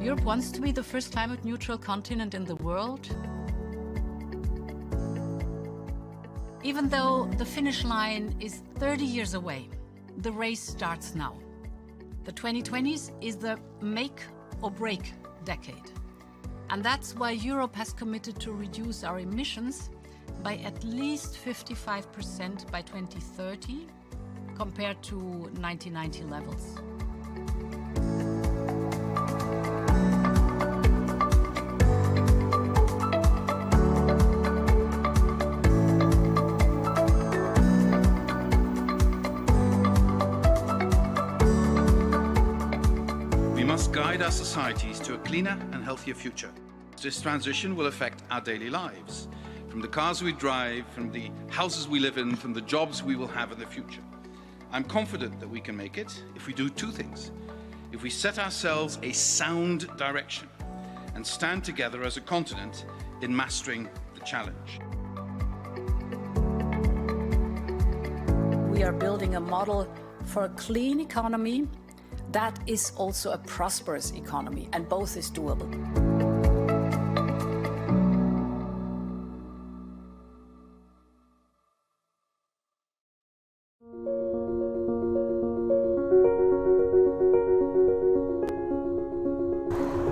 Europe wants to be the first climate-neutral continent in the world. Even though the finish line is 30 years away, the race starts now. The 2020s is the make or break decade. And that's why Europe has committed to reduce our emissions by at least 55% by 2030 compared to 1990 levels. We must guide our societies to a cleaner and healthier future. This transition will affect our daily lives, from the cars we drive, from the houses we live in, from the jobs we will have in the future. I'm confident that we can make it if we do two things. If we set ourselves a sound direction and stand together as a continent in mastering the challenge. We are building a model for a clean economy that is also a prosperous economy, and both is doable.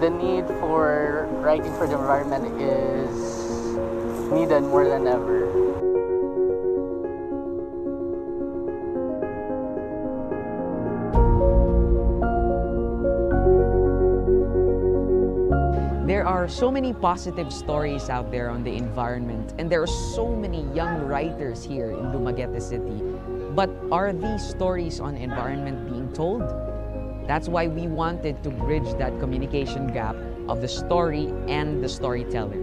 The need for writing for the environment is needed more than ever. There are so many positive stories out there on the environment, and there are so many young writers here in Dumaguete City. But are these stories on environment being told? That's why we wanted to bridge that communication gap of the story and the storyteller.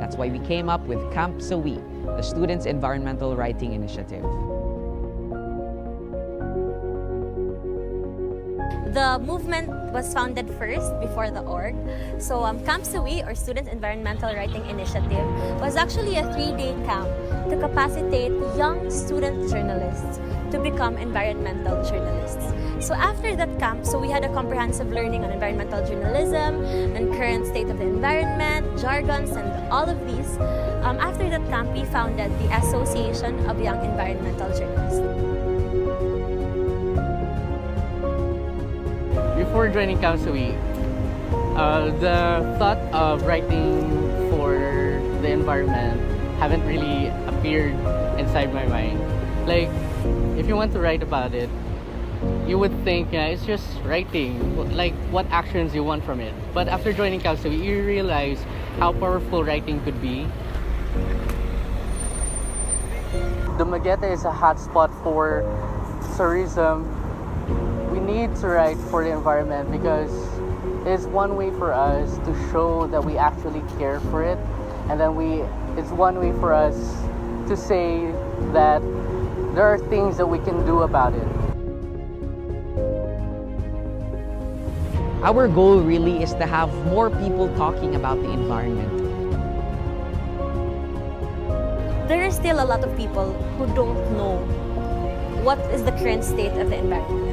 That's why we came up with Camp Sawi, the Students' Environmental Writing Initiative. The movement was founded first before the org. So Camp Sawi, or Students' Environmental Writing Initiative, was actually a 3-day camp to capacitate young student journalists to become environmental journalists. So after that camp, we had a comprehensive learning on environmental journalism and current state of the environment, jargons, and all of these. After that camp, we founded the Association of Young Environmental Journalists. Before joining Camp Sawi, the thought of writing for the environment haven't really appeared inside my mind. Like, if you want to write about it, you would think, yeah, it's just writing, like what actions you want from it. But after joining Camp Sawi, you realize how powerful writing could be. Dumaguete is a hotspot for tourism. We need to write for the environment because it's one way for us to show that we actually care for it, and then it's one way for us to say that there are things that we can do about it. Our goal really is to have more people talking about the environment. There are still a lot of people who don't know what is the current state of the environment.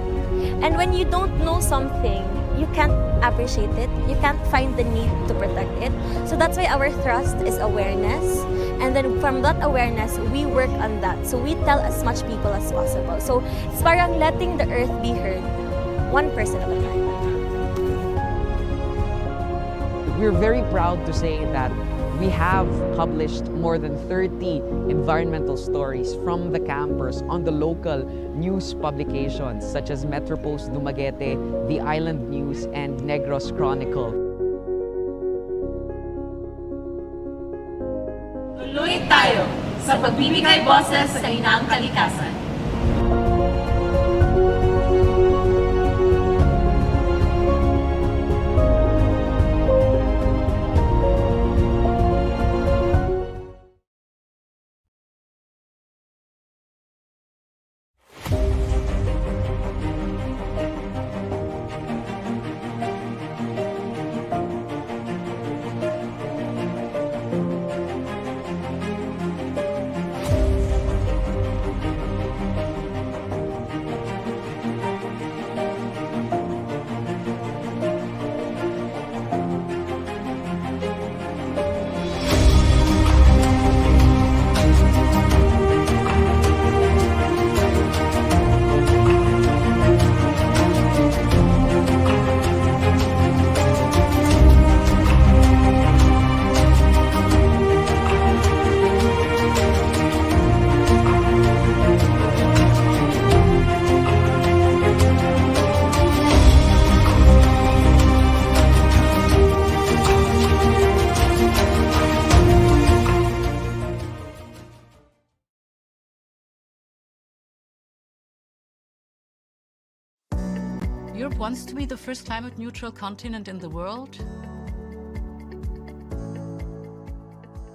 And when you don't know something, you can't appreciate it, you can't find the need to protect it. So that's why our thrust is awareness. And then from that awareness, we work on that. So we tell as much people as possible. So it's parang letting the earth be heard, one person at a time. We're very proud to say that we have published more than 30 environmental stories from the campers on the local news publications such as Metropost Dumaguete, The Island News, and Negros Chronicle. Tuloy tayo sa pagbibigay boses sa inang kalikasan. Europe wants to be the first climate neutral continent in the world.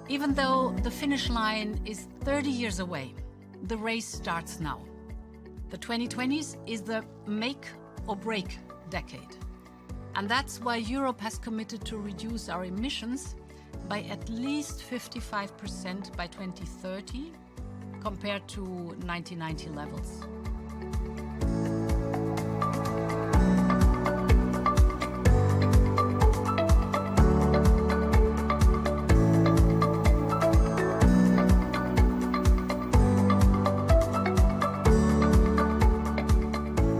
Even though the finish line is 30 years away, the race starts now. The 2020s is the make or break decade. And that's why Europe has committed to reduce our emissions by at least 55% by 2030 compared to 1990 levels.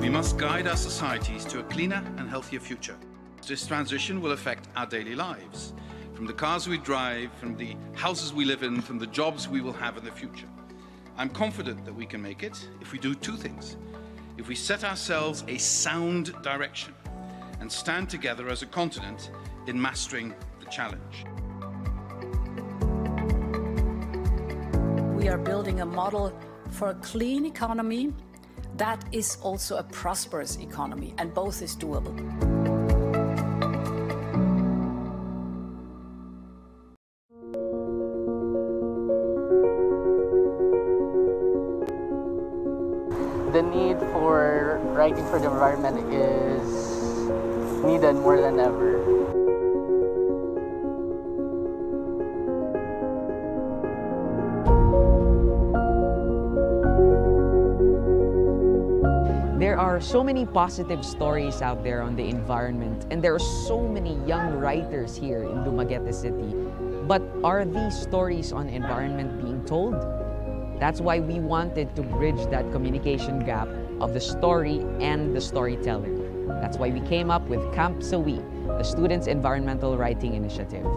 We must guide our societies to a cleaner and healthier future. This transition will affect our daily lives, from the cars we drive, from the houses we live in, from the jobs we will have in the future. I'm confident that we can make it if we do two things. If we set ourselves a sound direction and stand together as a continent in mastering the challenge. We are building a model for a clean economy that is also a prosperous economy, and both is doable. The need for writing for the environment is needed more than ever. There are so many positive stories out there on the environment, and there are so many young writers here in Dumaguete City. But are these stories on environment being told? That's why we wanted to bridge that communication gap of the story and the storyteller. That's why we came up with Camp Sawi, the Students' Environmental Writing Initiative.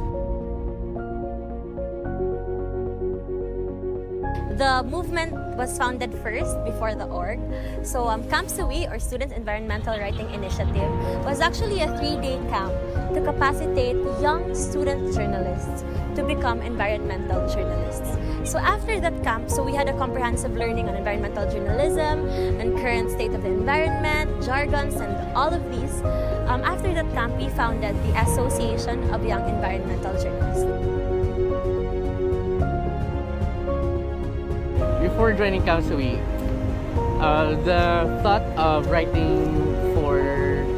The movement was founded first before the org. So Camp Sawi, or Students' Environmental Writing Initiative, was actually a 3-day camp to capacitate young student journalists to become environmental journalists. So after that camp, we had a comprehensive learning on environmental journalism and current state of the environment, jargons, and all of these. After that camp, we founded the Association of Young Environmental Journalists. Before joining Camp Sawi, the thought of writing for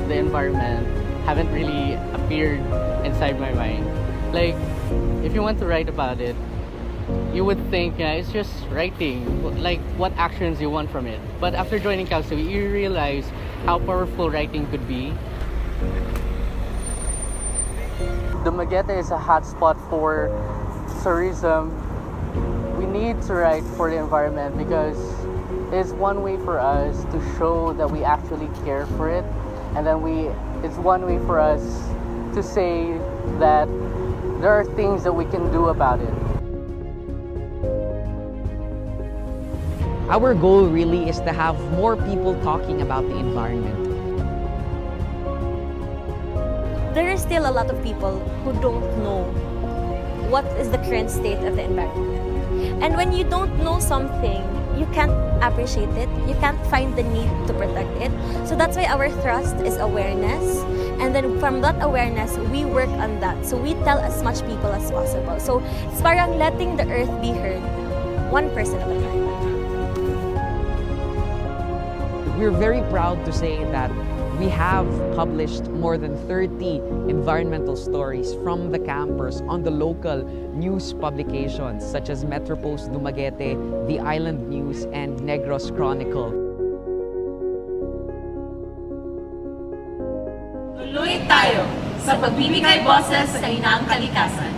the environment haven't really appeared inside my mind. Like, if you want to write about it, you would think, yeah, it's just writing, like what actions you want from it. But after joining Camp Sawi, you realize how powerful writing could be. Dumaguete is a hotspot for tourism. We need to write for the environment because it's one way for us to show that we actually care for it, and then it's one way for us to say that there are things that we can do about it. Our goal really is to have more people talking about the environment. There are still a lot of people who don't know what is the current state of the environment. And when you don't know something, you can't appreciate it, you can't find the need to protect it. So that's why our thrust is awareness. And then from that awareness, we work on that. So we tell as much people as possible. So it's parang letting the earth be heard, one person at a time. We're very proud to say that we have published more than 30 environmental stories from the campers on the local news publications such as Metropost Dumaguete, The Island News, and Negros Chronicle. Tuloy tayo sa pagbibigay boses sa inang kalikasan.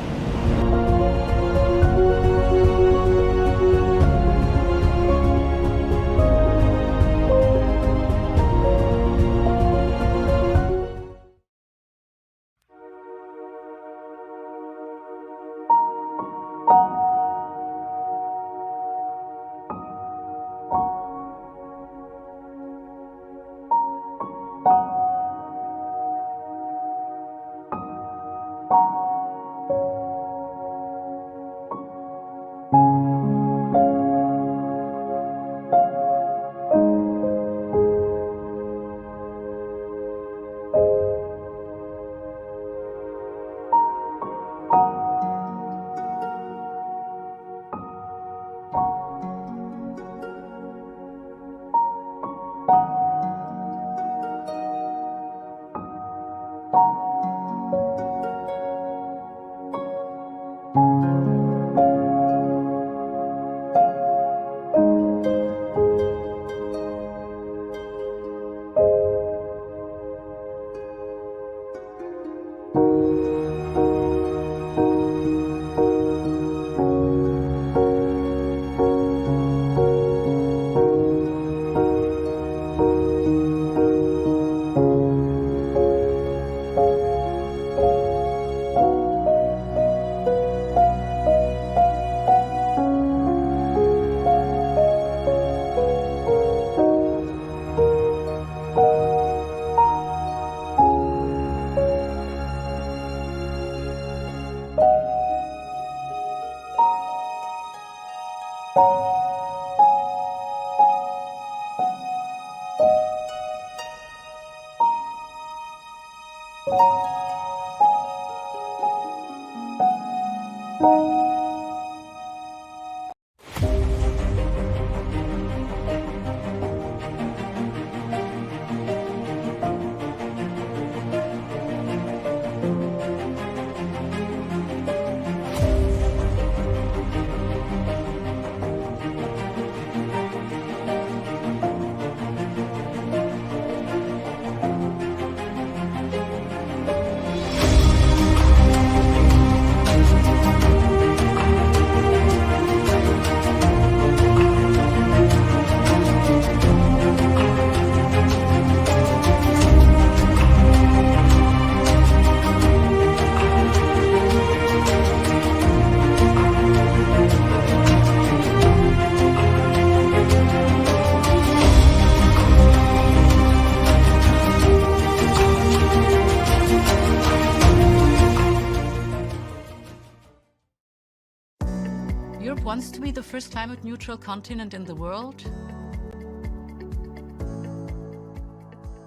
Europe wants to be the first climate neutral continent in the world.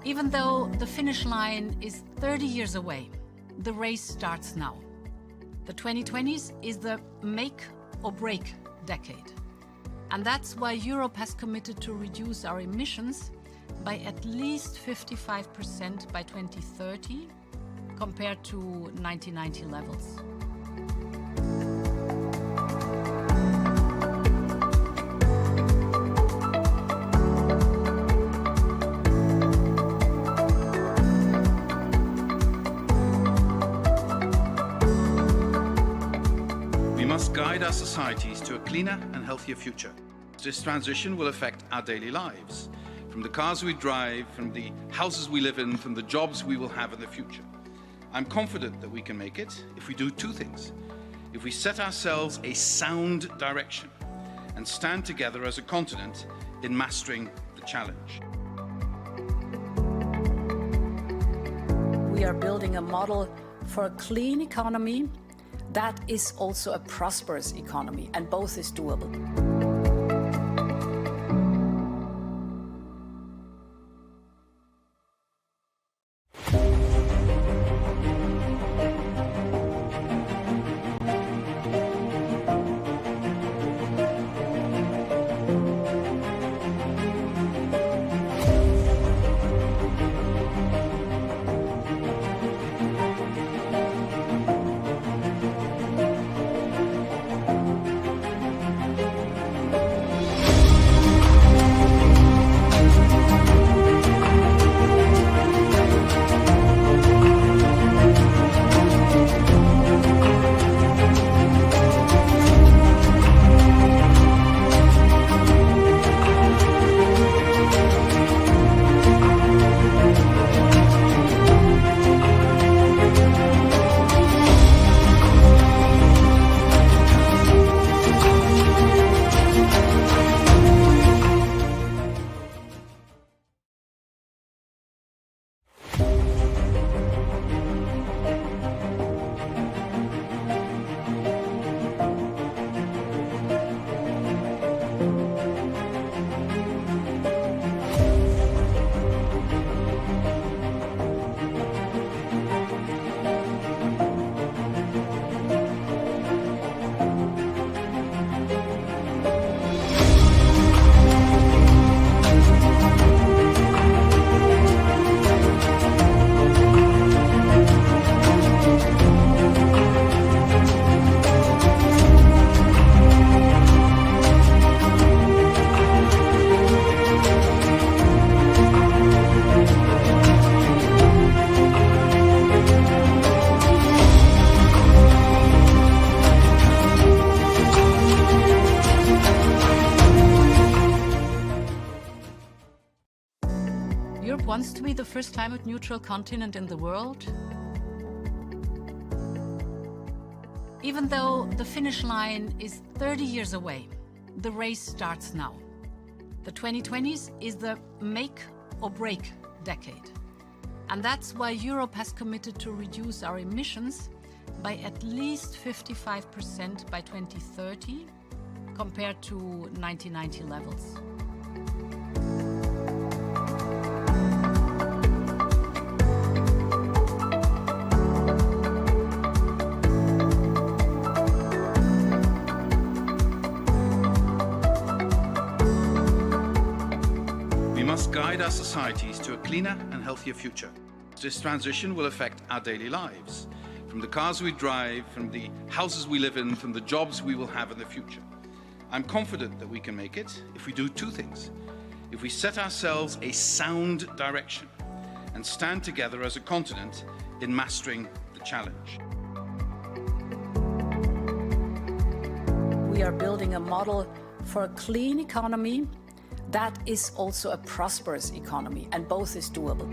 Even though the finish line is 30 years away, the race starts now. The 2020s is the make or break decade. And that's why Europe has committed to reduce our emissions by at least 55% by 2030 compared to 1990 levels. We must guide our societies to a cleaner and healthier future. This transition will affect our daily lives, from the cars we drive, from the houses we live in, from the jobs we will have in the future. I'm confident that we can make it if we do two things. If we set ourselves a sound direction and stand together as a continent in mastering the challenge. We are building a model for a clean economy that is also a prosperous economy, and both is doable. first climate neutral continent in the world. Even though the finish line is 30 years away, the race starts now. The 2020s is the make or break decade. And that's why Europe has committed to reduce our emissions by at least 55% by 2030 compared to 1990 levels. We must guide our societies to a cleaner and healthier future. This transition will affect our daily lives, from the cars we drive, from the houses we live in, from the jobs we will have in the future. I'm confident that we can make it if we do two things. If we set ourselves a sound direction and stand together as a continent in mastering the challenge. We are building a model for a clean economy that is also a prosperous economy, and both is doable.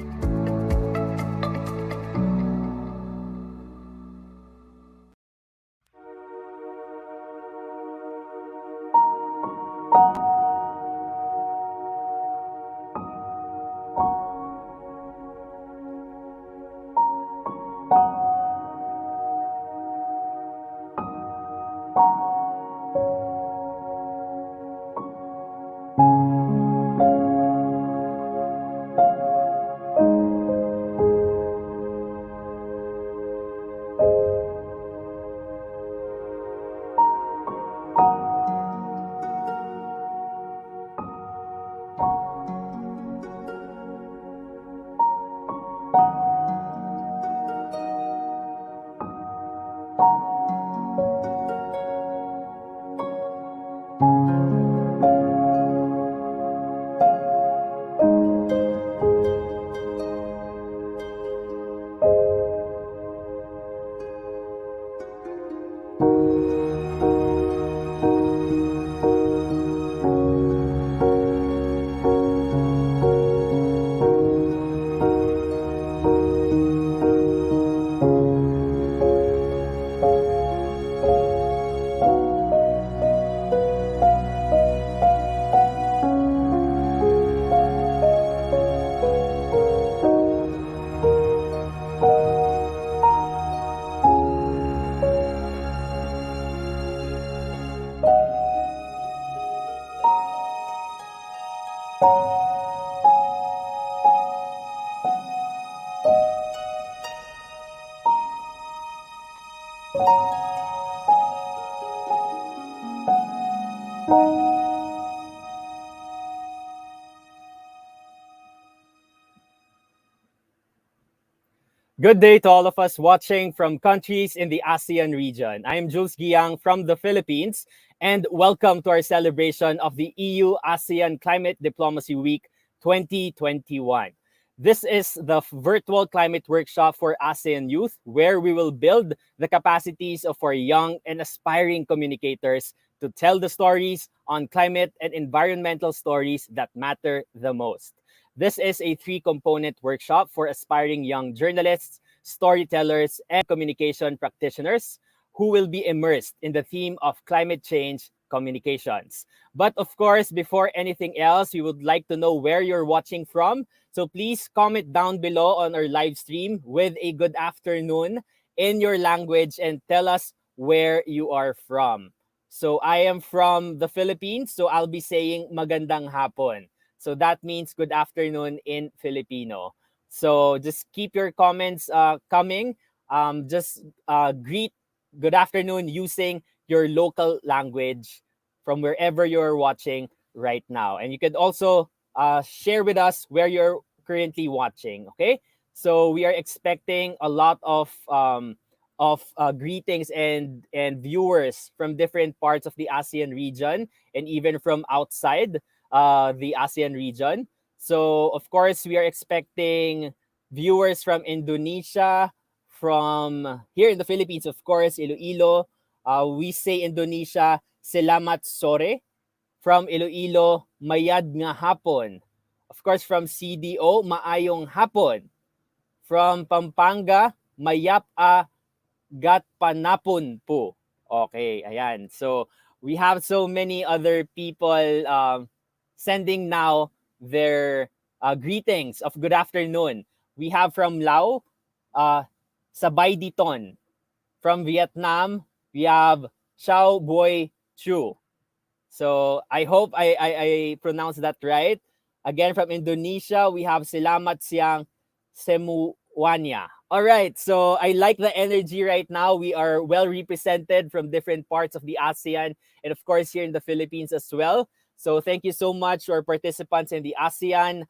Good day to all of us watching from countries in the ASEAN region. I am Jules Giang from the Philippines, and welcome to our celebration of the EU-ASEAN Climate Diplomacy Week 2021. This is the virtual climate workshop for ASEAN Youth, where we will build the capacities of our young and aspiring communicators to tell the stories on climate and environmental stories that matter the most. This is a three-component workshop for aspiring young journalists, storytellers, and communication practitioners who will be immersed in the theme of climate change communications. But of course, before anything else, we would like to know where you're watching from. So please comment down below on our live stream with a good afternoon in your language and tell us where you are from. So I am from the Philippines, so I'll be saying magandang hapon. So that means good afternoon in Filipino. So just keep your comments coming. Just greet good afternoon using your local language from wherever you're watching right now. And you could also share with us where you're currently watching, okay? So we are expecting a lot of greetings and viewers from different parts of the ASEAN region and even from outside the ASEAN region. So, of course, we are expecting viewers from Indonesia, from here in the Philippines, of course, Iloilo. We say Indonesia, Selamat Sore. From Iloilo, Mayad nga hapon. Of course, from CDO, maayong hapon. From Pampanga, mayap-a gatpanapon po. Okay, ayan. So we have so many other people sending now their greetings of good afternoon. We have from Lao, Sabay Diton. From Vietnam, we have Xiao Boy Chu. So I hope I pronounced that right. Again, from Indonesia, we have Selamat Siang Semuanya. All right, so I like the energy right now. We are well represented from different parts of the ASEAN and of course here in the Philippines as well. So thank you so much to our participants in the ASEAN.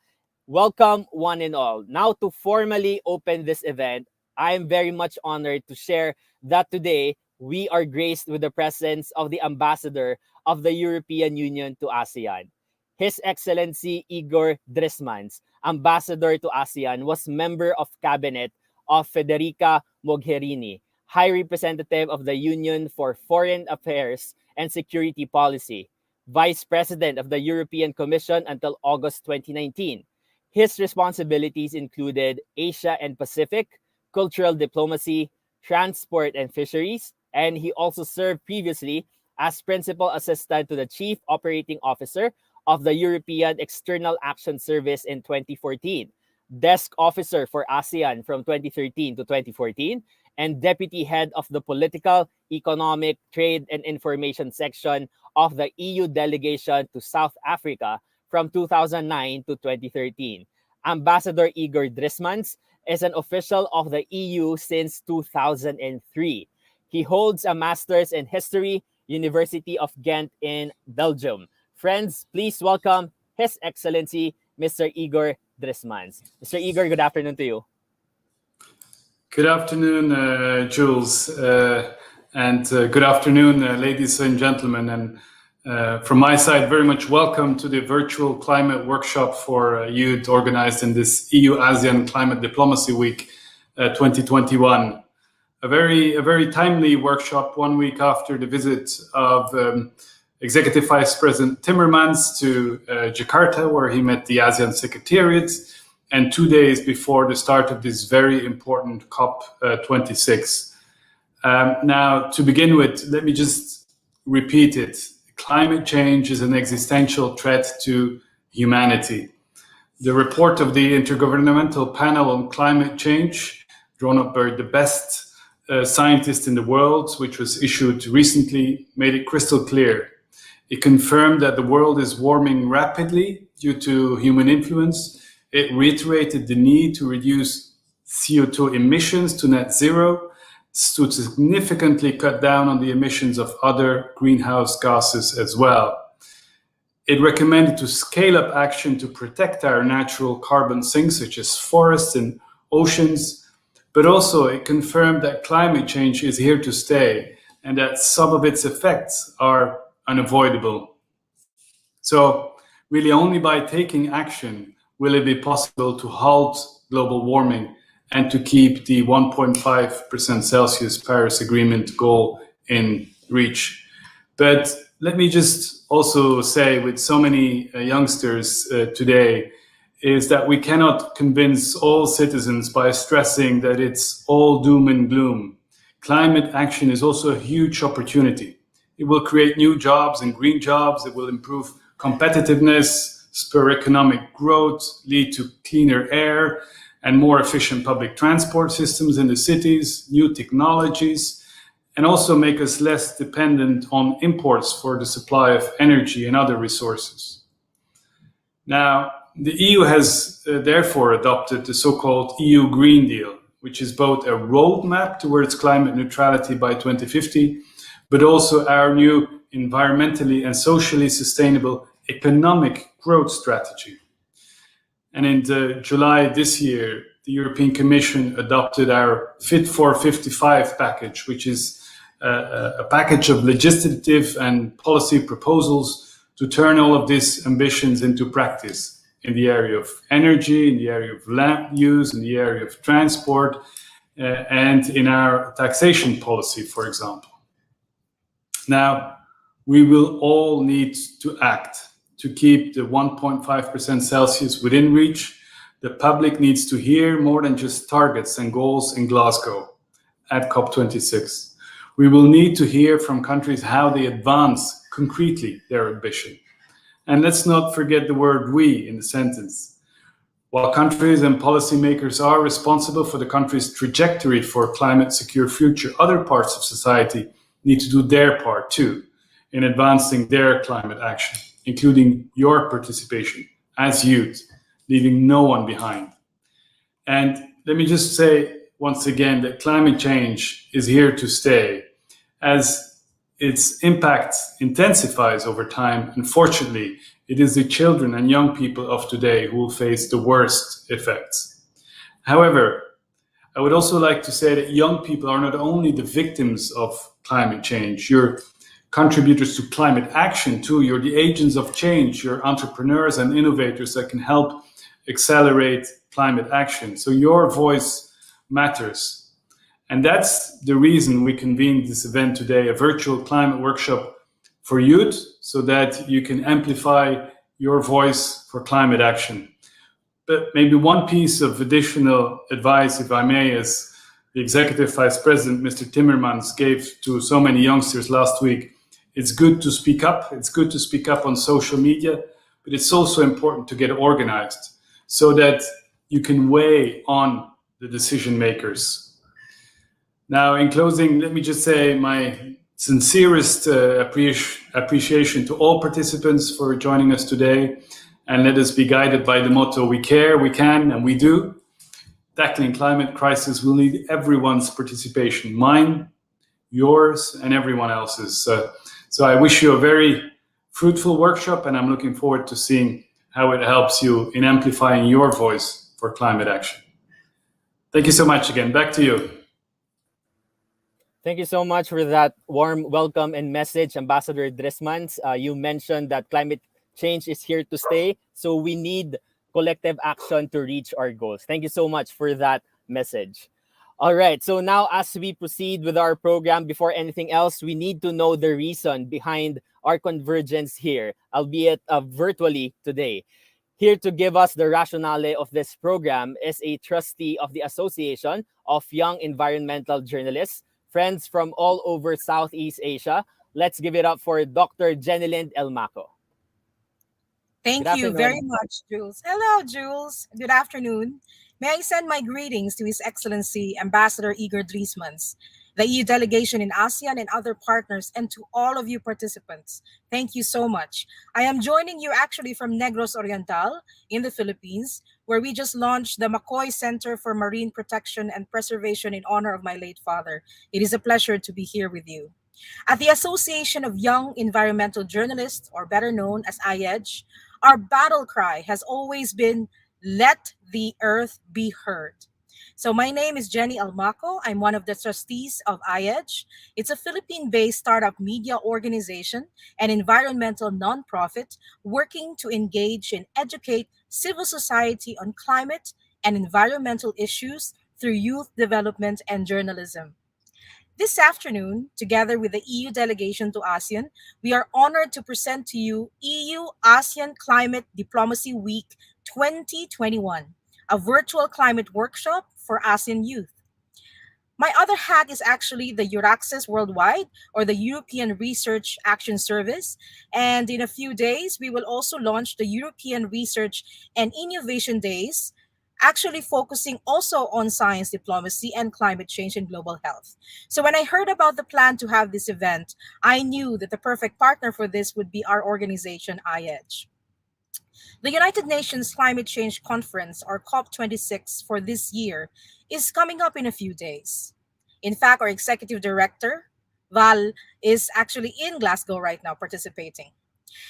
Welcome one and all. Now to formally open this event, I am very much honored to share that today we are graced with the presence of the ambassador of the European Union to ASEAN. His Excellency Igor Drismans, ambassador to ASEAN, was member of cabinet of Federica Mogherini, High Representative of the Union for Foreign Affairs and Security Policy, Vice President of the European Commission until August 2019. His responsibilities included Asia and Pacific, cultural diplomacy, transport and fisheries, and he also served previously as Principal Assistant to the Chief Operating Officer of the European External Action Service in 2014, Desk Officer for ASEAN from 2013 to 2014, and Deputy Head of the Political, Economic, Trade and Information Section of the EU Delegation to South Africa from 2009 to 2013. Ambassador Igor Drismans is an official of the EU since 2003. He holds a Master's in History, University of Ghent in Belgium. Friends, please welcome His Excellency, Mr. Igor Drismans. Mr. Igor, good afternoon to you. Good afternoon, Jules, and good afternoon, ladies and gentlemen. And from my side, very much welcome to the virtual climate workshop for youth organized in this EU-ASEAN Climate Diplomacy Week 2021. A very timely workshop 1 week after the visit of Executive Vice President Timmermans to Jakarta, where he met the ASEAN Secretariat, and 2 days before the start of this very important COP26. Now, to begin with, let me just repeat it. Climate change is an existential threat to humanity. The report of the Intergovernmental Panel on Climate Change, drawn up by the best scientists in the world, which was issued recently, made it crystal clear. It confirmed that the world is warming rapidly due to human influence. It reiterated the need to reduce CO2 emissions to net zero, to significantly cut down on the emissions of other greenhouse gases as well. It recommended to scale up action to protect our natural carbon sinks, such as forests and oceans, but also it confirmed that climate change is here to stay and that some of its effects are unavoidable. So really only by taking action will it be possible to halt global warming and to keep the 1.5% Celsius Paris Agreement goal in reach. But let me just also say, with so many youngsters today, is that we cannot convince all citizens by stressing that it's all doom and gloom. Climate action is also a huge opportunity. It will create new jobs and green jobs. It will improve competitiveness, spur economic growth, lead to cleaner air and more efficient public transport systems in the cities, new technologies, and also make us less dependent on imports for the supply of energy and other resources. Now, the EU has therefore adopted the so-called EU Green Deal, which is both a roadmap towards climate neutrality by 2050, but also our new environmentally and socially sustainable economic growth strategy. And in July this year, the European Commission adopted our Fit for 55 package, which is a package of legislative and policy proposals to turn all of these ambitions into practice in the area of energy, in the area of land use, in the area of transport, and in our taxation policy, for example. Now, we will all need to act. to keep the 1.5% Celsius within reach, the public needs to hear more than just targets and goals in Glasgow at COP26. We will need to hear from countries how they advance concretely their ambition. And let's not forget the word we in the sentence. While countries and policymakers are responsible for the country's trajectory for a climate secure future, other parts of society need to do their part too in advancing their climate action, including your participation as youth, leaving no one behind. And let me just say once again that climate change is here to stay. As its impact intensifies over time, unfortunately, it is the children and young people of today who will face the worst effects. However, I would also like to say that young people are not only the victims of climate change, you're contributors to climate action too. You're the agents of change. You're entrepreneurs and innovators that can help accelerate climate action. So your voice matters. And that's the reason we convened this event today, a virtual climate workshop for youth, so that you can amplify your voice for climate action. But maybe one piece of additional advice, if I may, as the Executive Vice President, Mr. Timmermans, gave to so many youngsters last week, it's good to speak up. It's good to speak up on social media, but it's also important to get organized so that you can weigh on the decision makers. Now, in closing, let me just say my sincerest appreciation to all participants for joining us today. And let us be guided by the motto, we care, we can, and we do. Tackling climate crisis will need everyone's participation, mine, yours, and everyone else's. So I wish you a very fruitful workshop, and I'm looking forward to seeing how it helps you in amplifying your voice for climate action. Thank you so much again. Back to you. Thank you so much for that warm welcome and message, Ambassador Dresmans. You mentioned that climate change is here to stay, so we need collective action to reach our goals. Thank you so much for that message. All right, so now as we proceed with our program, before anything else, we need to know the reason behind our convergence here, albeit virtually today. Here to give us the rationale of this program is a trustee of the Association of Young Environmental Journalists, friends from all over Southeast Asia. Let's give it up for Dr. Jenilyn Elmaco. Thank you very much, Jules. Hello, Jules. Good afternoon. May I send my greetings to His Excellency Ambassador Igor Dresmans, the EU delegation in ASEAN and other partners, and to all of you participants. Thank you so much. I am joining you actually from Negros Oriental in the Philippines, where we just launched the McCoy Center for Marine Protection and Preservation in honor of my late father. It is a pleasure to be here with you. At the Association of Young Environmental Journalists, or better known as IEDJ, our battle cry has always been, let the earth be heard. So my name is Jenny Almaco. I'm one of the trustees of IEDJ. It's a Philippine-based startup media organization and environmental nonprofit working to engage and educate civil society on climate and environmental issues through youth development and journalism. This afternoon, together with the EU delegation to ASEAN, we are honored to present to you EU-ASEAN Climate Diplomacy Week 2021, a virtual climate workshop for ASEAN youth. My other hat is actually the EURAXES Worldwide, or the European Research Action Service. And in a few days, we will also launch the European Research and Innovation Days, actually focusing also on science diplomacy and climate change and global health. So when I heard about the plan to have this event, I knew that the perfect partner for this would be our organization, IEDJ. The United Nations Climate Change Conference, or COP26 for this year, is coming up in a few days. In fact, our executive director, Val, is actually in Glasgow right now participating.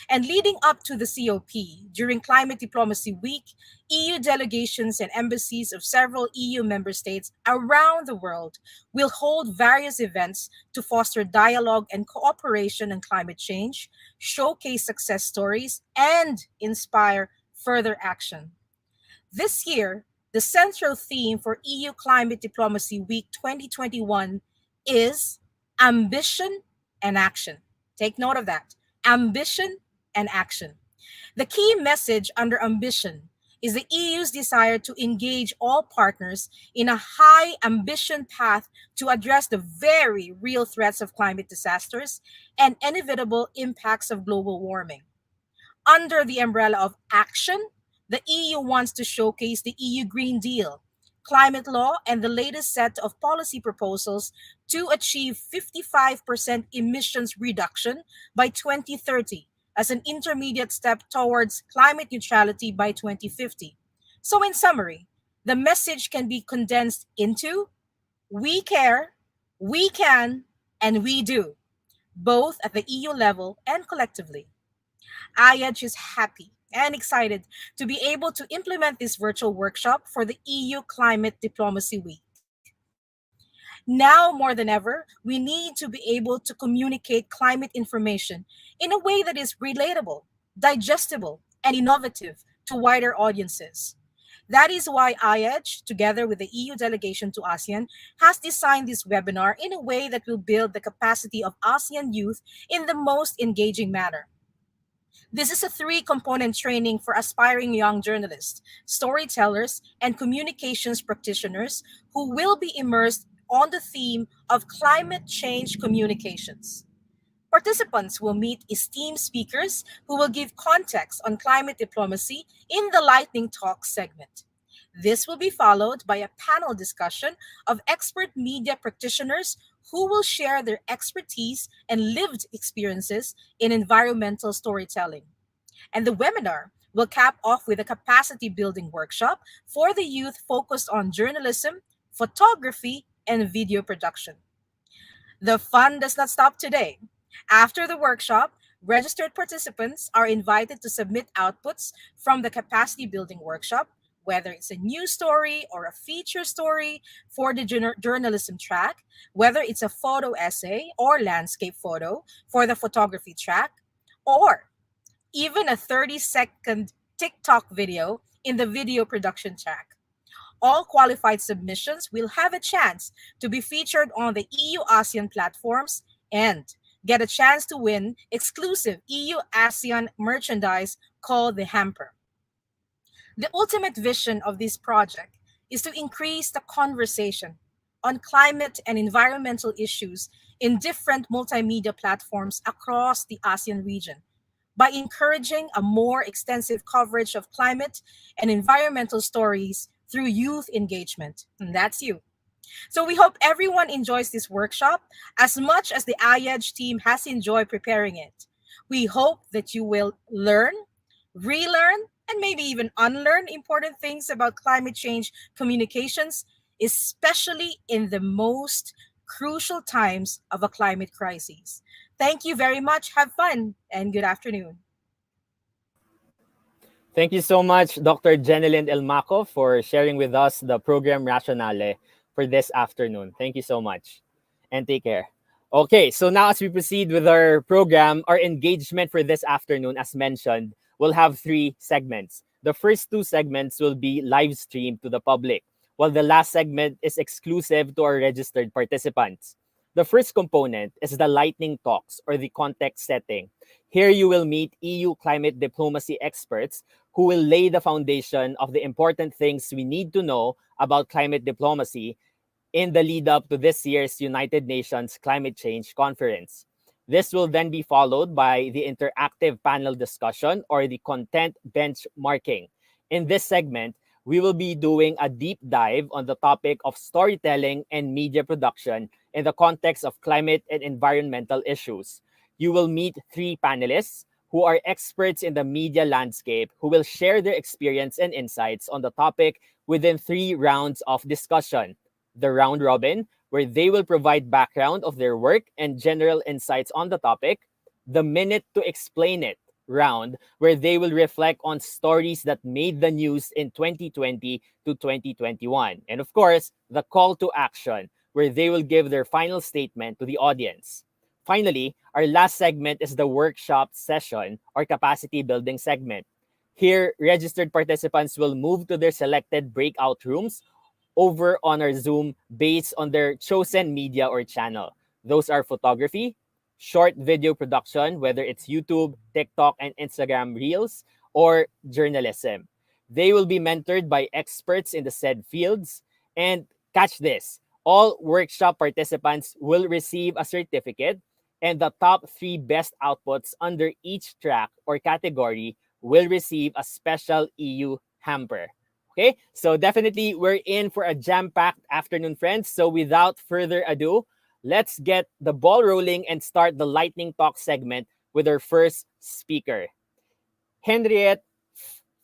And leading up to the COP, during Climate Diplomacy Week, EU delegations and embassies of several EU member states around the world will hold various events to foster dialogue and cooperation on climate change, showcase success stories, and inspire further action. This year, the central theme for EU Climate Diplomacy Week 2021 is ambition and action. Take note of that. Ambition and action. The key message under ambition is the EU's desire to engage all partners in a high ambition path to address the very real threats of climate disasters and inevitable impacts of global warming. Under the umbrella of action, the EU wants to showcase the EU Green Deal, climate law, and the latest set of policy proposals to achieve 55% emissions reduction by 2030 as an intermediate step towards climate neutrality by 2050. So, in summary, the message can be condensed into we care, we can, and we do, both at the EU level and collectively. IEDGE is happy and excited to be able to implement this virtual workshop for the EU Climate Diplomacy Week. Now more than ever, we need to be able to communicate climate information in a way that is relatable, digestible, and innovative to wider audiences. That is why IEDGE, together with the EU delegation to ASEAN, has designed this webinar in a way that will build the capacity of ASEAN youth in the most engaging manner. This is a three-component training for aspiring young journalists, storytellers, and communications practitioners who will be immersed on the theme of climate change communications. Participants will meet esteemed speakers who will give context on climate diplomacy in the Lightning Talk segment. This will be followed by a panel discussion of expert media practitioners who will share their expertise and lived experiences in environmental storytelling. And the webinar will cap off with a capacity building workshop for the youth focused on journalism, photography, and video production. The fun does not stop today. After the workshop, registered participants are invited to submit outputs from the capacity building workshop, whether it's a news story or a feature story for the journalism track, whether it's a photo essay or landscape photo for the photography track, or even a 30-second TikTok video in the video production track. All qualified submissions will have a chance to be featured on the EU-ASEAN platforms and get a chance to win exclusive EU-ASEAN merchandise called the Hamper. The ultimate vision of this project is to increase the conversation on climate and environmental issues in different multimedia platforms across the ASEAN region by encouraging a more extensive coverage of climate and environmental stories through youth engagement. And that's you. So we hope everyone enjoys this workshop as much as the IEDGE team has enjoyed preparing it. We hope that you will learn, relearn, and maybe even unlearn important things about climate change communications, especially in the most crucial times of a climate crisis. Thank you very much. Have fun and good afternoon. Thank you so much, Dr. Jenilyn Elmaco, for sharing with us the program rationale for this afternoon. Thank you so much, and take care. Okay, so now as we proceed with our program, our engagement for this afternoon, as mentioned, will have 3 segments. The first 2 segments will be live streamed to the public, while the last segment is exclusive to our registered participants. The first component is the lightning talks, or the context setting. Here you will meet EU climate diplomacy experts who will lay the foundation of the important things we need to know about climate diplomacy in the lead up to this year's United Nations Climate Change Conference. This will then be followed by the interactive panel discussion, or the content benchmarking. In this segment, we will be doing a deep dive on the topic of storytelling and media production in the context of climate and environmental issues. You will meet 3 panelists who are experts in the media landscape who will share their experience and insights on the topic within 3 rounds of discussion. The round robin, where they will provide background of their work and general insights on the topic. The minute to explain it round, where they will reflect on stories that made the news in 2020 to 2021. And of course, the call to action, where they will give their final statement to the audience. Finally, our last segment is the workshop session, or capacity building segment. Here, registered participants will move to their selected breakout rooms over on our Zoom based on their chosen media or channel. Those are photography, short video production, whether it's YouTube, TikTok, and Instagram Reels, or journalism. They will be mentored by experts in the said fields. And catch this, all workshop participants will receive a certificate, and the top 3 best outputs under each track or category will receive a special EU hamper. Okay, so definitely we're in for a jam-packed afternoon, friends. So without further ado, let's get the ball rolling and start the lightning talk segment with our first speaker. Henriette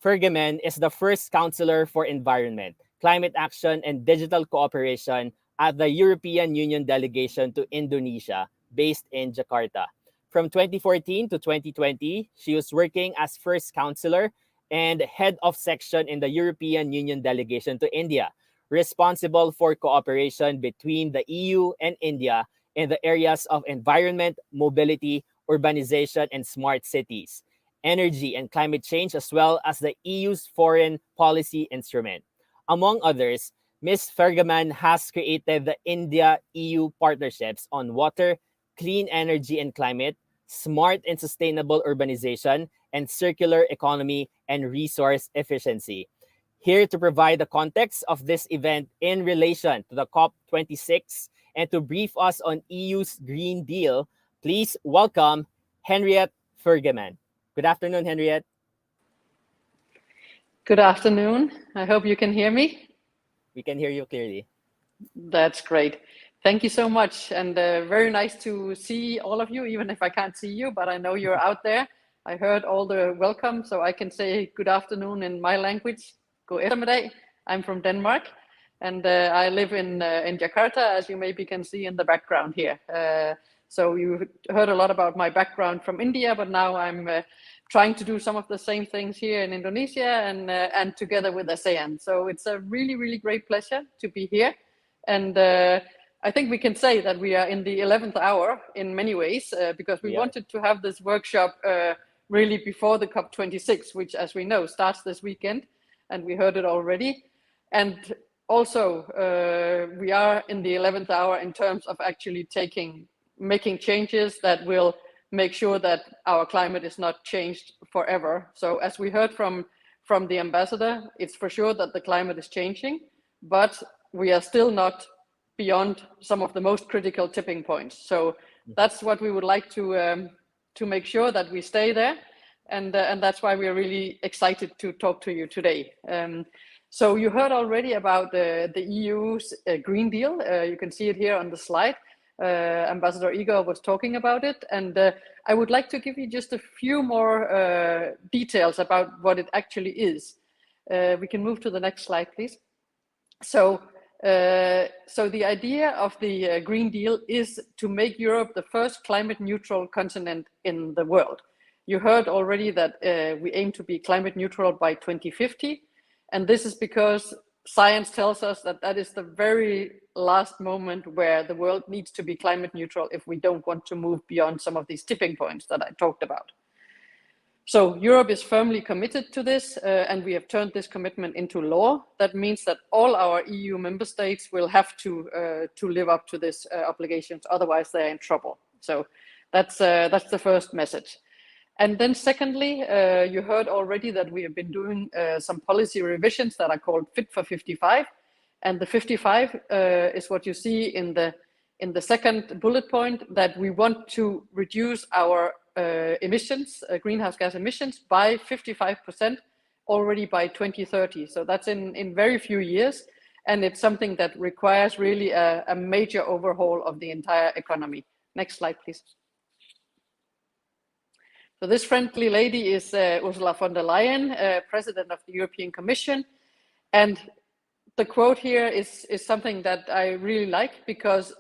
Fergeman is the first counselor for environment, climate action, and digital cooperation at the European Union delegation to Indonesia, based in Jakarta. From 2014 to 2020, she was working as first counselor and head of section in the European Union delegation to India, responsible for cooperation between the EU and India in the areas of environment, mobility, urbanization, and smart cities, energy and climate change, as well as the EU's foreign policy instrument. Among others, Ms. Fergeman has created the India-EU partnerships on water, clean energy and climate, smart and sustainable urbanization, and circular economy and resource efficiency. Here to provide the context of this event in relation to the COP26 and to brief us on EU's Green Deal, please welcome Henriette Fergeman. Good afternoon, Henriette. Good afternoon. I hope you can hear me. We can hear you clearly. That's great. Thank you so much. And very nice to see all of you, even if I can't see you, but I know you're out there. I heard all the welcome, so I can say good afternoon in my language. God eftermiddag. I'm from Denmark, and I live in Jakarta, as you maybe can see in the background here. So you heard a lot about my background from India, but now I'm trying to do some of the same things here in Indonesia and together with ASEAN. So it's a really, really great pleasure to be here. And I think we can say that we are in the 11th hour in many ways, because we wanted to have this workshop really before the COP26, which, as we know, starts this weekend, and we heard it already. And also, we are in the 11th hour in terms of actually making changes that will make sure that our climate is not changed forever. So as we heard from the ambassador, it's for sure that the climate is changing, but we are still not beyond some of the most critical tipping points. So that's what we would like to make sure that we stay there. And that's why we are really excited to talk to you today. So you heard already about the EU's Green Deal. You can see it here on the slide. Ambassador Igor was talking about it. And I would like to give you just a few more details about what it actually is. We can move to the next slide, please. So the idea of the Green Deal is to make Europe the first climate neutral continent in the world. You heard already that we aim to be climate neutral by 2050. And this is because science tells us that that is the very last moment where the world needs to be climate neutral if we don't want to move beyond some of these tipping points that I talked about. So Europe is firmly committed to this, and we have turned this commitment into law. That means that all our EU member states will have to live up to this obligations, otherwise they're in trouble. So that's the first message. And then secondly, you heard already that we have been doing some policy revisions that are called Fit for 55. And the 55 is what you see in the second bullet point, that we want to reduce our emissions, greenhouse gas emissions, by 55% already by 2030. So that's in very few years. And it's something that requires really a major overhaul of the entire economy. Next slide, please. So this friendly lady is Ursula von der Leyen, President of the European Commission. And the quote here is something that I really like, because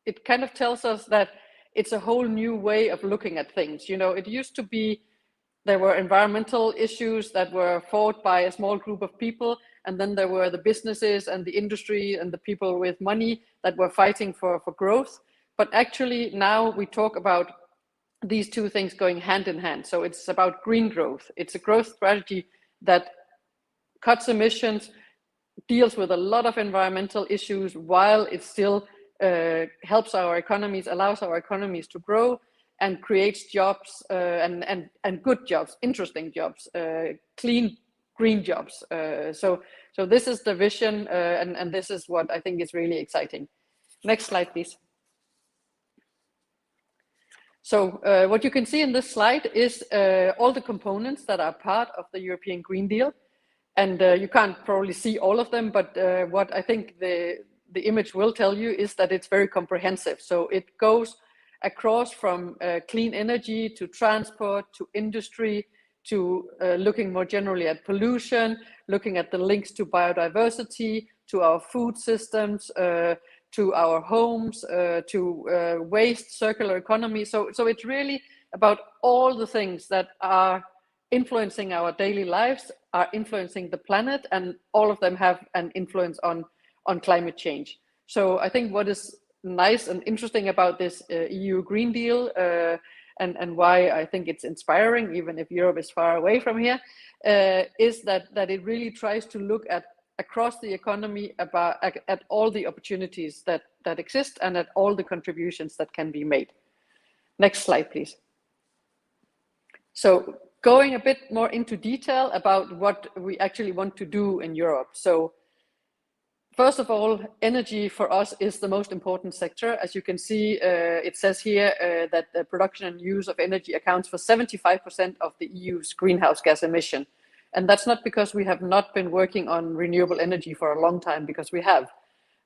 it kind of tells us that it's a whole new way of looking at things. You know, it used to be, there were environmental issues that were fought by a small group of people, and then there were the businesses and the industry and the people with money that were fighting for growth. But actually now we talk about these two things going hand in hand. So it's about green growth. It's a growth strategy that cuts emissions, deals with a lot of environmental issues, while it still helps our economies, allows our economies to grow, and creates jobs and good jobs, interesting jobs, clean, green jobs. So this is the vision, and this is what I think is really exciting. Next slide, please. So what you can see in this slide is all the components that are part of the European Green Deal. And you can't probably see all of them, but what I think the image will tell you is that it's very comprehensive. So it goes across from clean energy to transport to industry to looking more generally at pollution, looking at the links to biodiversity, to our food systems, to our homes, to waste, circular economy. So it's really about all the things that are influencing our daily lives, are influencing the planet, and all of them have an influence on climate change. So I think what is nice and interesting about this EU Green Deal, and why I think it's inspiring, even if Europe is far away from here, is that it really tries to look at across the economy at all the opportunities that exist and at all the contributions that can be made. Next slide, please. So going a bit more into detail about what we actually want to do in Europe. So first of all, energy for us is the most important sector. As you can see, it says here that the production and use of energy accounts for 75% of the EU's greenhouse gas emission. And that's not because we have not been working on renewable energy for a long time, because we have,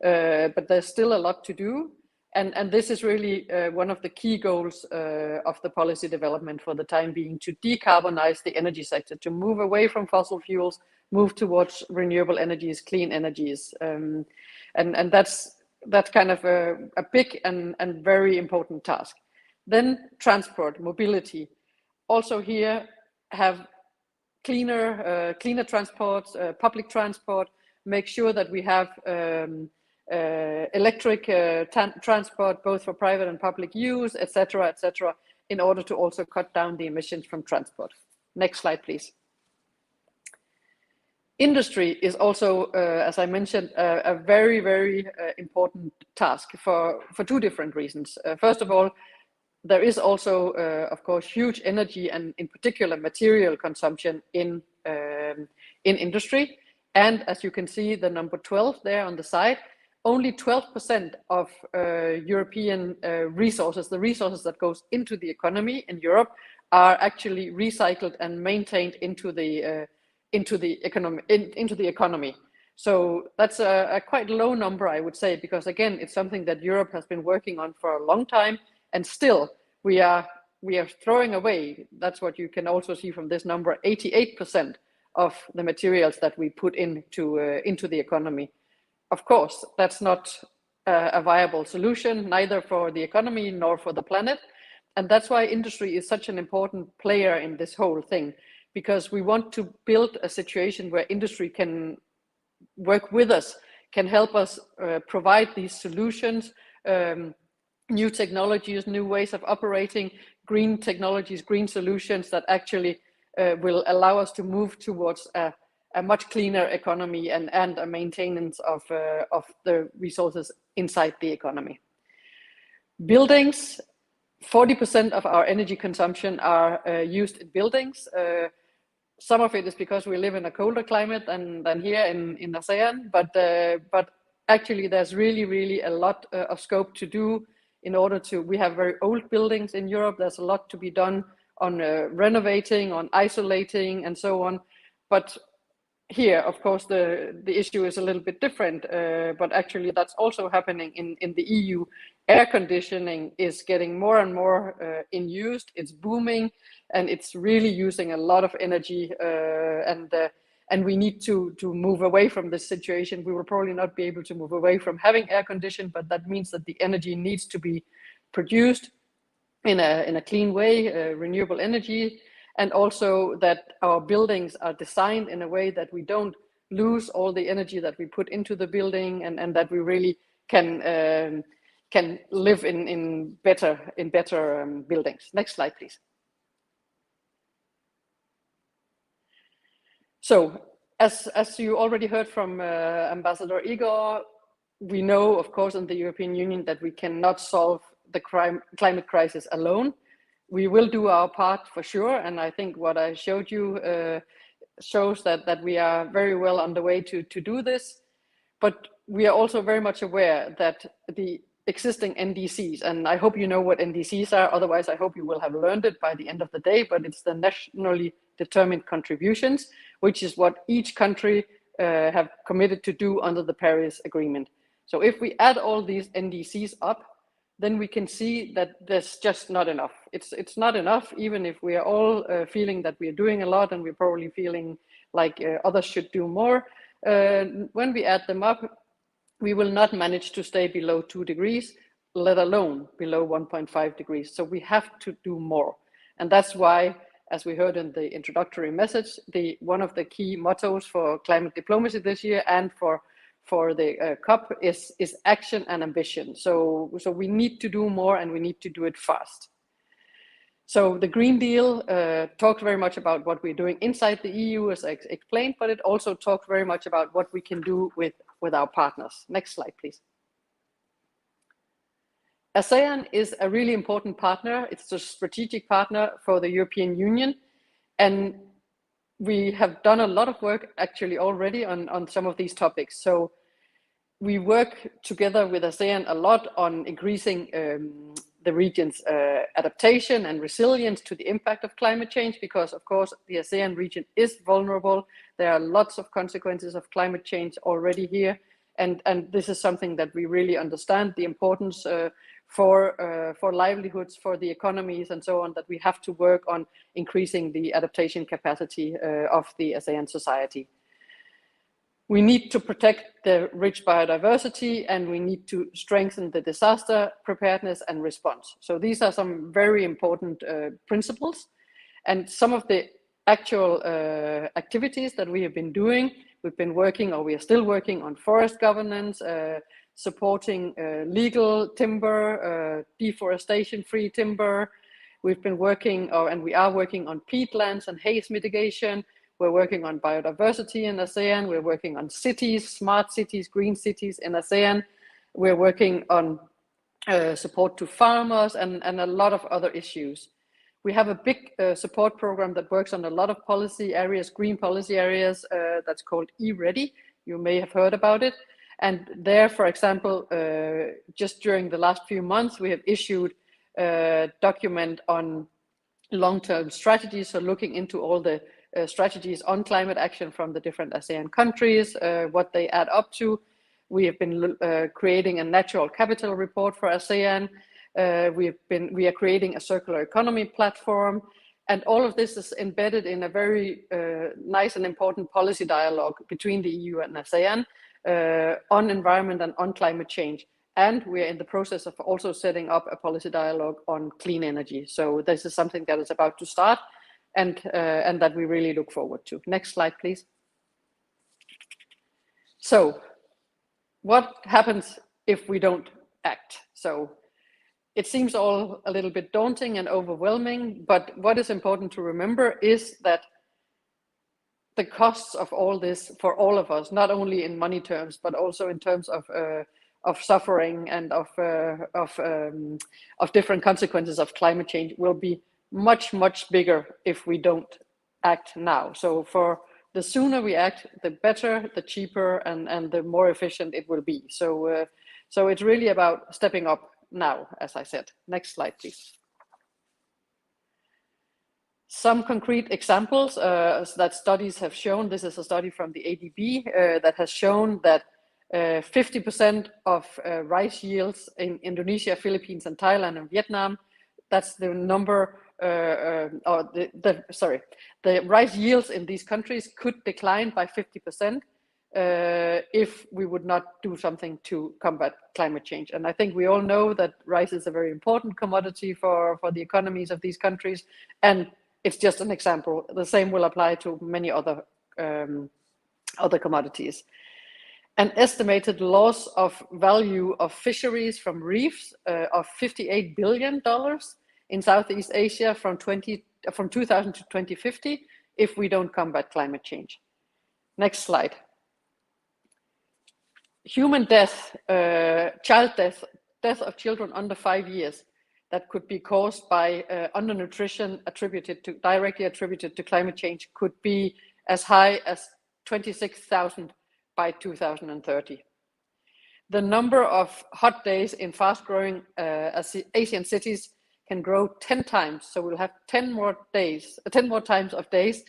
but there's still a lot to do. And this is really one of the key goals of the policy development for the time being, to decarbonize the energy sector, to move away from fossil fuels, move towards renewable energies, clean energies. And that's kind of a big and very important task. Then transport, mobility. Also here have cleaner transport, public transport, make sure that we have electric transport, both for private and public use, etc., in order to also cut down the emissions from transport. Next slide, please. Industry is also, as I mentioned, a very, very important task for two different reasons. First of all, there is also, of course, huge energy and in particular material consumption in industry. And as you can see, the number 12 there on the side, only 12% of European resources, the resources that goes into the economy in Europe, are actually recycled and maintained into the economy. So that's a quite low number, I would say, because again, it's something that Europe has been working on for a long time, and still we are throwing away. That's what you can also see from this number: 88% of the materials that we put into the economy. Of course, that's not a viable solution, neither for the economy nor for the planet. And that's why industry is such an important player in this whole thing, because we want to build a situation where industry can work with us, can help us provide these solutions, new technologies, new ways of operating, green technologies, green solutions that actually will allow us to move towards a much cleaner economy and a maintenance of the resources inside the economy. Buildings, 40% of our energy consumption are used in buildings. Some of it is because we live in a colder climate than here in ASEAN, but actually there's really a lot of scope to do in order to, we have very old buildings in Europe. There's a lot to be done on renovating, on isolating and so on. But here, of course, the issue is a little bit different, but actually that's also happening in the EU. Air conditioning is getting more and more in use. It's booming, and it's really using a lot of energy, and we need to move away from this situation. We will probably not be able to move away from having air conditioning, but that means that the energy needs to be produced in a clean way, renewable energy, and also that our buildings are designed in a way that we don't lose all the energy that we put into the building, and that we really can live in better buildings. Next slide, please. So, as you already heard from Ambassador Igor, we know, of course, in the European Union that we cannot solve the climate crisis alone. we will do our part for sure. And I think what I showed you shows that we are very well on the way to do this. But we are also very much aware that the existing NDCs, and I hope you know what NDCs are, otherwise I hope you will have learned it by the end of the day, but it's the nationally determined contributions, which is what each country have committed to do under the Paris Agreement. So if we add all these NDCs up, then we can see that there's just not enough. It's not enough, even if we are all feeling that we are doing a lot, and we're probably feeling like others should do more. When we add them up, we will not manage to stay below 2 degrees, let alone below 1.5 degrees. So we have to do more. And that's why, as we heard in the introductory message, one of the key mottos for climate diplomacy this year and for the COP is action and ambition. So we need to do more, and we need to do it fast. So the Green Deal talks very much about what we're doing inside the EU, as I explained, but it also talks very much about what we can do with our partners. Next slide, please. ASEAN is a really important partner. It's a strategic partner for the European Union. And we have done a lot of work actually already on some of these topics. So we work together with ASEAN a lot on increasing the region's adaptation and resilience to the impact of climate change, because of course the ASEAN region is vulnerable. There are lots of consequences of climate change already here, and this is something that we really understand the importance for livelihoods, for the economies and so on, that we have to work on increasing the adaptation capacity of the ASEAN society. We need to protect the rich biodiversity, and we need to strengthen the disaster preparedness and response. So these are some very important principles. And some of the actual activities that we have been doing, we've been working, or we are still working on forest governance, supporting legal timber, deforestation-free timber. We've been working, and we are working on peatlands and haze mitigation. We're working on biodiversity in ASEAN. We're working on cities, smart cities, green cities in ASEAN. We're working on support to farmers and a lot of other issues. We have a big support program that works on a lot of policy areas, green policy areas, that's called E-Ready. You may have heard about it. And there, for example, just during the last few months, we have issued a document on long-term strategies, so looking into all the strategies on climate action from the different ASEAN countries, what they add up to. We have been creating a natural capital report for ASEAN. We are creating a circular economy platform, and all of this is embedded in a very nice and important policy dialogue between the EU and ASEAN on environment and on climate change. And we are in the process of also setting up a policy dialogue on clean energy. So this is something that is about to start, and that we really look forward to. Next slide, please. So what happens if we don't act? So it seems all a little bit daunting and overwhelming, but what is important to remember is that the costs of all this for all of us, not only in money terms, but also in terms of suffering and of different consequences of climate change, will be much, much bigger if we don't act now. So for the sooner we act, the better, the cheaper, and the more efficient it will be. So it's really about stepping up now, as I said. Next slide, please. Some concrete examples that studies have shown. This is a study from the ADB that has shown that 50% of rice yields in Indonesia, Philippines, and Thailand and Vietnam, that's the number, the rice yields in these countries could decline by 50% if we would not do something to combat climate change. And I think we all know that rice is a very important commodity for the economies of these countries, and it's just an example. The same will apply to many other commodities. An estimated loss of value of fisheries from reefs of $58 billion in Southeast Asia from 2000 to 2050 if we don't combat climate change. Next slide. Human death, child death of children under 5 years. that could be caused by undernutrition directly attributed to climate change could be as high as 26,000 by 2030. The number of hot days in fast-growing Asian cities can grow 10 times. So we'll have 10 more times of days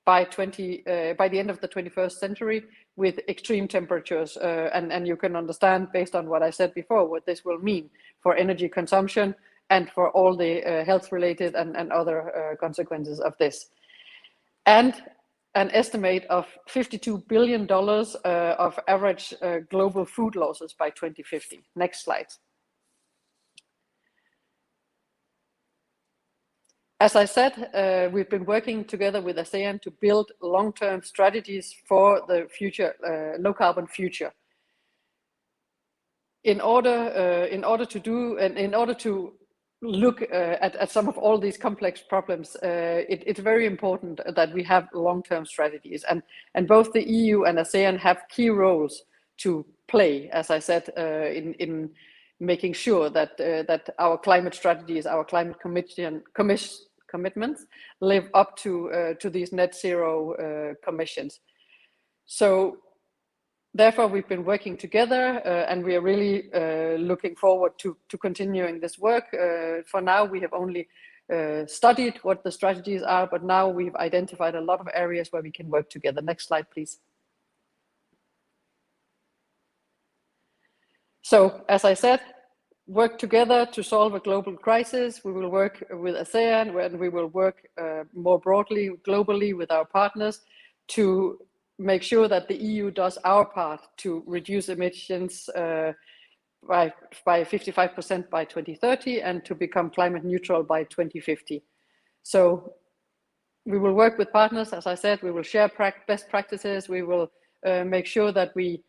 by the end of the 21st century with extreme temperatures. And you can understand, based on what I said before, what this will mean for energy consumption and for all the health-related and other consequences of this. And an estimate of $52 billion of average global food losses by 2050. Next slide. As I said, we've been working together with ASEAN to build long-term strategies for the future, low-carbon future. In order to look at some of all these complex problems, it's very important that we have long-term strategies, and both the EU and ASEAN have key roles to play, as I said, in making sure that our climate strategies, our climate commitments live up to these net zero commissions. So therefore, we've been working together and we are really looking forward to continuing this work. For now, we have only studied what the strategies are, but now we've identified a lot of areas where we can work together. Next slide, please. So, as I said, work together to solve a global crisis. We will work with ASEAN, and we will work more broadly, globally, with our partners to make sure that the EU does our part to reduce emissions by 55% by 2030 and to become climate neutral by 2050. So we will work with partners, as I said, we will share best practices, we will make sure that we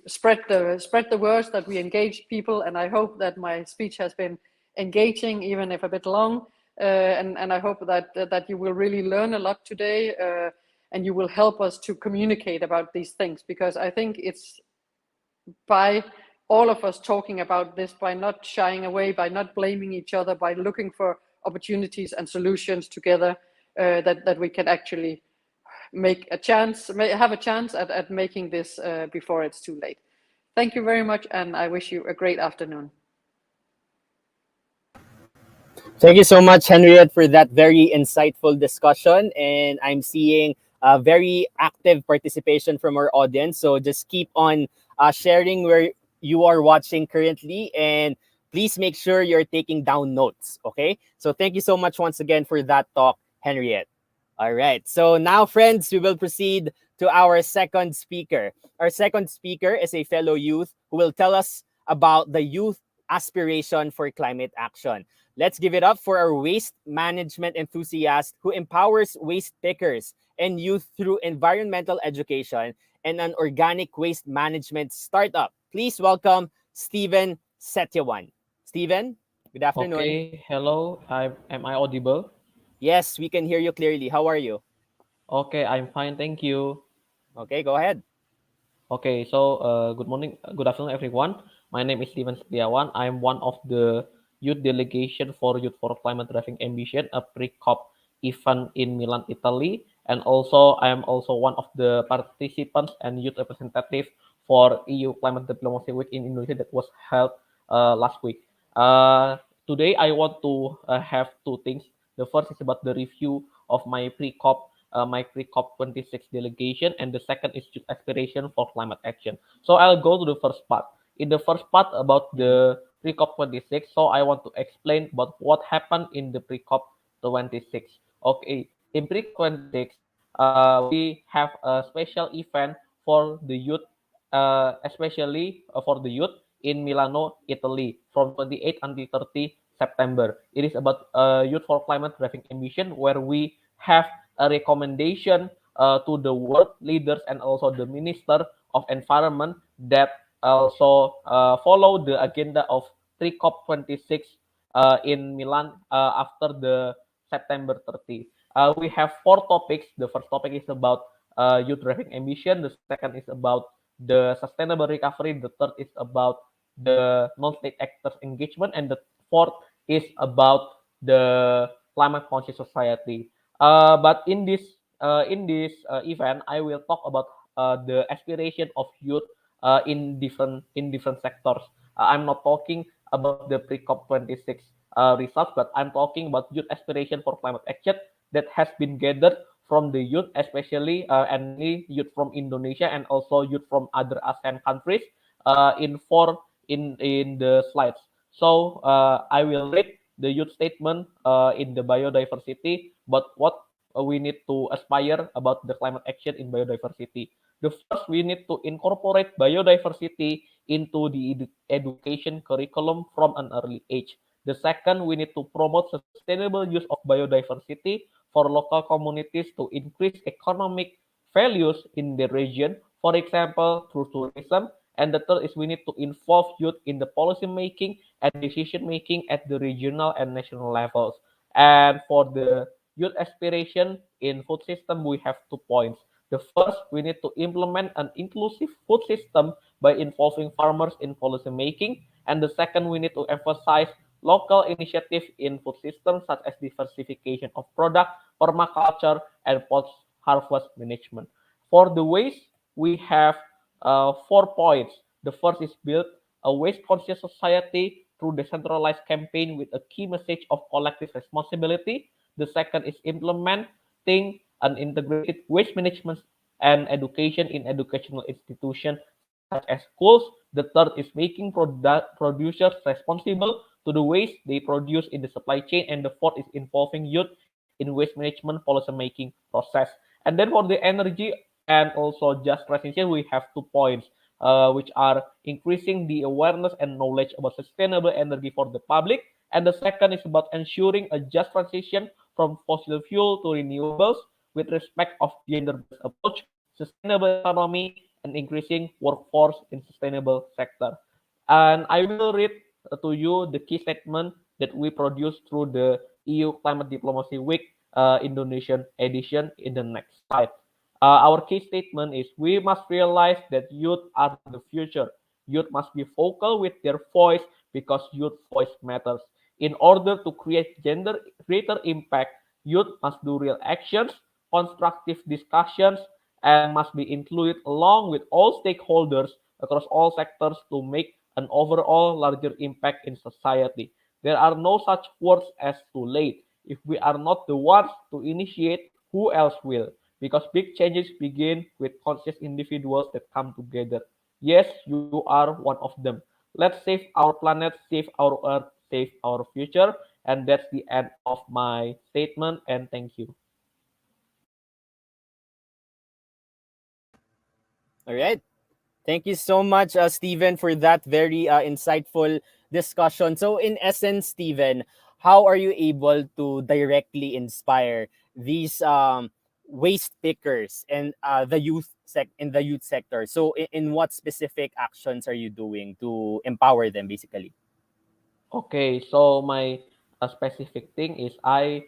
spread the words, that we engage people, and I hope that my speech has been engaging, even if a bit long, and I hope that you will really learn a lot today, and you will help us to communicate about these things, because I think it's by all of us talking about this, by not shying away, by not blaming each other, by looking for opportunities and solutions together, that we can actually have a chance at making this before it's too late. Thank you very much, and I wish you a great afternoon. Thank you so much, Henriette, for that very insightful discussion. And I'm seeing a very active participation from our audience. So just keep on sharing where you are watching currently. And please make sure you're taking down notes. Okay. So thank you so much once again for that talk, Henriette. All right. So now, friends, we will proceed to our second speaker. Our second speaker is a fellow youth who will tell us about the youth aspiration for climate action. Let's give it up for our waste management enthusiast who empowers waste pickers and youth through environmental education and an organic waste management startup. Please welcome Steven Setyawan. Steven, good afternoon. Okay, hello. Am I audible? Yes, we can hear you clearly. How are you? Okay, I'm fine. Thank you. Okay, go ahead. Okay, so good morning, good afternoon, everyone. My name is Steven Setiawan. I'm one of the youth delegation for Youth for Climate Driving Ambition, a pre-COP event in Milan, Italy. And also, I am also one of the participants and youth representative for EU Climate Diplomacy Week in Indonesia that was held last week. Today, I want to have two things. The first is about the review of my pre-COP 26 delegation, and the second is aspiration for climate action. So I'll go to the first part. In the first part about the pre-COP 26, so I want to explain about what happened in the pre-COP 26. Okay, in pre-COP 26, we have a special event for the youth, especially for the youth in Milano, Italy, from 28 until 30 September. It is about Youth for Climate Driving Ambition, where we have a recommendation to the world leaders and also the Minister of Environment that also follow the agenda of pre-COP 26 in Milan after the September 30. We have four topics. The first topic is about youth driving ambition. The second is about the sustainable recovery. The third is about the non-state actors engagement, and the fourth is about the climate conscious society. But in this event, I will talk about the aspiration of youth in different sectors. I'm not talking about the pre-COP 26 results, but I'm talking about youth aspiration for climate action that has been gathered from the youth, especially and mainly youth from Indonesia and also youth from other ASEAN countries in the slides. So I will read the youth statement in the biodiversity, but what we need to aspire about the climate action in biodiversity. The first, we need to incorporate biodiversity into the education curriculum from an early age. The second, we need to promote sustainable use of biodiversity for local communities to increase economic values in the region, for example, through tourism. And the third is we need to involve youth in the policy making and decision making at the regional and national levels. And for the youth aspiration in food system, we have 2 points. The first, we need to implement an inclusive food system by involving farmers in policy making. And the second, we need to emphasize local initiatives in food systems such as diversification of product, permaculture, and post-harvest management. For the waste, we have 4 points. The first is build a waste-conscious society through decentralized campaign with a key message of collective responsibility. The second is implementing an integrated waste management and education in educational institutions such as schools. The third is making producers responsible to the waste they produce in the supply chain. And the fourth is involving youth in waste management policy making process. And then for the energy and also just transition, we have 2 points, which are increasing the awareness and knowledge about sustainable energy for the public. And the second is about ensuring a just transition from fossil fuel to renewables with respect of gender-based approach, sustainable economy, and increasing workforce in sustainable sector. And I will read to you the key statement that we produced through the EU Climate Diplomacy Week Indonesian edition in the next slide. Our key statement is we must realize that youth are the future. Youth must be vocal with their voice because youth voice matters. In order to create gender greater impact, youth must do real actions, constructive discussions, and must be included along with all stakeholders across all sectors to make an overall larger impact in society. There are no such words as too late. If we are not the ones to initiate, who else will? Because big changes begin with conscious individuals that come together. Yes, you are one of them. Let's save our planet, save our earth, save our future. And that's the end of my statement. And thank you. All right. Thank you so much, Stephen, for that very insightful discussion. So, in essence, Stephen, how are you able to directly inspire these waste pickers and in the youth sector? So, in what specific actions are you doing to empower them, basically? Okay, so my specific thing is I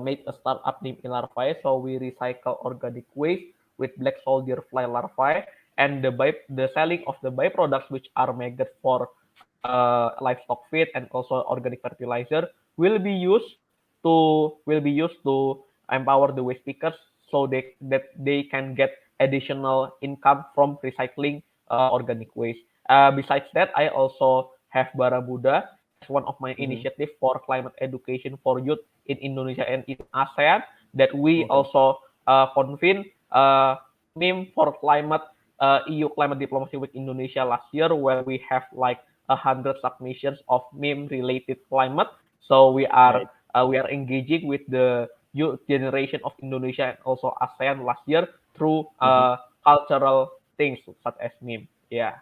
made a startup named Ilarvae. So we recycle organic waste with black soldier fly larvae, and the selling of the byproducts, which are maggots for livestock feed and also organic fertilizer, will be used to empower the waste pickers so they can get additional income from recycling organic waste. Besides that, I also have Baramuda as one of my initiative for climate education for youth in Indonesia and in ASEAN, that we also convene meme for climate EU Climate Diplomacy Week Indonesia last year, where we have like 100 submissions of meme related climate. So we are engaging with the youth generation of Indonesia and also ASEAN last year through cultural things such as meme. Yeah.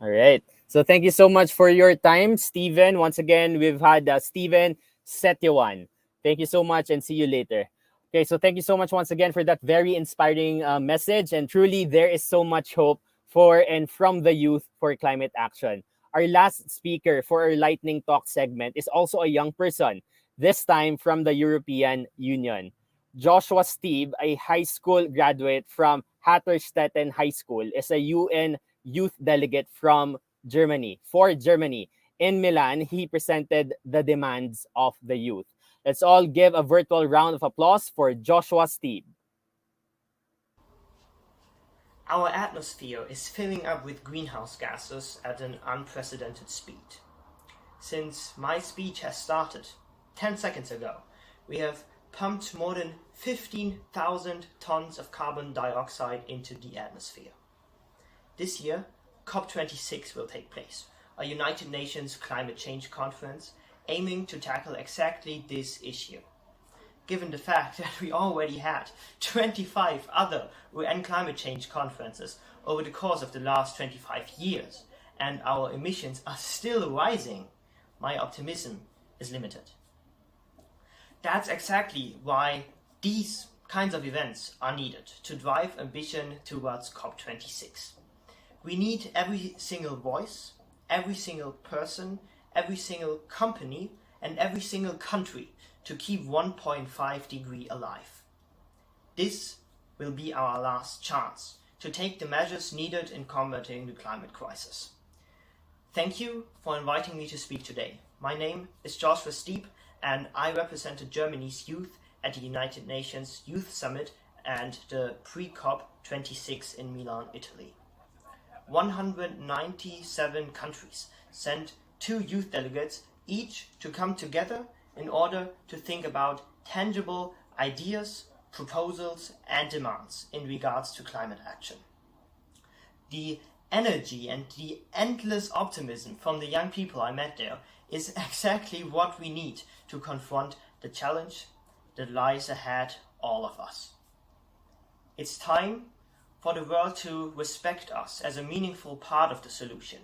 All right. So thank you so much for your time, Stephen. Once again, we've had Stephen Setyawan. Thank you so much and see you later. Okay, so thank you so much once again for that very inspiring message. And truly, there is so much hope for and from the youth for climate action. Our last speaker for our lightning talk segment is also a young person, this time from the European Union. Joshua Steve, a high school graduate from Hatterstetten High School, is a UN youth delegate from Germany, for Germany, in Milan, he presented the demands of the youth. Let's all give a virtual round of applause for Joshua Steeb. Our atmosphere is filling up with greenhouse gases at an unprecedented speed. Since my speech has started 10 seconds ago, we have pumped more than 15,000 tons of carbon dioxide into the atmosphere. This year, COP26 will take place, a United Nations climate change conference aiming to tackle exactly this issue. Given the fact that we already had 25 other UN climate change conferences over the course of the last 25 years, and our emissions are still rising, my optimism is limited. That's exactly why these kinds of events are needed to drive ambition towards COP26. We need every single voice, every single person, every single company, and every single country to keep 1.5 degree alive. This will be our last chance to take the measures needed in combating the climate crisis. Thank you for inviting me to speak today. My name is Joshua Steeb, and I represented Germany's youth at the United Nations Youth Summit and the pre-COP26 in Milan, Italy. 197 countries sent 2 youth delegates each to come together in order to think about tangible ideas, proposals, and demands in regards to climate action. The energy and the endless optimism from the young people I met there is exactly what we need to confront the challenge that lies ahead all of us. It's time for the world to respect us as a meaningful part of the solution.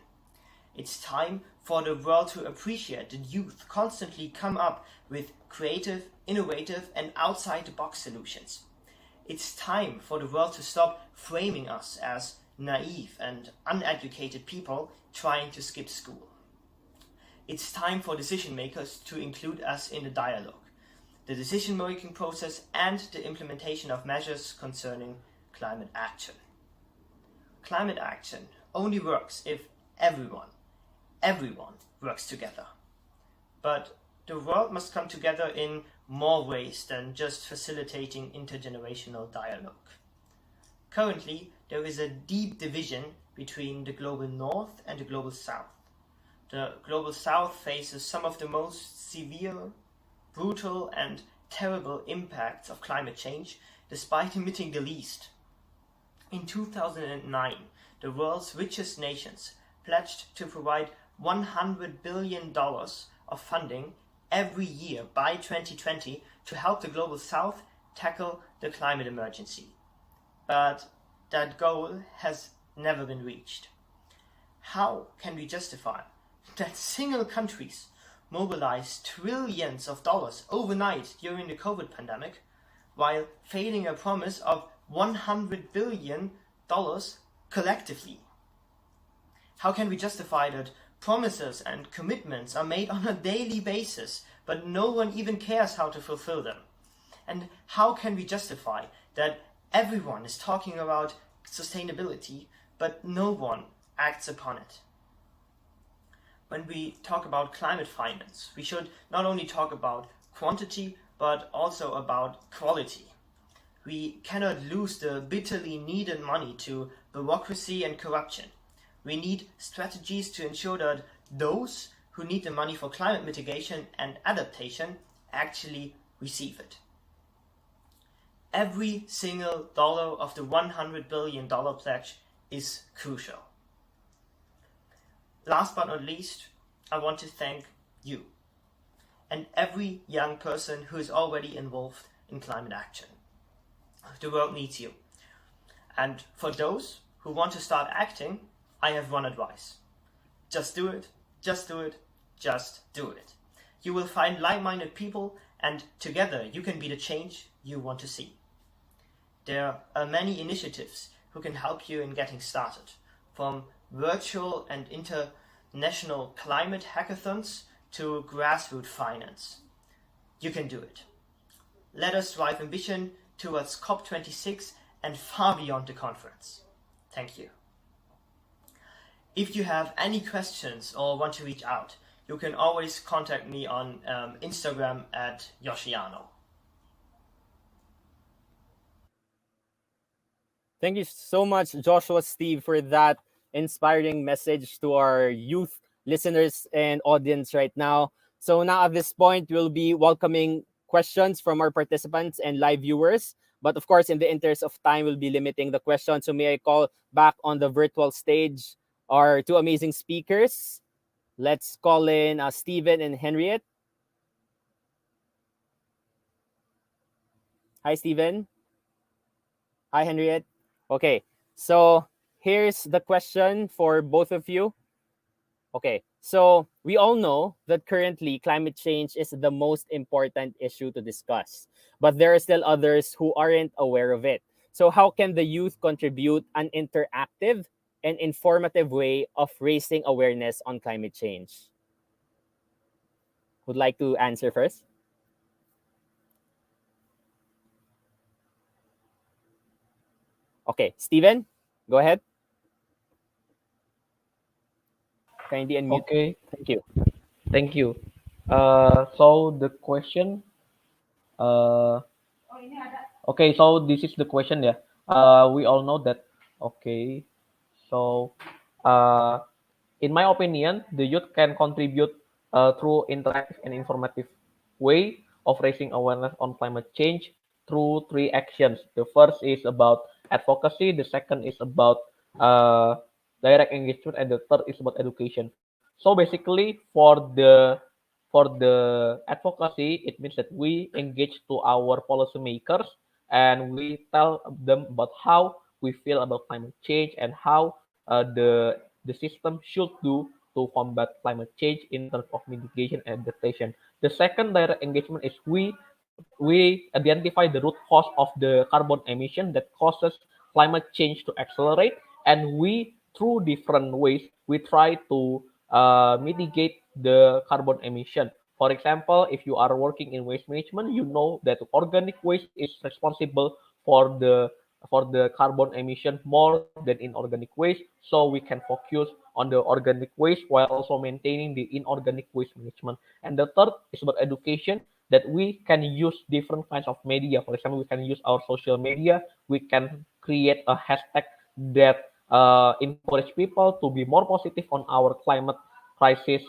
It's time for the world to appreciate that youth constantly come up with creative, innovative, and outside-the-box solutions. It's time for the world to stop framing us as naive and uneducated people trying to skip school. It's time for decision makers to include us in the dialogue, the decision-making process, and the implementation of measures concerning climate action. Climate action only works if everyone works together. But the world must come together in more ways than just facilitating intergenerational dialogue. Currently, there is a deep division between the global north and the global south. The global south faces some of the most severe, brutal, and terrible impacts of climate change, despite emitting the least. In 2009, the world's richest nations pledged to provide $100 billion of funding every year by 2020 to help the global south tackle the climate emergency. But that goal has never been reached. How can we justify that single countries mobilize trillions of dollars overnight during the COVID pandemic, while failing a promise of $100 billion collectively? How can we justify that promises and commitments are made on a daily basis, but no one even cares how to fulfill them? And how can we justify that everyone is talking about sustainability, but no one acts upon it? When we talk about climate finance, we should not only talk about quantity, but also about quality. We cannot lose the bitterly needed money to bureaucracy and corruption. We need strategies to ensure that those who need the money for climate mitigation and adaptation actually receive it. Every single dollar of the $100 billion pledge is crucial. Last but not least, I want to thank you and every young person who is already involved in climate action. The world needs you. And for those who want to start acting, I have one advice. Just do it, just do it, just do it. You will find like-minded people, and together you can be the change you want to see. There are many initiatives who can help you in getting started, from virtual and international climate hackathons to grassroots finance. You can do it. Let us drive ambition towards COP26 and far beyond the conference. Thank you. If you have any questions or want to reach out, you can always contact me on Instagram at Yoshiano. Thank you so much, Joshua, Steve, for that inspiring message to our youth listeners and audience right now. So now at this point, we'll be welcoming questions from our participants and live viewers. But of course, in the interest of time, we'll be limiting the questions. So may I call back on the virtual stage our two amazing speakers. Let's call in Stephen and Henriette. Hi, Stephen. Hi, Henriette. Okay, so here's the question for both of you. Okay, so we all know that currently climate change is the most important issue to discuss, but there are still others who aren't aware of it. So how can the youth contribute an interactive and informative way of raising awareness on climate change? Would like to answer first? Okay, Steven, go ahead. Kindly unmute. Okay, Thank you. thank you. So the question, uh, okay, so this is the question, yeah. We all know that, okay, so in my opinion, the youth can contribute through interactive and informative way of raising awareness on climate change through three actions. The first is about advocacy, the second is about direct engagement, and the third is about education. So basically, for the advocacy, it means that we engage to our policymakers and we tell them about how we feel about climate change and how the system should do to combat climate change in terms of mitigation and adaptation. The second direct engagement is we identify the root cause of the carbon emission that causes climate change to accelerate, and we through different ways we try to mitigate the carbon emission. For example, if you are working in waste management, you know that organic waste is responsible for the carbon emission more than inorganic waste. So we can focus on the organic waste while also maintaining the inorganic waste management. And the third is about education, that we can use different kinds of media. For example, we can use our social media. We can create a hashtag that encourage people to be more positive on our climate crisis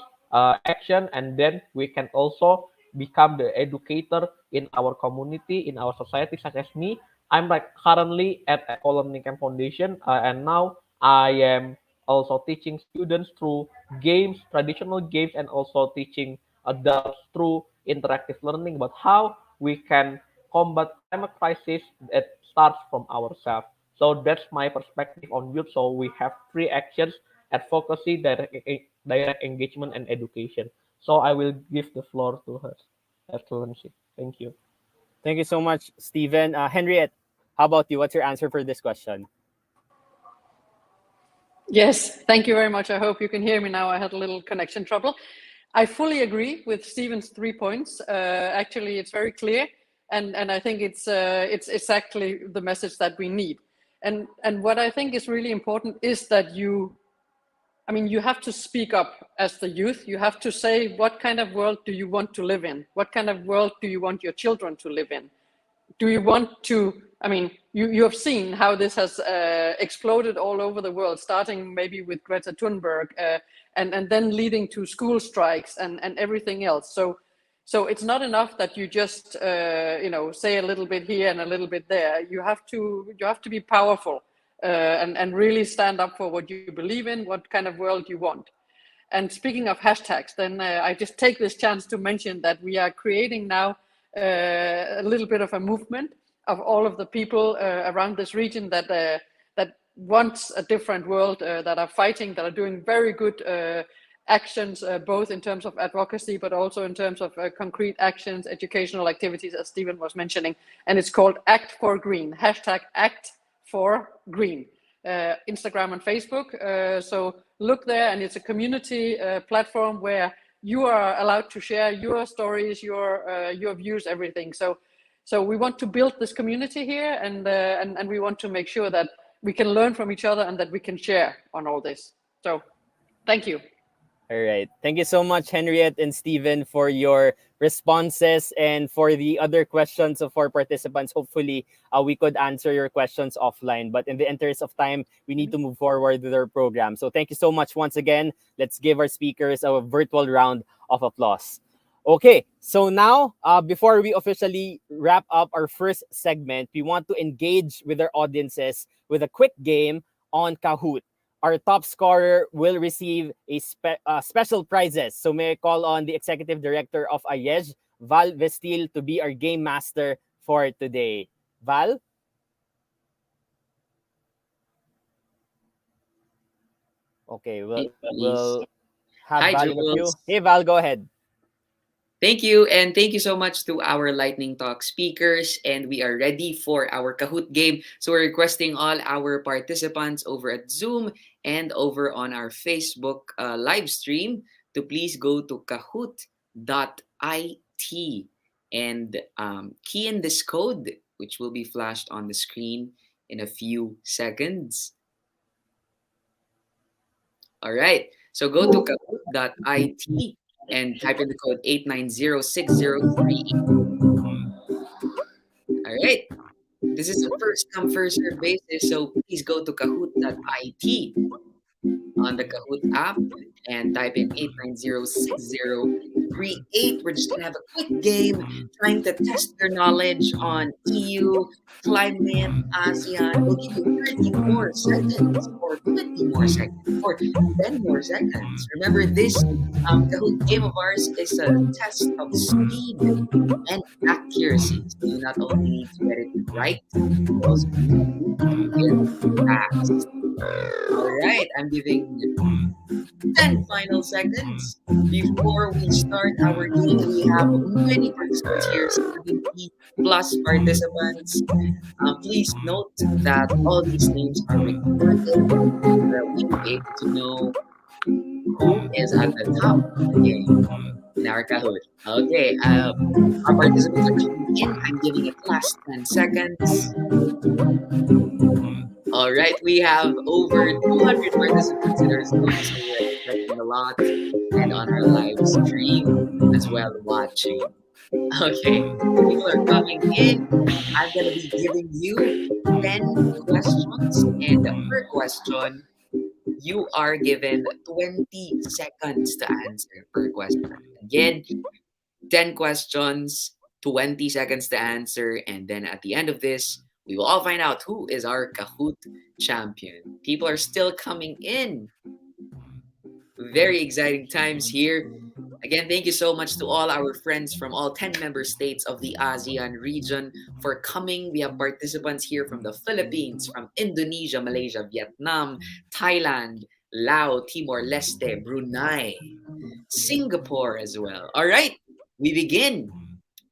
action, and then we can also become the educator in our community, in our society, such as me. I'm like currently at Eco Learning Camp Foundation, and now I am also teaching students through games, traditional games, and also teaching adults through interactive learning about how we can combat climate crisis that starts from ourselves. So that's my perspective on youth. So we have three actions: advocacy, direct engagement, and education. So I will give the floor to her excellency. Thank you. Thank you so much, Stephen. Henriette, how about you? What's your answer for this question? Yes, thank you very much. I hope you can hear me now. I had a little connection trouble. I fully agree with Stephen's 3 points. Actually, it's very clear, and I think it's exactly the message that we need. And what I think is really important is that you have to speak up as the youth. You have to say, what kind of world do you want to live in? What kind of world do you want your children to live in? Do you want to, you have seen how this has exploded all over the world, starting maybe with Greta Thunberg, and then leading to school strikes and everything else. So it's not enough that you just say a little bit here and a little bit there. You have to be powerful and really stand up for what you believe in, what kind of world you want. And speaking of hashtags, then I just take this chance to mention that we are creating now a little bit of a movement of all of the people around this region that wants a different world, that are fighting, that are doing very good actions, both in terms of advocacy, but also in terms of concrete actions, educational activities, as Stephen was mentioning. And it's called Act for Green, hashtag Act for Green, Instagram and Facebook. So look there, and it's a community platform where you are allowed to share your stories, your views, everything. So we want to build this community here, and we want to make sure that we can learn from each other and that we can share on all this. So thank you. All right. Thank you so much, Henriette and Steven, for your responses and for the other questions of our participants. Hopefully, we could answer your questions offline. But in the interest of time, we need to move forward with our program. So thank you so much once again. Let's give our speakers a virtual round of applause. Okay, so now, before we officially wrap up our first segment, we want to engage with our audiences with a quick game on Kahoot. Our top scorer will receive a special prizes. So may I call on the Executive Director of AYEJ, Val Vestil, to be our game master for today. Val? Okay, we'll have Hi, Val in a few. Jules. Hey, Val, go ahead. Thank you, and thank you so much to our Lightning Talk speakers. And we are ready for our Kahoot game. So we're requesting all our participants over at Zoom and over on our Facebook live stream to please go to kahoot.it and key in this code, which will be flashed on the screen in a few seconds. All right, so go to kahoot.it and type in the code 8906038. All right. This is a first come, first serve basis, so please go to kahoot.it on the Kahoot app and type in 8906038. We're just going to have a quick game trying to test your knowledge on EU, climate, ASEAN. We'll give you 30 more seconds or 20 more seconds or 10 more seconds. Remember, this Kahoot game of ours is a test of speed and accuracy. So you not only need to get it right, you also need to do it fast. All right, I'm giving 10 final seconds before we start our game. We have many participants here, 70 plus participants. Please note that all these names are recorded so that we will be able to know who is at the top of the game in our Kahoot. Okay, our participants are coming in. I'm giving it last 10 seconds. All right, we have over 200 participants in our Zoom, so we're expecting a lot, and on our live stream as well, watching. Okay, people are coming in. I'm gonna be giving you 10 questions, and per question, you are given 20 seconds to answer per question. Again, 10 questions, 20 seconds to answer, and then at the end of this, we will all find out who is our Kahoot champion. People are still coming in. Very exciting times here. Again, thank you so much to all our friends from all 10 member states of the ASEAN region for coming. We have participants here from the Philippines, from Indonesia, Malaysia, Vietnam, Thailand, Laos, Timor-Leste, Brunei, Singapore as well. All right, we begin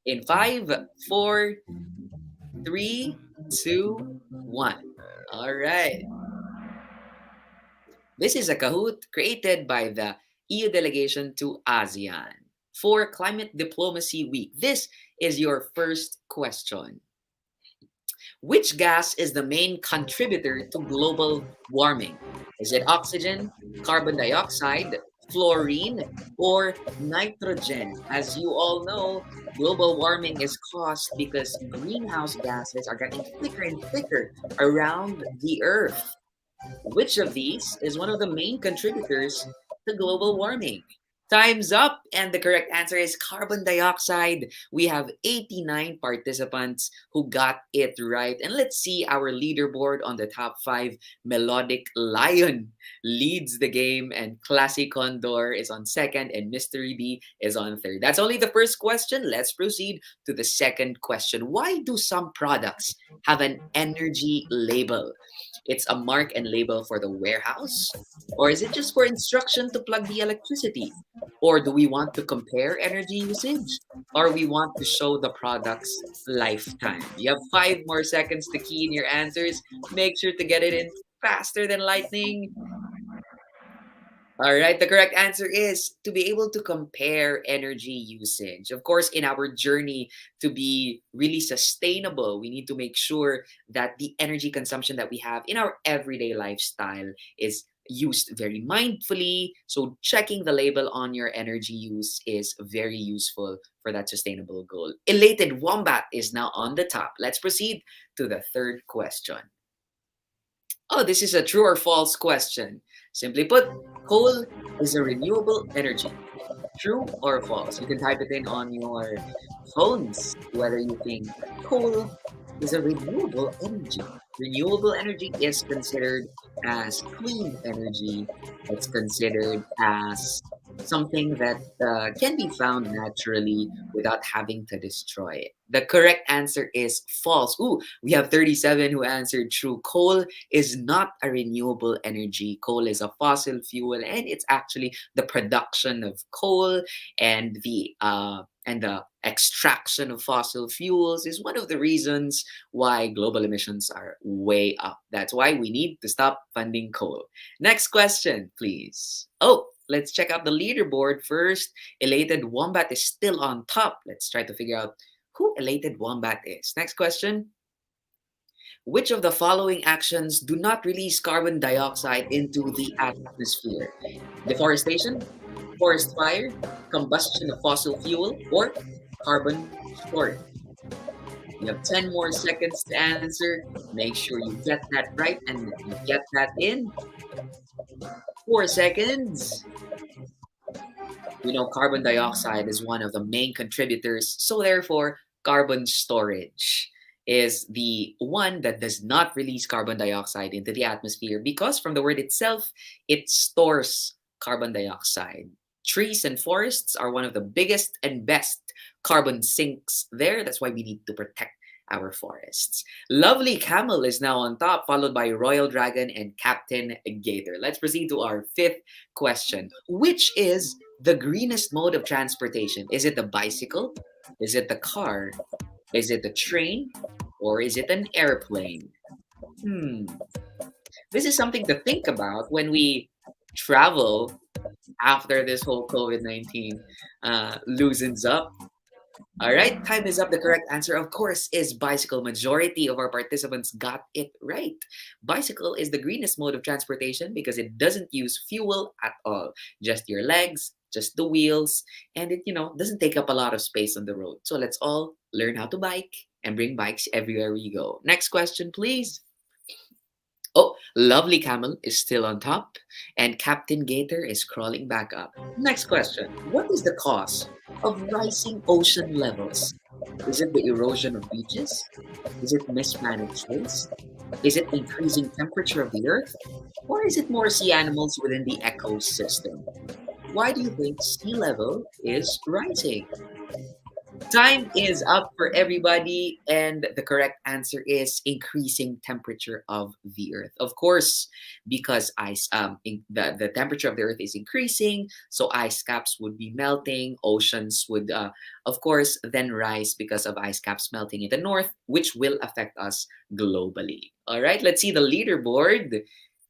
in 5, 4, 3, 2, 1. All right. This is a Kahoot created by the EU delegation to ASEAN for Climate Diplomacy Week. This is your first question. Which gas is the main contributor to global warming? Is it oxygen, carbon dioxide, fluorine, or nitrogen? As you all know, global warming is caused because greenhouse gases are getting thicker and thicker around the Earth. Which of these is one of the main contributors to global warming? Time's up, and the correct answer is carbon dioxide. We have 89 participants who got it right. And let's see our leaderboard on the top 5. Melodic Lion leads the game, and Classy Condor is on second, and Mystery Bee is on third. That's only the first question. Let's proceed to the second question. Why do some products have an energy label? It's a mark and label for the warehouse? Or is it just for instruction to plug the electricity? Or do we want to compare energy usage? Or we want to show the product's lifetime? You have 5 more seconds to key in your answers. Make sure to get it in faster than lightning. All right, the correct answer is to be able to compare energy usage. Of course, in our journey to be really sustainable, we need to make sure that the energy consumption that we have in our everyday lifestyle is used very mindfully. So checking the label on your energy use is very useful for that sustainable goal. Elated Wombat is now on the top. Let's proceed to the third question. Oh, this is a true or false question. Simply put, coal is a renewable energy. True or false? You can type it in on your phones whether you think coal is a renewable energy. Renewable energy is considered as clean energy. It's considered as something that can be found naturally without having to destroy it. The correct answer is false. Ooh, we have 37 who answered true. Coal is not a renewable energy. Coal is a fossil fuel, and it's actually the production of coal and the extraction of fossil fuels is one of the reasons why global emissions are way up. That's why we need to stop funding coal. Next question, please. Oh, let's check out the leaderboard first. Elated Wombat is still on top. Let's try to figure out who Elated Wombat is. Next question. Which of the following actions do not release carbon dioxide into the atmosphere? Deforestation, forest fire, combustion of fossil fuel, or carbon storage? You have 10 more seconds to answer. Make sure you get that right and you get that in. 4 seconds. We know carbon dioxide is one of the main contributors, so therefore, carbon storage is the one that does not release carbon dioxide into the atmosphere because from the word itself, it stores carbon dioxide. Trees and forests are one of the biggest and best carbon sinks there. That's why we need to protect our forests. Lovely Camel is now on top, followed by Royal Dragon and Captain Gator. Let's proceed to our fifth question. Which is the greenest mode of transportation? Is it the bicycle? Is it the car? Is it the train? Or is it an airplane? This is something to think about when we travel after this whole COVID-19 loosens up. All right, time is up. The correct answer, of course, is bicycle. Majority of our participants got it right. Bicycle is the greenest mode of transportation because it doesn't use fuel at all. Just your legs, just the wheels, and it, doesn't take up a lot of space on the road. So let's all learn how to bike and bring bikes everywhere we go. Next question, please. Oh, Lovely Camel is still on top, and Captain Gator is crawling back up. Next question. What is the cause of rising ocean levels? Is it the erosion of beaches? Is it mismanaged waste? Is it increasing temperature of the earth? Or is it more sea animals within the ecosystem? Why do you think sea level is rising? Time is up for everybody, and the correct answer is increasing temperature of the earth. Of course, because the temperature of the earth is increasing, so ice caps would be melting. Oceans would, of course, then rise because of ice caps melting in the north, which will affect us globally. All right, let's see the leaderboard.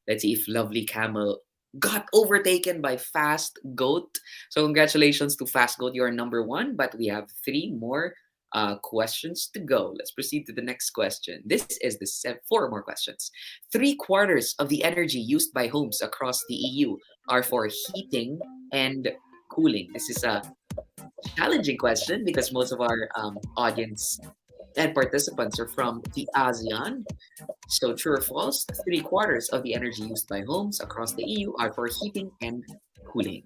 Let's see if Lovely Camel got overtaken by Fast Goat. So congratulations to Fast Goat, you're number one, but we have 3 more questions to go. Let's proceed to the next question. This is the 4 more questions. 3/4 of the energy used by homes across the EU are for heating and cooling. This is a challenging question because most of our audience and participants are from the ASEAN. So true or false, 3/4 of the energy used by homes across the EU are for heating and cooling.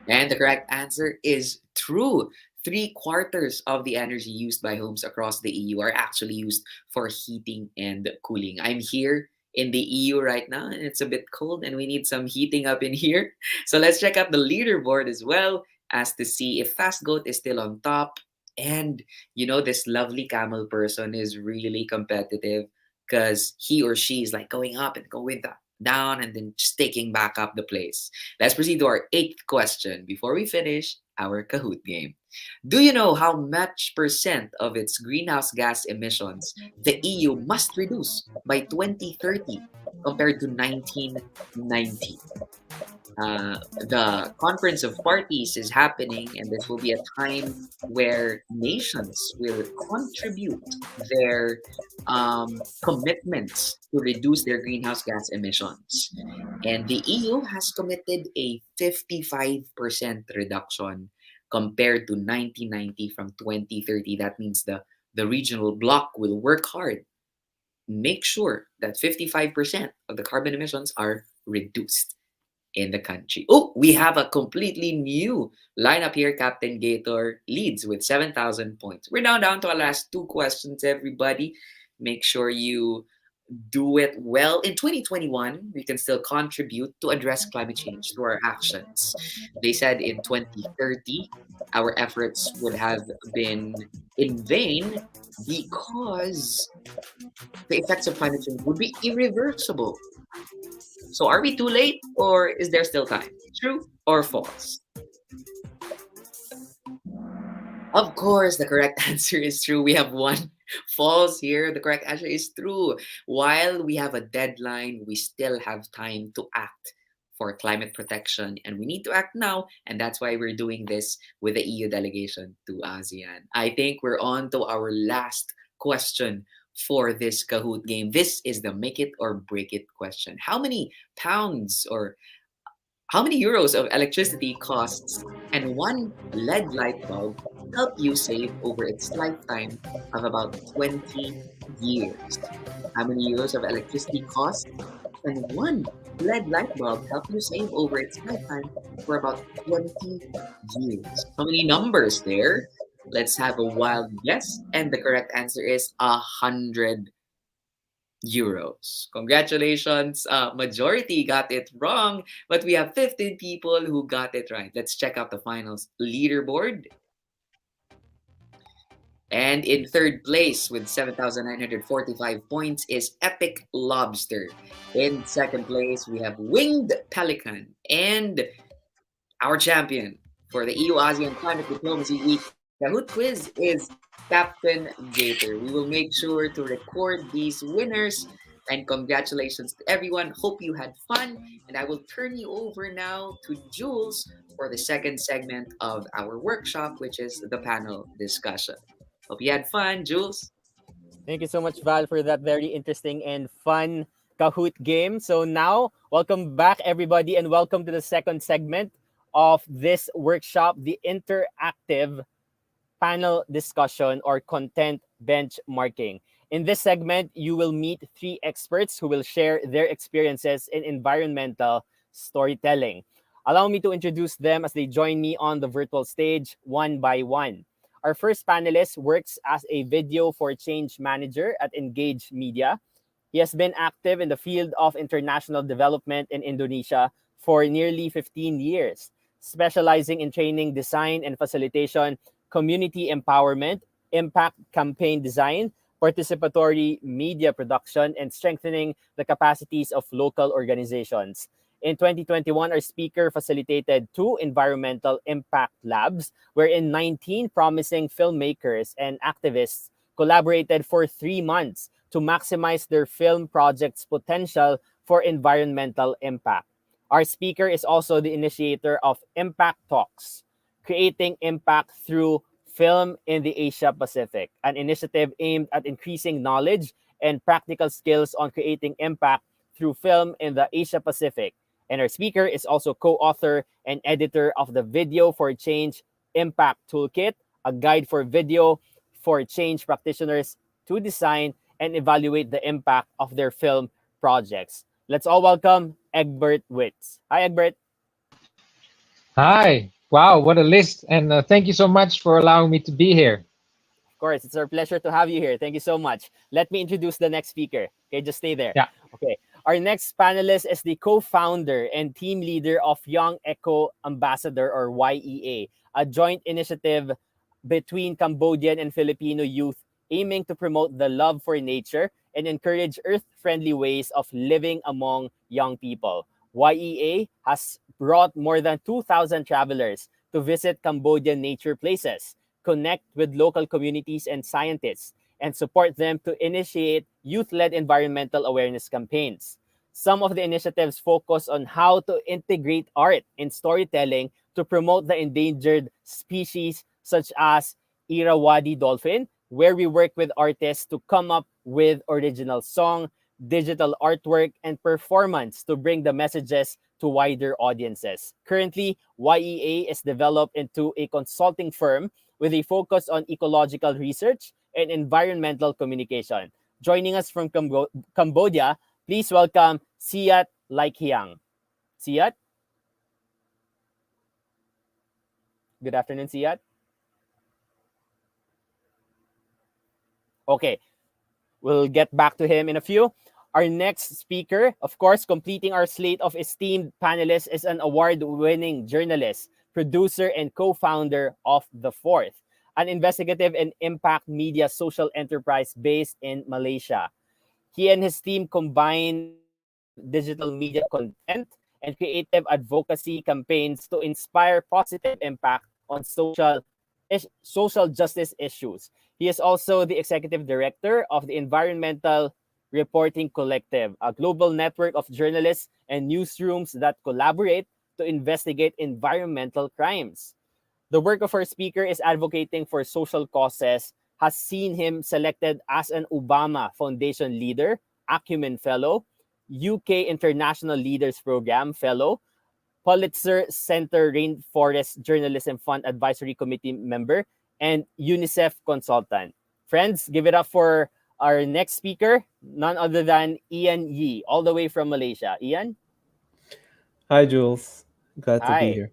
And the correct answer is true. 3/4 of the energy used by homes across the EU are actually used for heating and cooling. I'm here in the EU right now and it's a bit cold and we need some heating up in here. So let's check out the leaderboard as well as to see if Fast Goat is still on top. And this Lovely Camel person is really competitive because he or she is like going up and going down and then just taking back up the place. Let's proceed to our 8th question before we finish our Kahoot game. Do you know how much percent of its greenhouse gas emissions the EU must reduce by 2030 compared to 1990? the Conference of Parties is happening, and this will be a time where nations will contribute their commitments to reduce their greenhouse gas emissions. And the EU has committed a 55% reduction compared to 1990 from 2030. That means the regional bloc will work hard, make sure that 55% of the carbon emissions are reduced in the country. Oh, we have a completely new lineup here. Captain Gator leads with 7,000 points. We're now down to our last two questions, everybody. Make sure you do it well. In 2021, we can still contribute to address climate change through our actions. They said in 2030, our efforts would have been in vain because the effects of climate change would be irreversible. So are we too late or is there still time? True or false? Of course, the correct answer is true. We have one false here. The correct answer is true. While we have a deadline, we still have time to act for climate protection, and we need to act now. And that's why we're doing this with the EU delegation to ASEAN. I think we're on to our last question for this Kahoot game. This is the make it or break it question. How many pounds or how many euros of electricity costs and one LED light bulb help you save over its lifetime of about 20 years? How many euros of electricity costs and one LED light bulb help you save over its lifetime for about 20 years? How many numbers there? Let's have a wild guess. And the correct answer is 100 euros. Congratulations. Majority got it wrong, but we have 15 people who got it right. Let's check out the finals leaderboard. And in third place with 7,945 points is Epic Lobster. In second place, we have Winged Pelican. And our champion for the EU-ASEAN Climate Diplomacy Week Kahoot quiz is Captain Gator. We will make sure to record these winners. And congratulations to everyone. Hope you had fun. And I will turn you over now to Jules for the second segment of our workshop, which is the panel discussion. Hope you had fun, Jules. Thank you so much, Val, for that very interesting and fun Kahoot game. So now, welcome back, everybody, and welcome to the second segment of this workshop, the interactive panel discussion or content benchmarking. In this segment, you will meet three experts who will share their experiences in environmental storytelling. Allow me to introduce them as they join me on the virtual stage one by one. Our first panelist works as a video for change manager at Engage Media. He has been active in the field of international development in Indonesia for nearly 15 years, specializing in training, design, and facilitation, community empowerment, impact campaign design, participatory media production, and strengthening the capacities of local organizations. In 2021, our speaker facilitated 2 environmental impact labs, wherein 19 promising filmmakers and activists collaborated for 3 months to maximize their film project's potential for environmental impact. Our speaker is also the initiator of Impact Talks, creating impact through film in the Asia Pacific, an initiative aimed at increasing knowledge and practical skills on creating impact through film in the Asia Pacific. And our speaker is also co-author and editor of the Video for Change Impact Toolkit, a guide for video for change practitioners to design and evaluate the impact of their film projects. Let's all welcome Egbert Witz. Hi, Egbert. Hi. Wow, what a list. And thank you so much for allowing me to be here. Of course, it's our pleasure to have you here. Thank you so much. Let me introduce the next speaker. Okay, just stay there. Yeah. Okay. Our next panelist is the co-founder and team leader of Young Eco Ambassador, or YEA, a joint initiative between Cambodian and Filipino youth aiming to promote the love for nature and encourage earth-friendly ways of living among young people. YEA has brought more than 2,000 travelers to visit Cambodian nature places, connect with local communities and scientists, and support them to initiate youth-led environmental awareness campaigns. Some of the initiatives focus on how to integrate art in storytelling to promote the endangered species such as Irrawaddy dolphin, where we work with artists to come up with original song, digital artwork, and performance to bring the messages to wider audiences. Currently, YEA is developed into a consulting firm with a focus on ecological research and environmental communication. Joining us from Cambodia, please welcome Siat Laikhiang. Siat? Good afternoon, Siat. Okay, we'll get back to him in a few. Our next speaker, of course, completing our slate of esteemed panelists, is an award-winning journalist, producer, and co-founder of The Fourth, an investigative and impact media social enterprise based in Malaysia. He and his team combine digital media content and creative advocacy campaigns to inspire positive impact on social justice issues. He is also the executive director of the Environmental Reporting Collective, a global network of journalists and newsrooms that collaborate to investigate environmental crimes. The work of our speaker is advocating for social causes, has seen him selected as an Obama Foundation Leader, Acumen Fellow, UK International Leaders Program Fellow, Pulitzer Center Rainforest Journalism Fund Advisory Committee member, and UNICEF consultant. Friends, give it up for our next speaker, none other than Ian Yee, all the way from Malaysia. Ian? Hi, Jules. Glad to be Hi. here.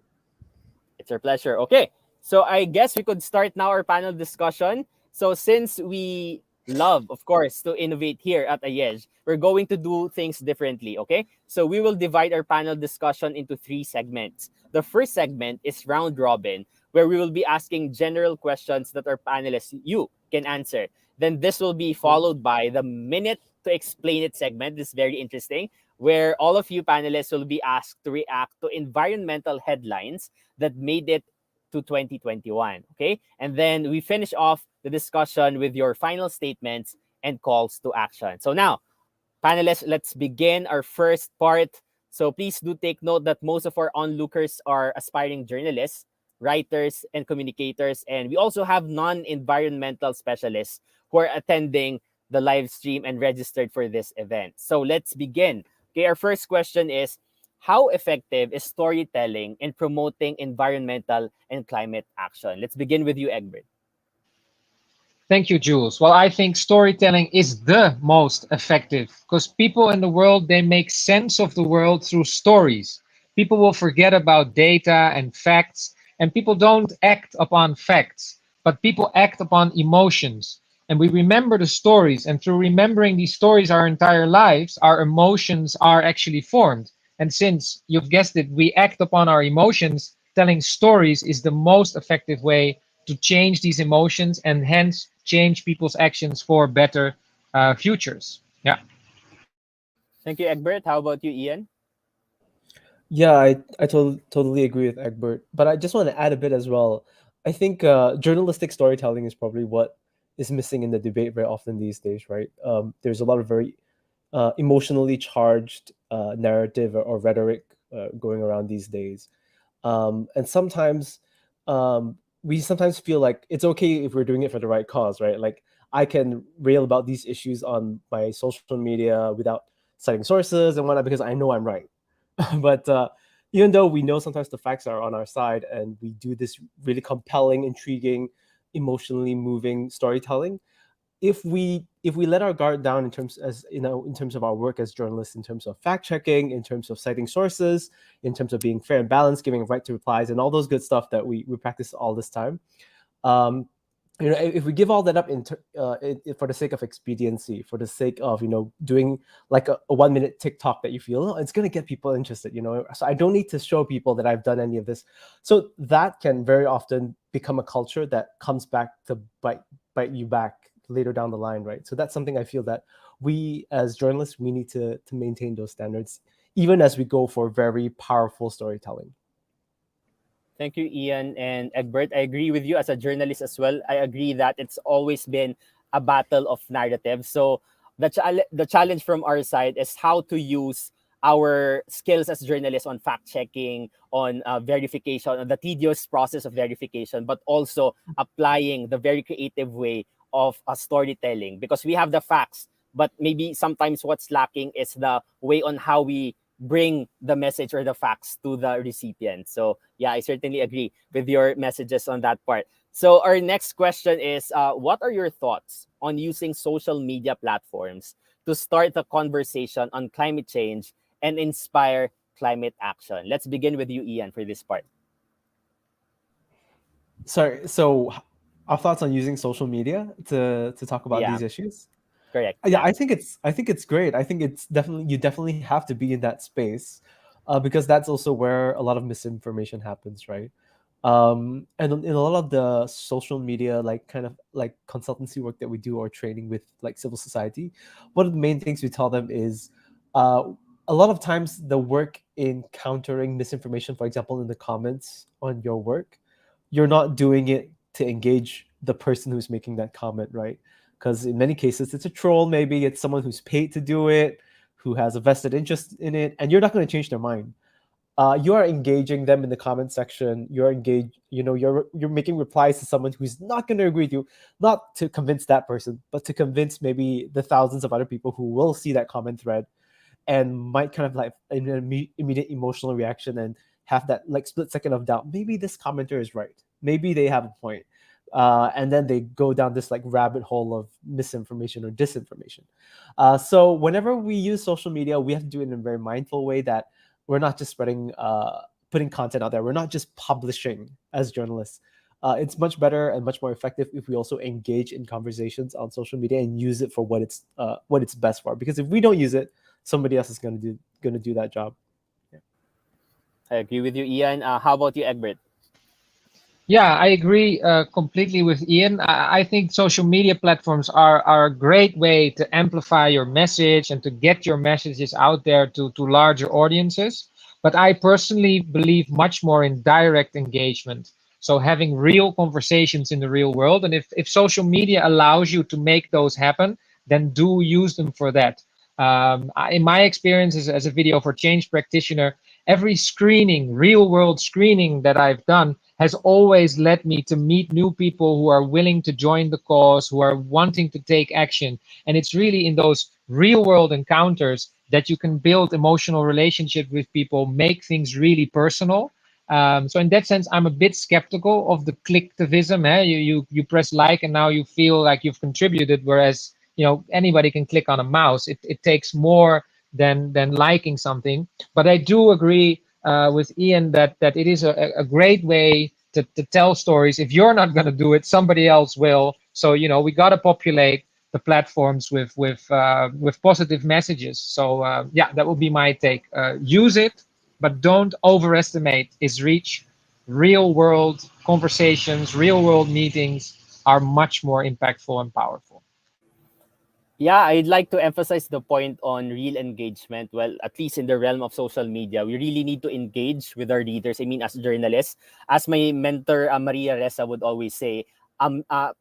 It's our pleasure. Okay, so I guess we could start now our panel discussion. So since we love, of course, to innovate here at AYEJ, we're going to do things differently, okay? So we will divide our panel discussion into 3 segments. The first segment is round robin, where we will be asking general questions that our panelists, you, can answer. Then this will be followed by the minute to explain it segment. This is very interesting, where all of you panelists will be asked to react to environmental headlines that made it to 2021, okay? And then we finish off the discussion with your final statements and calls to action. So now, panelists, let's begin our first part. So please do take note that most of our onlookers are aspiring journalists, writers, and communicators. And we also have non-environmental specialists who are attending the live stream and registered for this event. So let's begin. Okay, our first question is, how effective is storytelling in promoting environmental and climate action? Let's begin with you, Egbert. Thank you, Jules. Well, I think storytelling is the most effective because people in the world, they make sense of the world through stories. People will forget about data and facts, and people don't act upon facts, but people act upon emotions. And we remember the stories, and through remembering these stories our entire lives, our emotions are actually formed. And since you've guessed it, we act upon our emotions, telling stories is the most effective way to change these emotions and hence change people's actions for better futures. Yeah. Thank you, Egbert. How about you, Ian? Yeah, I totally agree with Egbert, but I just want to add a bit as well. I think journalistic storytelling is probably what is missing in the debate very often these days, right? There's a lot of very emotionally charged narrative or rhetoric going around these days. And sometimes we sometimes feel like it's okay if we're doing it for the right cause, right? Like I can rail about these issues on my social media without citing sources and whatnot because I know I'm right. But even though we know sometimes the facts are on our side and we do this really compelling, intriguing, emotionally moving storytelling, if we let our guard down in terms of our work as journalists, in terms of fact checking, in terms of citing sources, in terms of being fair and balanced, giving right to replies, and all those good stuff that we practice all this time, if we give all that up for the sake of expediency, for the sake of doing like a 1-minute TikTok that you feel it's going to get people interested, so I don't need to show people that I've done any of this. So that can very often become a culture that comes back to bite you back later down the line, right? So that's something I feel that we as journalists, we need to maintain those standards, even as we go for very powerful storytelling. Thank you, Ian and Egbert. I agree with you as a journalist as well. I agree that it's always been a battle of narrative. So the challenge from our side is how to use our skills as journalists on fact checking, on verification, on the tedious process of verification, but also applying the very creative way of storytelling, because we have the facts, but maybe sometimes what's lacking is the way on how we bring the message or the facts to the recipient. So yeah, I certainly agree with your messages on that part. So our next question is, what are your thoughts on using social media platforms to start the conversation on climate change and inspire climate action? Let's begin with you, Ian, for this part. Sorry, so our thoughts on using social media to talk about Yeah. these issues? Correct. Yeah, I think it's great. I think it's definitely, you definitely have to be in that space, because that's also where a lot of misinformation happens, right? And in a lot of the social media, like kind of like consultancy work that we do or training with like civil society, one of the main things we tell them is, a lot of times the work in countering misinformation, for example, in the comments on your work, you're not doing it to engage the person who's making that comment, right? Because in many cases it's a troll, maybe it's someone who's paid to do it, who has a vested interest in it, and you're not going to change their mind. You are engaging them in the comment section. You're engaged, you're making replies to someone who's not going to agree with you, not to convince that person, but to convince maybe the thousands of other people who will see that comment thread and might kind of like an immediate emotional reaction and have that like split second of doubt. Maybe this commenter is right. Maybe they have a point. And then they go down this like rabbit hole of misinformation or disinformation. So whenever we use social media, we have to do it in a very mindful way, that we're not just putting content out there. We're not just publishing as journalists. It's much better and much more effective if we also engage in conversations on social media and use it for what it's best for. Because if we don't use it, somebody else is going to do that job. Yeah. I agree with you, Ian. How about you, Egbert? Yeah, I agree completely with Ian. I think social media platforms are a great way to amplify your message and to get your messages out there to larger audiences. But I personally believe much more in direct engagement. So having real conversations in the real world. And if social media allows you to make those happen, then do use them for that. In my experience as a video for change practitioner, every screening, real world screening that I've done has always led me to meet new people who are willing to join the cause, who are wanting to take action. And it's really in those real world encounters that you can build emotional relationship with people, make things really personal. So in that sense, I'm a bit skeptical of the clicktivism. You press like and now you feel like you've contributed, whereas anybody can click on a mouse. It takes more than liking something. But I do agree with Ian that it is a great way to tell stories. If you're not going to do it, somebody else will. So we got to populate the platforms with positive messages. So yeah, that would be my take. Use it, but don't overestimate its reach. Real world conversations, real world meetings are much more impactful and powerful. Yeah, I'd like to emphasize the point on real engagement. Well, at least in the realm of social media, we really need to engage with our readers. I mean, as journalists, as my mentor, Maria Ressa, would always say,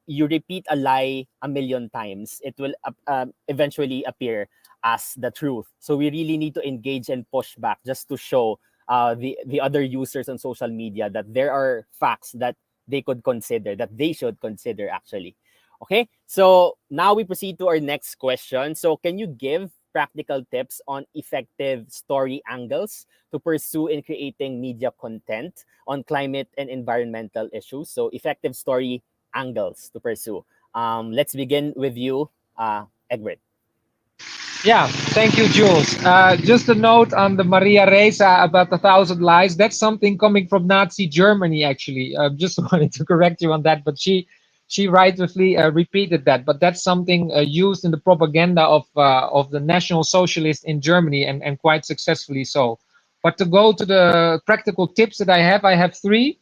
you repeat a lie a million times, it will eventually appear as the truth. So we really need to engage and push back just to show the other users on social media that there are facts that they could consider, that they should consider actually. Okay, so now we proceed to our next question. So can you give practical tips on effective story angles to pursue in creating media content on climate and environmental issues? So effective story angles to pursue. Let's begin with you, Egbert. Yeah, thank you, Jules. Just a note on the Maria Reza about the 1,000 lies. That's something coming from Nazi Germany, actually. Just wanted to correct you on that, but she rightfully repeated that. But that's something used in the propaganda of the National Socialists in Germany, and quite successfully so. But to go to the practical tips that I have three.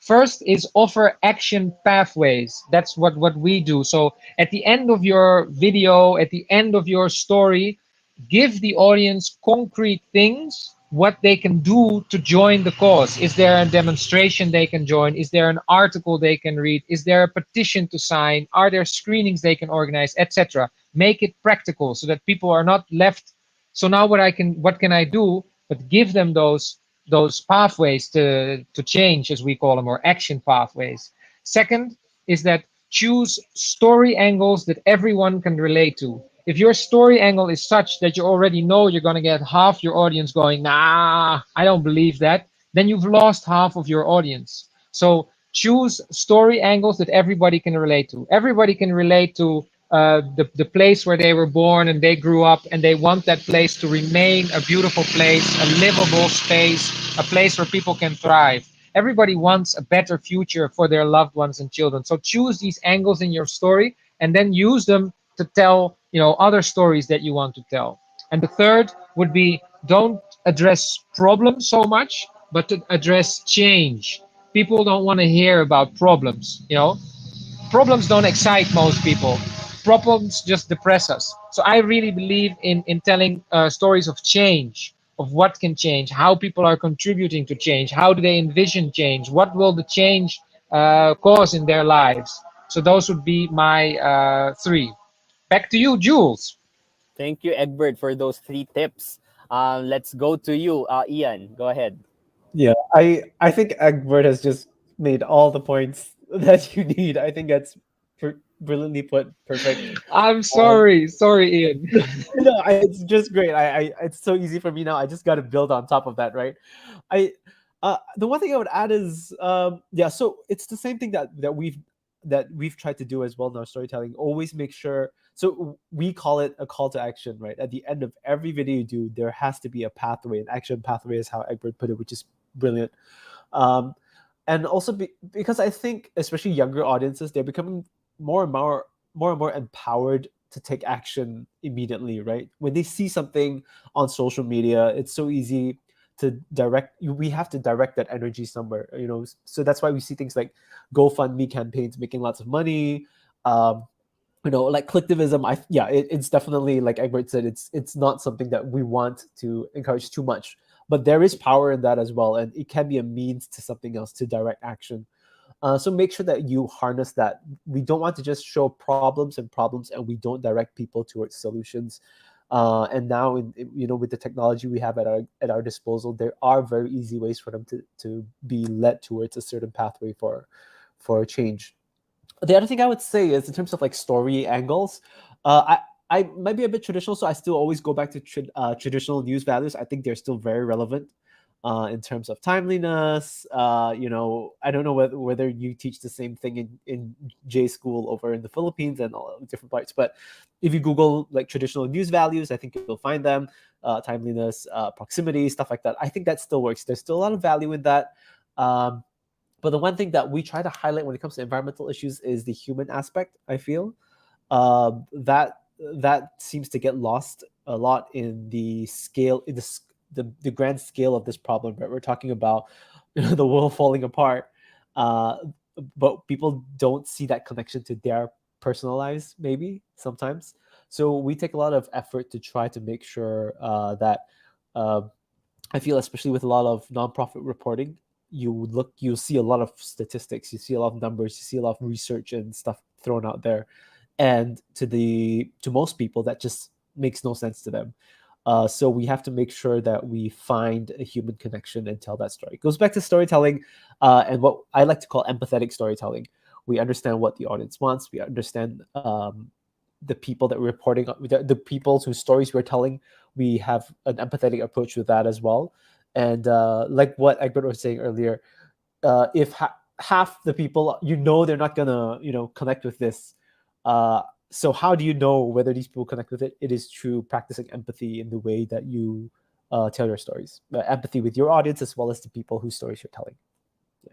First is offer action pathways. That's what we do. So at the end of your video, at the end of your story, give the audience concrete things, what they can do to join the cause. Is there a demonstration they can join? Is there an article they can read? Is there a petition to sign? Are there screenings they can organize, etc.? make it practical so that people are not left. So now what can I do but give them those pathways to change, as we call them, or action pathways. Second is that choose story angles that everyone can relate to. If your story angle is such that you already know you're going to get half your audience going, nah, I don't believe that, then you've lost half of your audience. So choose story angles that everybody can relate to. Everybody can relate to the place where they were born and they grew up, and they want that place to remain a beautiful place, a livable space, a place where people can thrive. Everybody wants a better future for their loved ones and children. So choose these angles in your story and then use them to tell, other stories that you want to tell. And the third would be, don't address problems so much, but to address change. People don't want to hear about problems. Problems don't excite most people. Problems just depress us. So I really believe in telling stories of change, of what can change, how people are contributing to change, how do they envision change, what will the change cause in their lives. So those would be my three. Back to you, Jules. Thank you, Egbert, for those 3 tips. Let's go to you, Ian. Go ahead. Yeah, I think Egbert has just made all the points that you need. I think that's brilliantly put. Perfect. I'm sorry, Ian. No, it's just great. It's so easy for me now. I just got to build on top of that, right? The one thing I would add is, yeah. So it's the same thing that we've tried to do as well in our storytelling. Always make sure. So we call it a call to action, right? At the end of every video you do, there has to be a pathway, an action pathway, is how Egbert put it, which is brilliant. And also because I think, especially younger audiences, they're becoming more and more empowered to take action immediately, right? When they see something on social media, it's so easy to we have to direct that energy somewhere, so that's why we see things like GoFundMe campaigns making lots of money, like collectivism. It's definitely, like Egbert said, it's not something that we want to encourage too much, but there is power in that as well, and it can be a means to something else, to direct action. So make sure that you harness that. We don't want to just show problems, and we don't direct people towards solutions. And now, with the technology we have at our disposal, there are very easy ways for them to be led towards a certain pathway for change. The other thing I would say is, in terms of like story angles, I might be a bit traditional, so I still always go back to traditional news values. I think they're still very relevant. In terms of timeliness, I don't know whether you teach the same thing in J school over in the Philippines and all different parts, but if you Google like traditional news values, I think you'll find them. Timeliness, proximity, stuff like that. I think that still works. There's still a lot of value in that. But the one thing that we try to highlight when it comes to environmental issues is the human aspect, I feel. That seems to get lost a lot in the scale, in the grand scale of this problem, right? We're talking about the world falling apart, but people don't see that connection to their personal lives, maybe sometimes. So we take a lot of effort to try to make sure that I feel, especially with a lot of nonprofit reporting, you'll see a lot of statistics, you see a lot of numbers, you see a lot of research and stuff thrown out there, and to most people that just makes no sense to them. So we have to make sure that we find a human connection and tell that story. It goes back to storytelling, and what I like to call empathetic storytelling. We understand what the audience wants. We understand the people that we're reporting, the people whose stories we're telling. We have an empathetic approach with that as well. And like what Egbert was saying earlier, if half the people, they're not gonna connect with this, so how do you know whether these people connect with it? It is through practicing empathy in the way that you tell your stories. Empathy with your audience as well as the people whose stories you're telling. Yeah.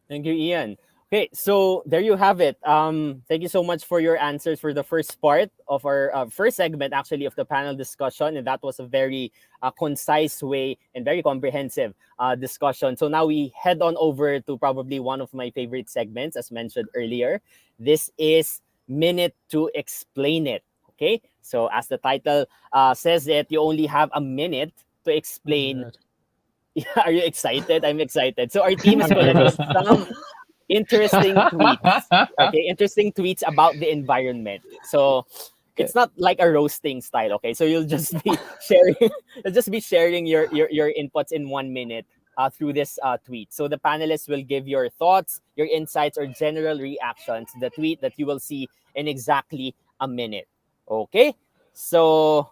Thank you, Ian. Okay, so there you have it. Thank you so much for your answers for the first part of our first segment, actually, of the panel discussion. And that was a very concise way and very comprehensive discussion. So now we head on over to probably one of my favorite segments, as mentioned earlier. This is Minute to Explain It. Okay, so as the title says it, you only have a minute to explain. Are you excited? I'm excited. So our team is collecting some interesting tweets. Okay, interesting tweets about the environment. So it's not like a roasting style. Okay, so you'll just be sharing, you'll just be sharing your inputs in 1 minute. Through this tweet. So the panelists will give your thoughts, your insights, or general reactions to the tweet that you will see in exactly a minute. Okay, so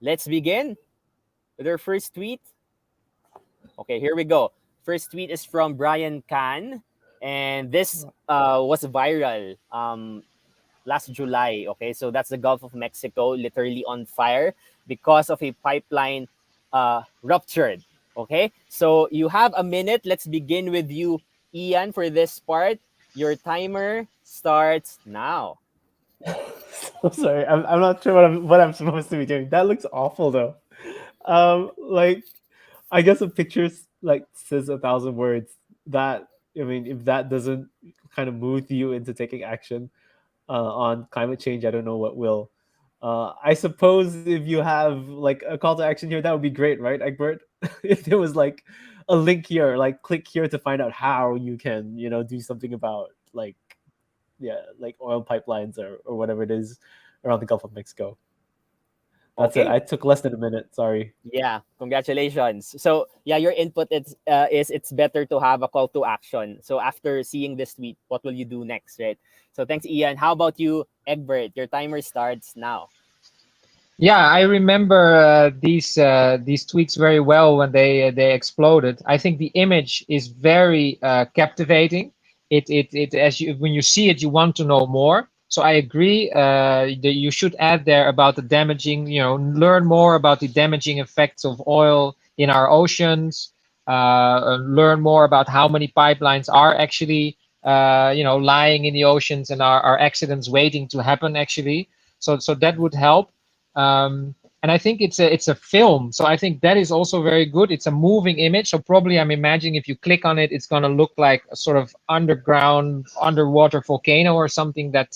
let's begin with our first tweet. Okay, here we go. First tweet is from Brian Can, and this was viral last July. Okay, so that's the Gulf of Mexico literally on fire because of a pipeline ruptured. Okay, so you have a minute. Let's begin with you, Ian, for this part. Your timer starts now. I'm sorry. I'm not sure what I'm supposed to be doing. That looks awful though. Like I guess a picture's like says 1,000 words. That I mean, if that doesn't kind of move you into taking action on climate change, I don't know what will. I suppose if you have like a call to action here, that would be great, right, Egbert? If there was like a link here, like click here to find out how you can, do something about like oil pipelines or whatever it is around the Gulf of Mexico. That's it. I took less than a minute. Sorry. Yeah, congratulations. So yeah, your input is it's better to have a call to action. So after seeing this tweet, what will you do next, right? So thanks, Ian. How about you, Egbert? Your timer starts now. Yeah, I remember these tweets very well when they exploded. I think the image is very captivating. It as you when you see it, you want to know more. So I agree that you should add there about the damaging, learn more about the damaging effects of oil in our oceans. Learn more about how many pipelines are actually, lying in the oceans and are accidents waiting to happen actually. So that would help. And I think it's a film, so I think that is also very good. It's a moving image, so probably I'm imagining if you click on it, it's going to look like a sort of underwater volcano or something that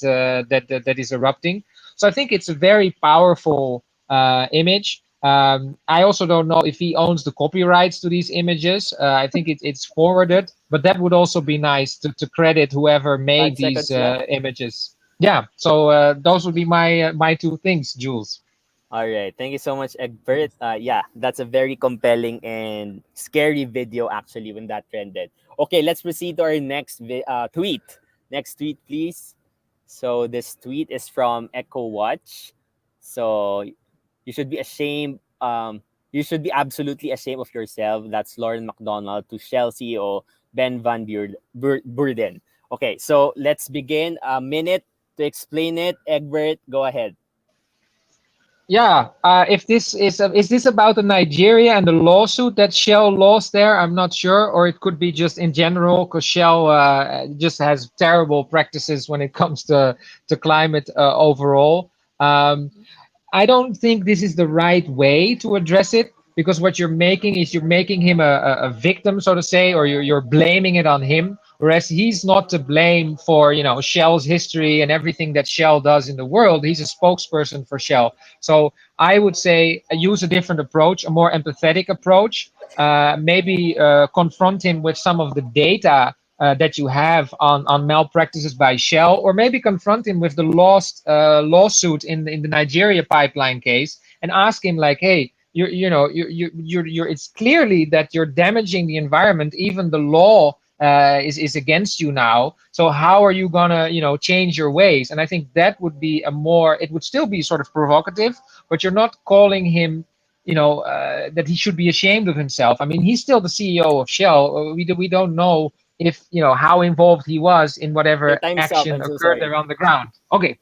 is erupting. So I think it's a very powerful image. I also don't know if he owns the copyrights to these images. I think it's forwarded, but that would also be nice to credit whoever made these images. Yeah, so those would be my two things, Jules. All right. Thank you so much, Egbert. Yeah, that's a very compelling and scary video, actually, when that trended. Okay, let's proceed to our next tweet. Next tweet, please. So this tweet is from Echo Watch. So you should be ashamed. You should be absolutely ashamed of yourself. That's Lauren McDonald to Shell CEO Ben Van Burden. Okay, so let's begin. A minute to explain it. Egbert, go ahead. Yeah, if this is this about the Nigeria and the lawsuit that Shell lost there? I'm not sure, or it could be just in general because Shell just has terrible practices when it comes to climate overall. I don't think this is the right way to address it because what you're making is you're making him a victim, so to say, or you're blaming it on him. Whereas he's not to blame for Shell's history and everything that Shell does in the world. He's a spokesperson for Shell. So I would say use a different approach, a more empathetic approach. Maybe confront him with some of the data that you have on malpractices by Shell, or maybe confront him with the lost lawsuit in the Nigeria pipeline case and ask him like, hey, you're it's clearly that you're damaging the environment. Even the law is against you now. So how are you gonna change your ways? And I think that would be it would still be sort of provocative, but you're not calling him that he should be ashamed of himself. I mean, he's still the CEO of Shell. We don't know if how involved he was in whatever action occurred there on the ground. Okay.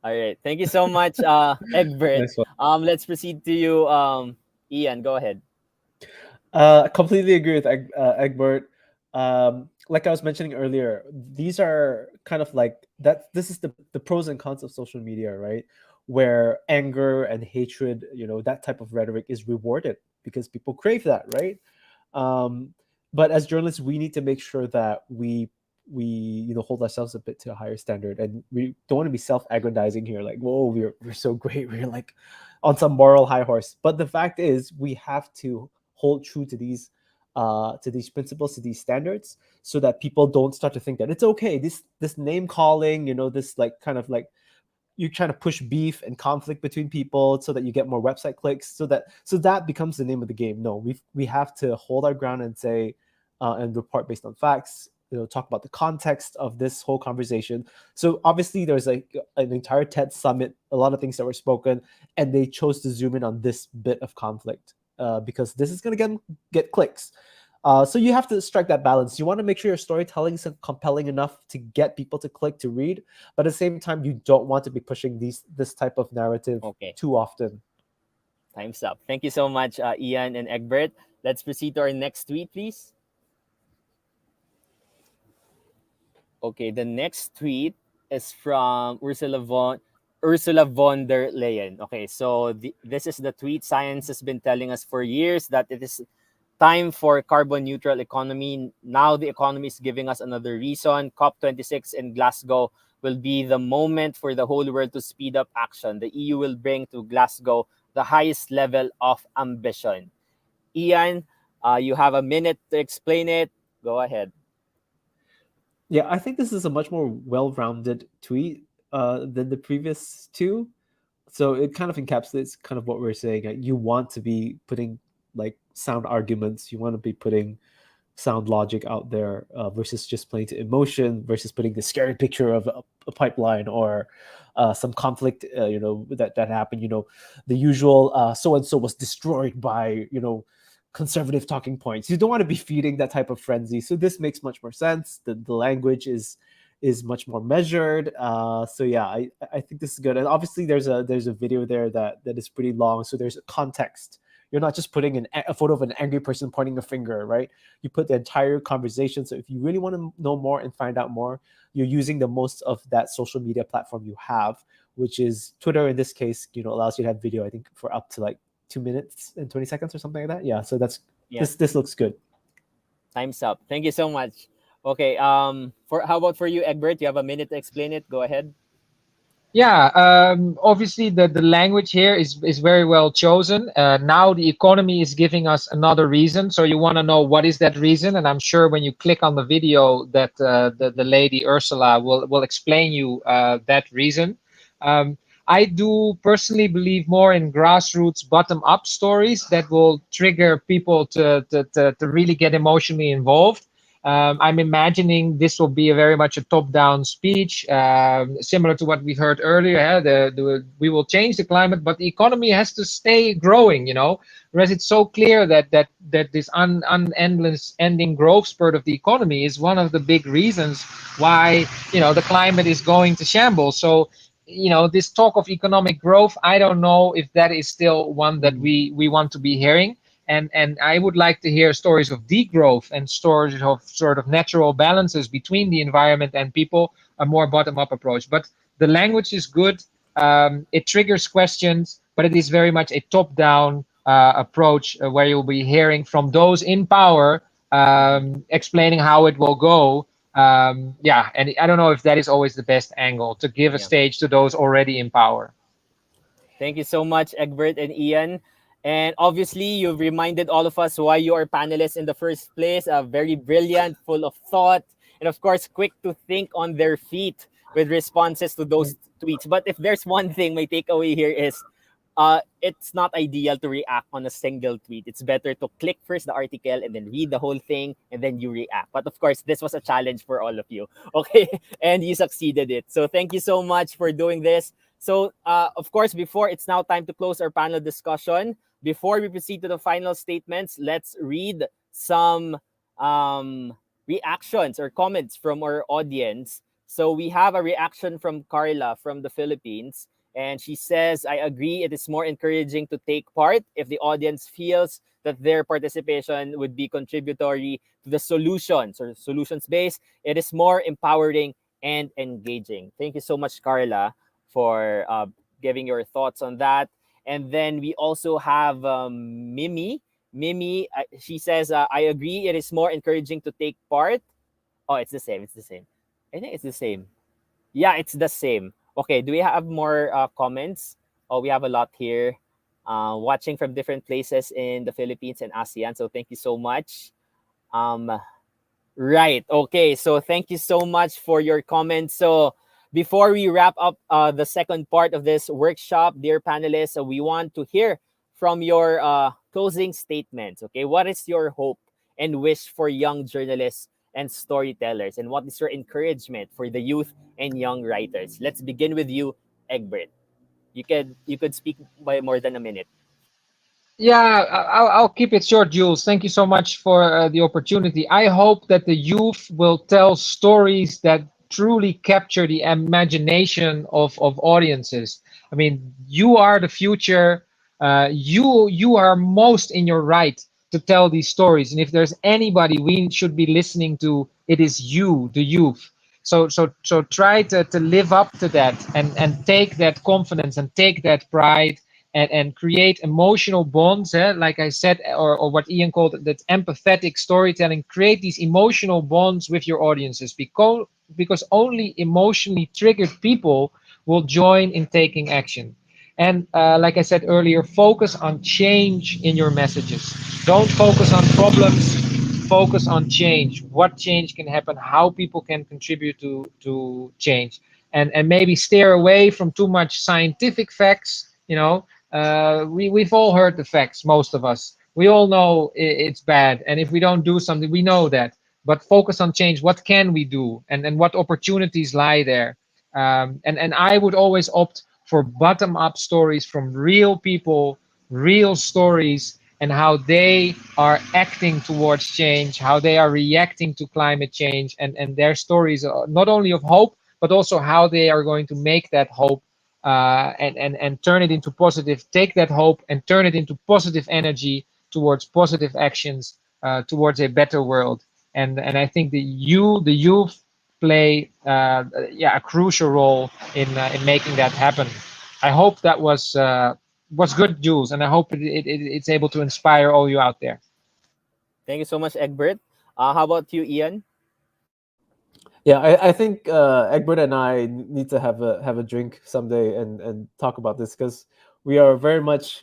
All right. Thank you so much, Egbert. Nice one. Let's proceed to you, Ian. Go ahead. Completely agree with Egbert. Like I was mentioning earlier, these are kind of like that. This is the pros and cons of social media, right? Where anger and hatred, that type of rhetoric is rewarded because people crave that, right? But as journalists, we need to make sure that we hold ourselves a bit to a higher standard, and we don't want to be self-aggrandizing here, like, whoa, we're so great, we're like on some moral high horse. But the fact is, we have to hold true to these to these principles, to these standards, so that people don't start to think that it's okay. This name calling, this like kind of like you're trying to push beef and conflict between people so that you get more website clicks, so that becomes the name of the game. No, we have to hold our ground and say and report based on facts. Talk about the context of this whole conversation. So obviously there's like an entire TED summit, a lot of things that were spoken, and they chose to zoom in on this bit of conflict because this is going to get clicks. So you have to strike that balance. You want to make sure your storytelling is compelling enough to get people to click to read, but at the same time, you don't want to be pushing this type of narrative too often. Time's up. Thank you so much, Ian and Egbert. Let's proceed to our next tweet, please. Okay, the next tweet is from Ursula von der Leyen. Okay, so this is the tweet. Science has been telling us for years that it is time for carbon neutral economy. Now the economy is giving us another reason. COP26 in Glasgow will be the moment for the whole world to speed up action. The EU will bring to Glasgow the highest level of ambition. Ian, you have a minute to explain it. Go ahead. Yeah, I think this is a much more well-rounded tweet than the previous two. So it kind of encapsulates kind of what we're saying. You want to be putting like sound arguments. You want to be putting sound logic out there versus just playing to emotion, versus putting the scary picture of a pipeline or some conflict, that happened. The usual so-and-so was destroyed by, conservative talking points. You don't want to be feeding that type of frenzy. So this makes much more sense. The language is much more measured. So yeah, I think this is good. And obviously there's a video there that is pretty long. So there's a context. You're not just putting a photo of an angry person pointing a finger, right? You put the entire conversation. So if you really want to know more and find out more, you're using the most of that social media platform you have, which is Twitter in this case, allows you to have video, I think, for up to like 2 minutes and 20 seconds or something like that. Yeah, so this looks good. Time's up. Thank you so much. Okay, how about for you, Egbert? You have a minute to explain it. Go ahead. Yeah, obviously the language here is very well chosen. Now the economy is giving us another reason. So you want to know what is that reason, and I'm sure when you click on the video that the lady Ursula will explain you that reason. I do personally believe more in grassroots, bottom-up stories that will trigger people to really get emotionally involved. I'm imagining this will be very much a top-down speech, similar to what we heard earlier. We will change the climate, but the economy has to stay growing. Whereas it's so clear that this ending growth spurt of the economy is one of the big reasons why the climate is going to shambles. So this talk of economic growth, I don't know if that is still one that we want to be hearing. And I would like to hear stories of degrowth and stories of sort of natural balances between the environment and people, a more bottom-up approach. But the language is good. It triggers questions, but it is very much a top-down approach where you'll be hearing from those in power explaining how it will go. And I don't know if that is always the best angle to give a stage to those already in power. Thank you so much, Egbert and Ian. And obviously, you've reminded all of us why you are panelists in the first place. Very brilliant, full of thought, and of course, quick to think on their feet with responses to those tweets. But if there's one thing my takeaway here is, it's not ideal to react on a single tweet. It's better to click first the article and then read the whole thing and then you react. But of course, this was a challenge for all of you. Okay, and you succeeded it. So thank you so much for doing this. So, of course, before it's now time to close our panel discussion, before we proceed to the final statements, let's read some reactions or comments from our audience. So we have a reaction from Carla from the Philippines. And she says, I agree, it is more encouraging to take part if the audience feels that their participation would be contributory to the solutions or solutions-based. It is more empowering and engaging. Thank you so much, Carla, for giving your thoughts on that. And then we also have Mimi. Mimi, she says, I agree, it is more encouraging to take part. Oh, it's the same. It's the same. I think it's the same. Yeah, it's the same. Okay, do we have more comments? Oh, we have a lot here. Watching from different places in the Philippines and ASEAN. So thank you so much. Um, right. Okay. So thank you so much for your comments. So before we wrap up the second part of this workshop, dear panelists, we want to hear from your closing statements. Okay. What is your hope and wish for young journalists and storytellers? And what is your encouragement for the youth and young writers? Let's begin with you, Egbert. You could speak by more than a minute. Yeah, I'll keep it short, Jules. Thank you so much for the opportunity. I hope that the youth will tell stories that truly capture the imagination of audiences. I mean, you are the future. You are most in your right to tell these stories. And if there's anybody we should be listening to, it is you, the youth. So try to live up to that and take that confidence and take that pride and create emotional bonds, like I said, or what Ian called that empathetic storytelling. Create these emotional bonds with your audiences because only emotionally triggered people will join in taking action. And like I said earlier, focus on change in your messages. Don't focus on problems, focus on change. What change can happen, how people can contribute to change. And maybe steer away from too much scientific facts. We've all heard the facts, most of us. We all know it's bad. And if we don't do something, we know that. But focus on change. What can we do? And what opportunities lie there? And I would always opt for bottom-up stories from real people, real stories, and how they are acting towards change, how they are reacting to climate change, and their stories are not only of hope, but also how they are going to make that hope and turn it into positive, take that hope and turn it into positive energy towards positive actions towards a better world. And I think the youth, play a crucial role in making that happen. I hope that was good, Jules, and I hope it's able to inspire all you out there. Thank you so much, Egbert. How about you, Ian? Yeah, I think Egbert and I need to have a drink someday and talk about this because we are very much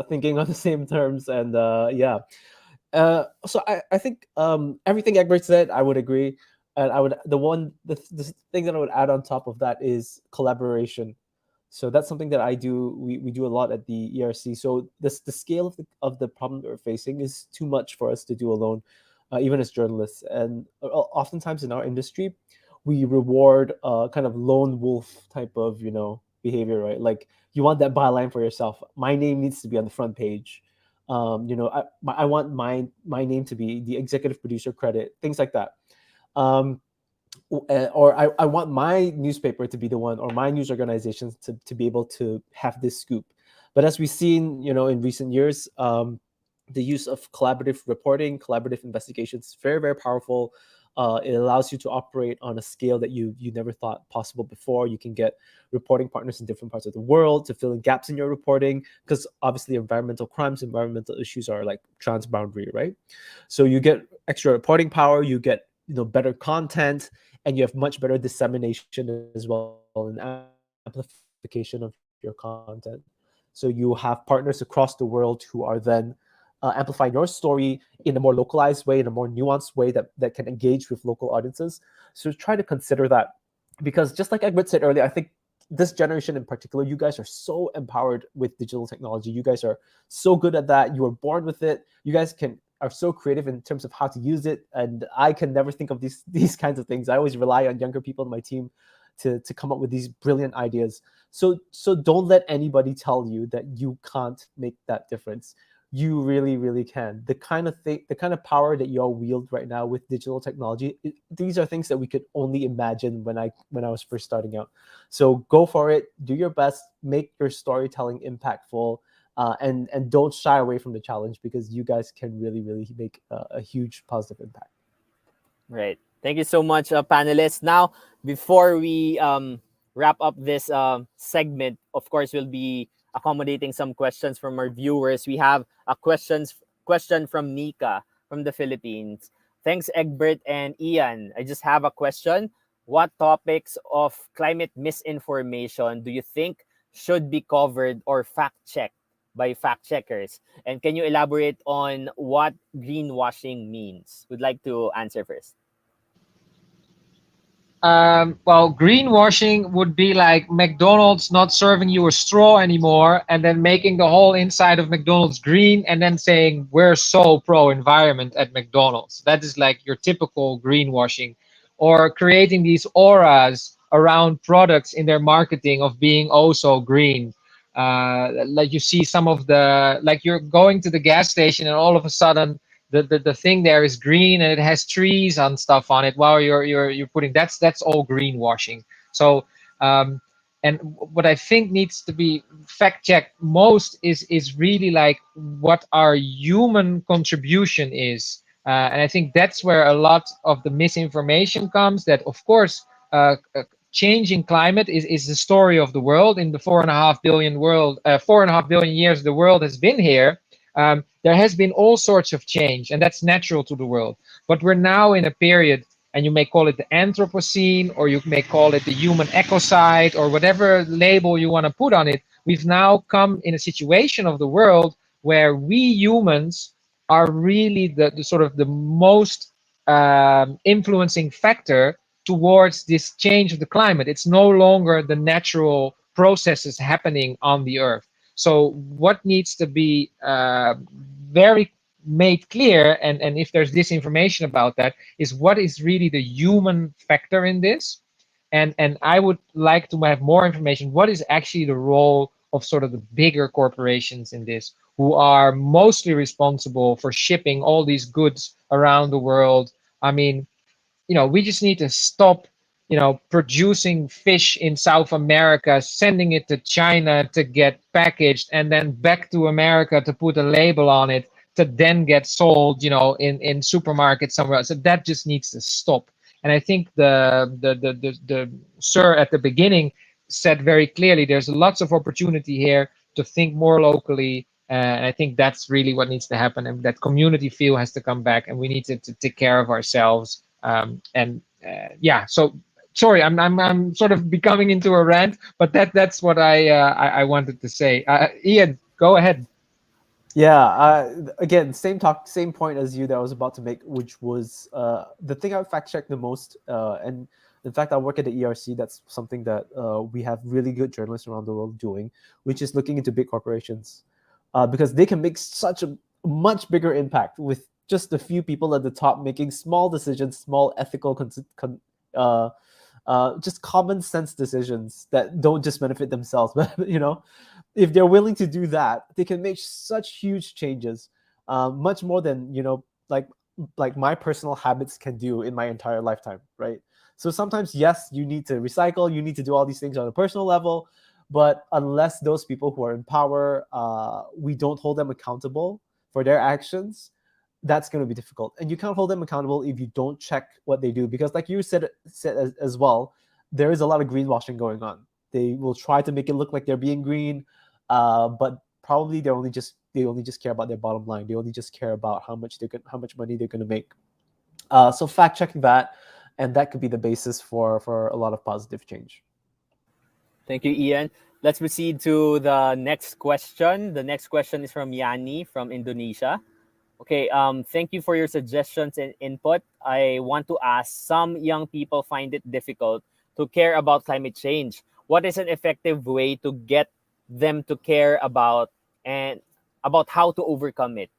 thinking on the same terms. And yeah, so I think everything Egbert said, I would agree. And I would the thing that I would add on top of that is collaboration. So that's something that I do. We do a lot at the ERC. So the scale of the problem that we're facing is too much for us to do alone, even as journalists. And oftentimes in our industry, we reward kind of lone wolf type of behavior, right? Like you want that byline for yourself. My name needs to be on the front page. I want my name to be the executive producer credit, things like that. Or I want my newspaper to be the one, or my news organization to be able to have this scoop. But as we've seen, in recent years, the use of collaborative reporting, collaborative investigations is very, very powerful. It allows you to operate on a scale that you never thought possible before. You can get reporting partners in different parts of the world to fill in gaps in your reporting, because obviously environmental crimes, environmental issues are like transboundary, right? So you get extra reporting power, you get better content, and you have much better dissemination as well and amplification of your content. So you have partners across the world who are then amplifying your story in a more localized way, in a more nuanced way that can engage with local audiences. So try to consider that, because just like Egbert said earlier, I think this generation in particular, you guys are so empowered with digital technology. You guys are so good at that. You were born with it. You guys are so creative in terms of how to use it. And I can never think of these kinds of things. I always rely on younger people in my team to come up with these brilliant ideas. So don't let anybody tell you that you can't make that difference. You really, really can. The kind of power that you all wield right now with digital technology, these are things that we could only imagine when I was first starting out. So go for it, do your best, make your storytelling impactful, and don't shy away from the challenge, because you guys can really, really make a huge positive impact. Right. Thank you so much, panelists. Now, before we wrap up this segment, of course, we'll be accommodating some questions from our viewers. We have a question from Nika from the Philippines. Thanks, Egbert and Ian. I just have a question. What topics of climate misinformation do you think should be covered or fact-checked by fact checkers. And can you elaborate on what greenwashing means? Would like to answer first. Well, greenwashing would be like McDonald's not serving you a straw anymore and then making the whole inside of McDonald's green and then saying we're so pro environment at McDonald's. That is like your typical greenwashing. Or creating these auras around products in their marketing of being oh so green. Like you see some of the, like you're going to the gas station and all of a sudden the thing there is green and it has trees and stuff on it while you're putting that's all greenwashing. So and what I think needs to be fact checked most is really like what our human contribution is, and I think that's where a lot of the misinformation comes. That of course changing climate is the story of the world. In the 4.5 billion years the world has been here, there has been all sorts of change, and that's natural to the world. But we're now in a period, and you may call it the Anthropocene, or you may call it the human ecocide, or whatever label you want to put on it. We've now come in a situation of the world where we humans are really the sort of the most influencing factor towards this change of the climate. It's no longer the natural processes happening on the earth. So what needs to be very made clear, and if there's disinformation about that, is what is really the human factor in this. And I would like to have more information. What is actually the role of sort of the bigger corporations in this, who are mostly responsible for shipping all these goods around the world? I mean, we just need to stop, producing fish in South America, sending it to China to get packaged, and then back to America to put a label on it to then get sold, in supermarkets somewhere else. So that just needs to stop. And I think the sir at the beginning said very clearly, there's lots of opportunity here to think more locally. And I think that's really what needs to happen, and that community feel has to come back, and we need to take care of ourselves. So sorry, I'm sort of becoming into a rant, but that's what I wanted to say. Ian, go ahead. Yeah, again, same point as you that I was about to make, which was the thing I would fact check the most. And in fact, I work at the ERC. That's something that we have really good journalists around the world doing, which is looking into big corporations, because they can make such a much bigger impact with just a few people at the top making small decisions, small ethical, just common sense decisions that don't just benefit themselves, but if they're willing to do that, they can make such huge changes, much more than like my personal habits can do in my entire lifetime, right? So sometimes, yes, you need to recycle, you need to do all these things on a personal level, but unless those people who are in power, we don't hold them accountable for their actions, that's going to be difficult. And you can't hold them accountable if you don't check what they do, because like you said as well, there is a lot of greenwashing going on. They will try to make it look like they're being green, but probably they only just care about their bottom line. They only just care about how much money they're going to make. So fact checking that, and that could be the basis for a lot of positive change. Thank you, Ian. Let's proceed to the next question. The next question is from Yani from Indonesia. Okay, thank you for your suggestions and input. I want to ask, some young people find it difficult to care about climate change. What is an effective way to get them to care about how to overcome it?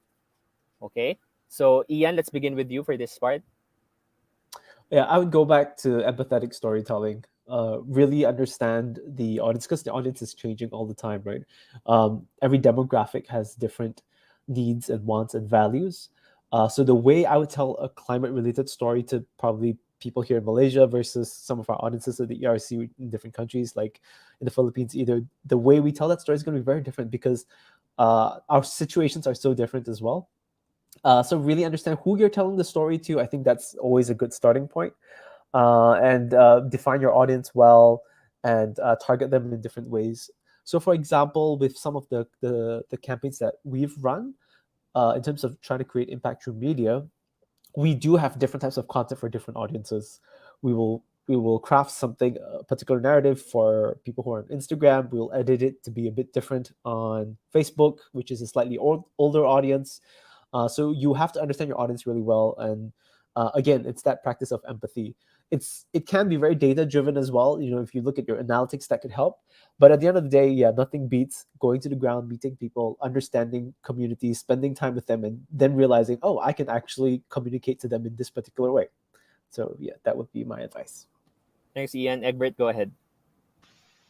Okay, so Ian, let's begin with you for this part. Yeah, I would go back to empathetic storytelling. Really understand the audience, because the audience is changing all the time, right? Every demographic has different needs and wants and values. So the way I would tell a climate-related story to probably people here in Malaysia versus some of our audiences at the ERC in different countries, like in the Philippines, either the way we tell that story is going to be very different, because our situations are so different as well. So really understand who you're telling the story to. I think that's always a good starting point. And define your audience well, and target them in different ways. So for example, with some of the campaigns that we've run, in terms of trying to create impact through media, we do have different types of content for different audiences. We will We will craft something, a particular narrative for people who are on Instagram. We'll edit it to be a bit different on Facebook, which is a slightly older audience. So you have to understand your audience really well. And again, it's that practice of empathy. It can be very data driven as well. If you look at your analytics, that could help. But at the end of the day, yeah, nothing beats going to the ground, meeting people, understanding communities, spending time with them, and then realizing, oh, I can actually communicate to them in this particular way. So yeah, that would be my advice. Thanks, Ian. Egbert, go ahead.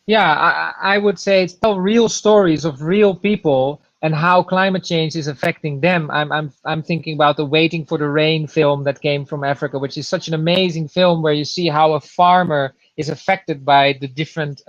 Yeah, I would say tell real stories of real people and how climate change is affecting them. I'm thinking about the Waiting for the Rain film that came from Africa, which is such an amazing film where you see how a farmer is affected by the different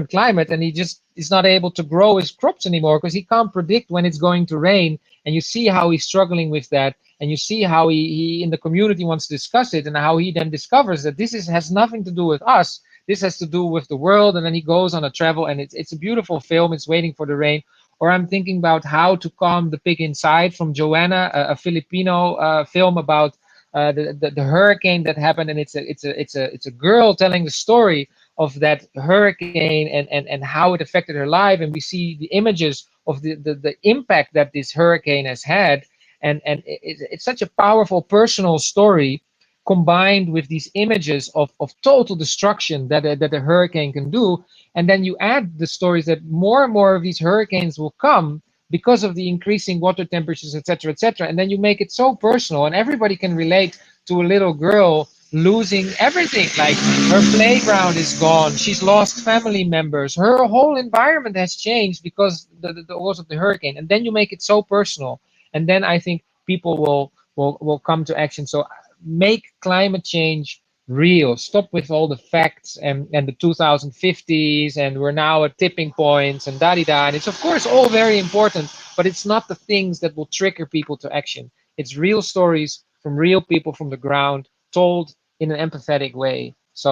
climate, and he just is not able to grow his crops anymore because he can't predict when it's going to rain. And you see how he's struggling with that, and you see how he in the community wants to discuss it, and how he then discovers that has nothing to do with us. This has to do with the world, and then he goes on a travel, and it's a beautiful film. It's Waiting for the Rain. Or I'm thinking about How to Calm the Pig Inside from Joanna, a Filipino film about the hurricane that happened, and it's a girl telling the story of that hurricane and how it affected her life, and we see the images of the impact that this hurricane has had, and it's such a powerful personal story combined with these images of total destruction that a hurricane can do. And then you add the stories that more and more of these hurricanes will come because of the increasing water temperatures, etc., etc. And then you make it so personal, and everybody can relate to a little girl losing everything. Like her playground is gone, she's lost family members, her whole environment has changed because the cause of the hurricane. And then you make it so personal, and then I think people will come to action. So make climate change real. Stop with all the facts and the 2050s, and we're now at tipping points and da-di-da. And it's of course all very important, but it's not the things that will trigger people to action. It's real stories from real people from the ground, told in an empathetic way. So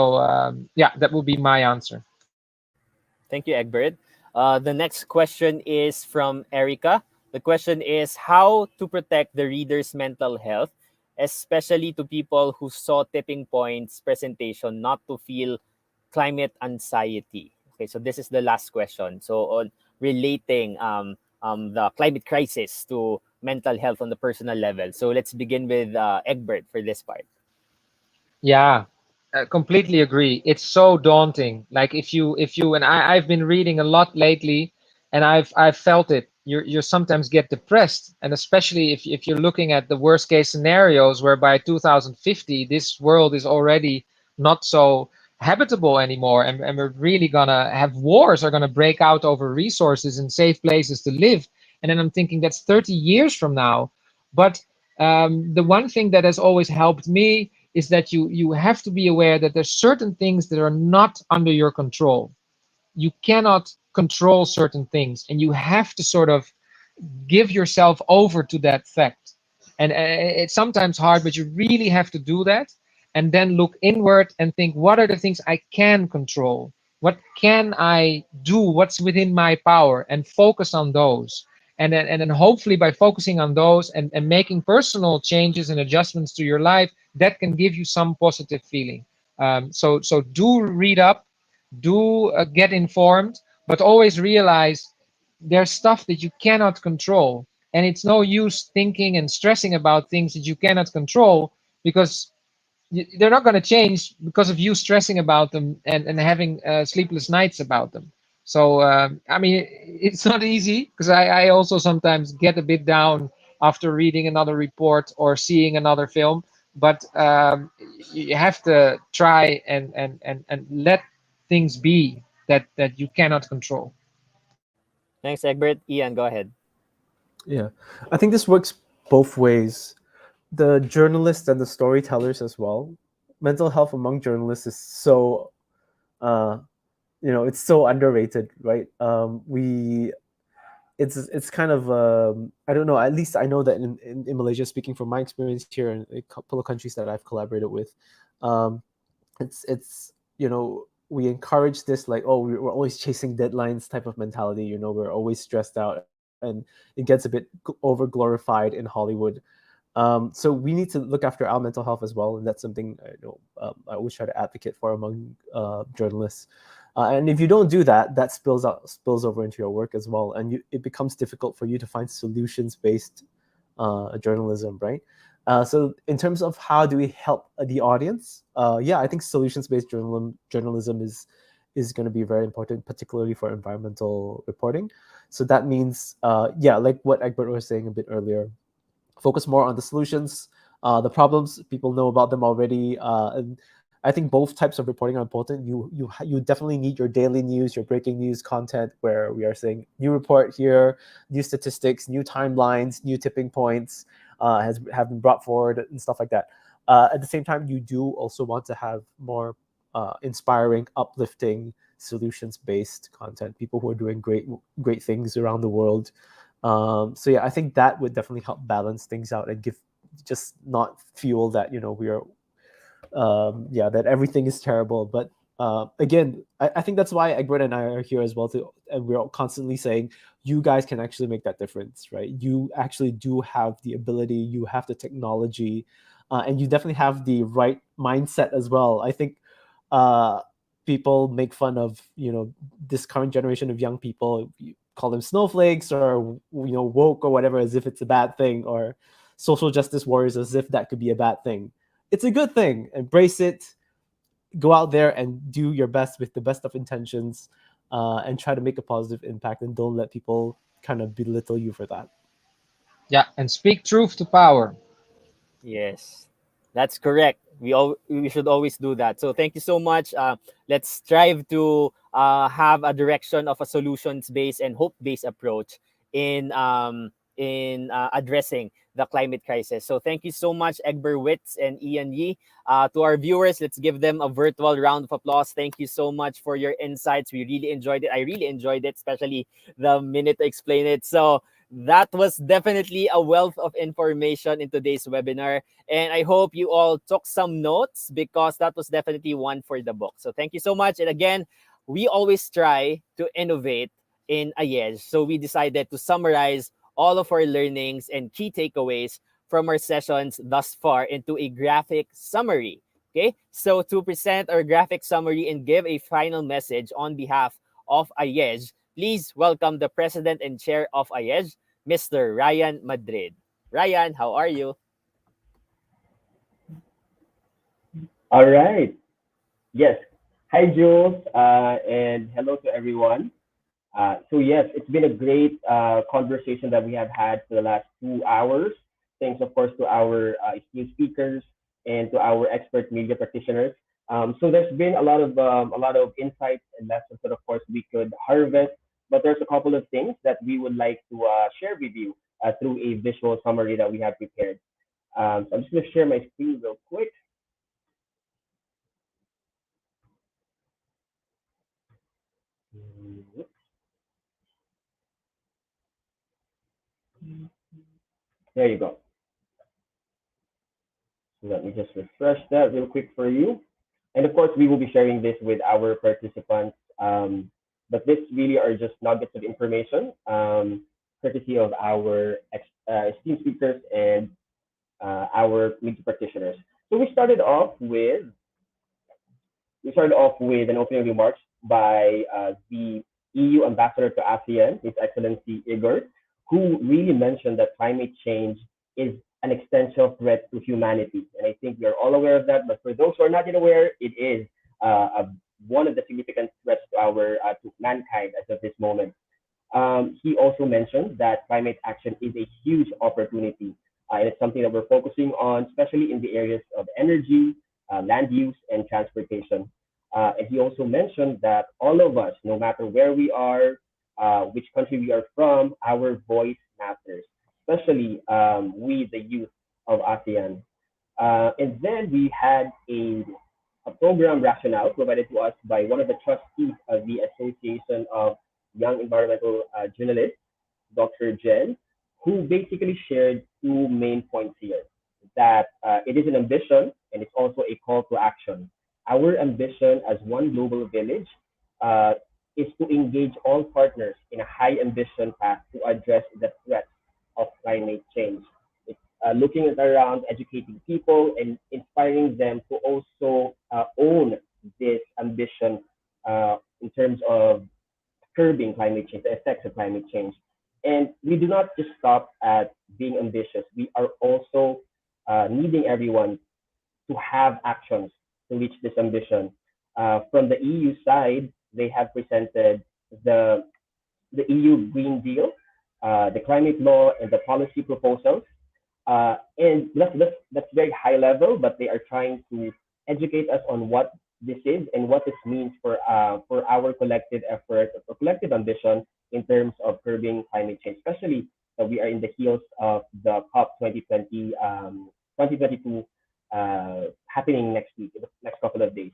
yeah, that would be my answer. Thank you, Egbert. The next question is from Erica. The question is how to protect the reader's mental health, especially to people who saw Tipping Point's presentation not to feel climate anxiety. Okay, so this is the last question. So on relating the climate crisis to mental health on the personal level. So let's begin with Egbert for this part. Yeah, I completely agree. It's so daunting. Like if you and I've been reading a lot lately, and I've felt it. You sometimes get depressed, and especially if you're looking at the worst case scenarios, where by 2050 this world is already not so habitable anymore, and we're really gonna have wars are gonna break out over resources and safe places to live. And then I'm thinking that's 30 years from now. But the one thing that has always helped me is that you have to be aware that there's certain things that are not under your control. You cannot control certain things, and you have to sort of give yourself over to that fact. And it's sometimes hard, but you really have to do that, and then look inward and think, what are the things I can control? What can I do? What's within my power? And focus on those. And then hopefully by focusing on those and making personal changes and adjustments to your life, that can give you some positive feeling. So do read up, do get informed, but always realize there's stuff that you cannot control. And it's no use thinking and stressing about things that you cannot control, because they're not going to change because of you stressing about them and having sleepless nights about them. So, I mean, it's not easy, because I also sometimes get a bit down after reading another report or seeing another film. But you have to try and let things be that you cannot control. Thanks, Egbert. Ian, go ahead. Yeah, I think this works both ways. The journalists and the storytellers as well. Mental health among journalists is so, it's so underrated, right? It's kind of I don't know. At least I know that in Malaysia, speaking from my experience here in a couple of countries that I've collaborated with, it's we encourage this, like, oh, we're always chasing deadlines type of mentality. We're always stressed out, and it gets a bit over glorified in Hollywood. So we need to look after our mental health as well, and that's something I always try to advocate for among journalists. And if you don't do that, that spills over into your work as well, and it becomes difficult for you to find solutions-based journalism, right? So in terms of how do we help the audience, yeah, I think solutions-based journalism is going to be very important, particularly for environmental reporting. So that means, yeah, like what Egbert was saying a bit earlier, focus more on the solutions, the problems. People know about them already, and I think both types of reporting are important. You definitely need your daily news, your breaking news content, where we are saying new report here, new statistics, new timelines, new tipping points have been brought forward and stuff like that. At the same time, you do also want to have more inspiring, uplifting, solutions-based content. People who are doing great things around the world. So yeah, I think that would definitely help balance things out and just not fuel that we are yeah, that everything is terrible. But again, I think that's why Egbert and I are here as well too, and we're all constantly saying you guys can actually make that difference, right? You actually do have the ability, you have the technology, and you definitely have the right mindset as well. I think people make fun of this current generation of young people, you call them snowflakes or woke or whatever, as if it's a bad thing, or social justice warriors as if that could be a bad thing. It's a good thing. Embrace it. Go out there and do your best with the best of intentions, and try to make a positive impact. And don't let people kind of belittle you for that. Yeah, and speak truth to power. Yes, that's correct. We should always do that. So thank you so much. Let's strive to have a direction of a solutions based and hope based approach in addressing the climate crisis. So thank you so much, Egbert Witz and Ian Yi. To our viewers, let's give them a virtual round of applause. Thank you so much for your insights. We really enjoyed it. I really enjoyed it, especially the minute to explain it. So that was definitely a wealth of information in today's webinar. And I hope you all took some notes, because that was definitely one for the book. So thank you so much. And again, we always try to innovate in AYEJ. So we decided to summarize all of our learnings and key takeaways from our sessions thus far into a graphic summary. Okay, so to present our graphic summary and give a final message on behalf of AYEJ, please welcome the President and Chair of AYEJ, Mr. Ryan Madrid. Ryan, how are you? All right. Yes. Hi, Jules, and hello to everyone. So yes, it's been a great conversation that we have had for the last 2 hours. Thanks, of course, to our esteemed speakers and to our expert media practitioners. So there's been a lot of insights and lessons that, of course, we could harvest. But there's a couple of things that we would like to share with you through a visual summary that we have prepared. So I'm just going to share my screen real quick. There you go. Let me just refresh that real quick for you. And of course, we will be sharing this with our participants. But this really are just nuggets of information, courtesy of our esteemed speakers and our media practitioners. So we started off with an opening remarks by the EU ambassador to ASEAN, His Excellency Igor, who really mentioned that climate change is an existential threat to humanity. And I think we are all aware of that. But for those who are not yet aware, it is one of the significant threats to to mankind as of this moment. He also mentioned that climate action is a huge opportunity, and it's something that we're focusing on, especially in the areas of energy, land use, and transportation. And he also mentioned that all of us, no matter where we are, which country we are from, our voice matters, especially we, the youth of ASEAN. And then we had a program rationale provided to us by one of the trustees of the Association of Young Environmental Journalists, Dr. Jen, who basically shared two main points here, that it is an ambition and it's also a call to action. Our ambition as one global village is to engage all partners in a high ambition path to address the threats of climate change. looking at around, educating people, and inspiring them to also own this ambition in terms of curbing climate change, the effects of climate change. And we do not just stop at being ambitious. We are also needing everyone to have actions to reach this ambition. From the EU side, they have presented the EU Green Deal, the climate law, and the policy proposals. And that's very high level, but they are trying to educate us on what this is and what this means for our collective effort or collective ambition in terms of curbing climate change, especially that we are in the heels of the COP 2022 happening next week, the next couple of days.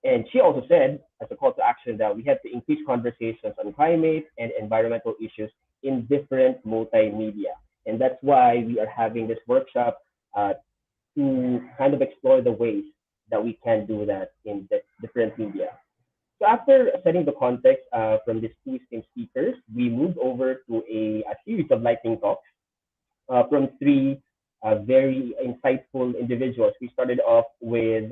And she also said, as a call to action, that we have to increase conversations on climate and environmental issues in different multimedia. And that's why we are having this workshop to kind of explore the ways that we can do that in the different media. So after setting the context from these two esteemed speakers, we moved over to a series of lightning talks from three very insightful individuals. We started off with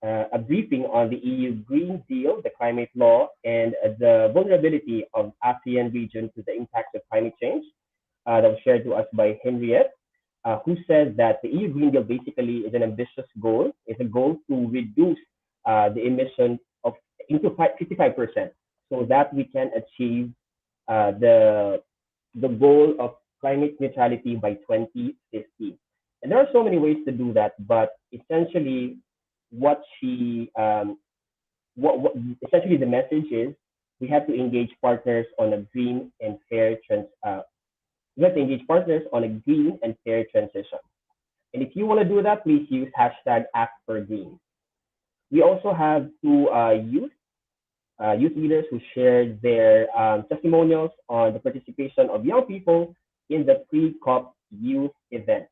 a briefing on the EU Green Deal, the climate law, and the vulnerability of ASEAN region to the impacts of climate change. That was shared to us by Henriette, who said that the EU Green Deal basically is an ambitious goal. It's a goal to reduce the emission of into 55%, so that we can achieve the goal of climate neutrality by 2050. And there are so many ways to do that, but essentially what she what essentially the message is we have to engage partners on a green and fair we have to engage partners on a green and fair transition. And if you want to do that, please use hashtag #ActForGreen. We also have two youth leaders who shared their testimonials on the participation of young people in the pre-COP youth event,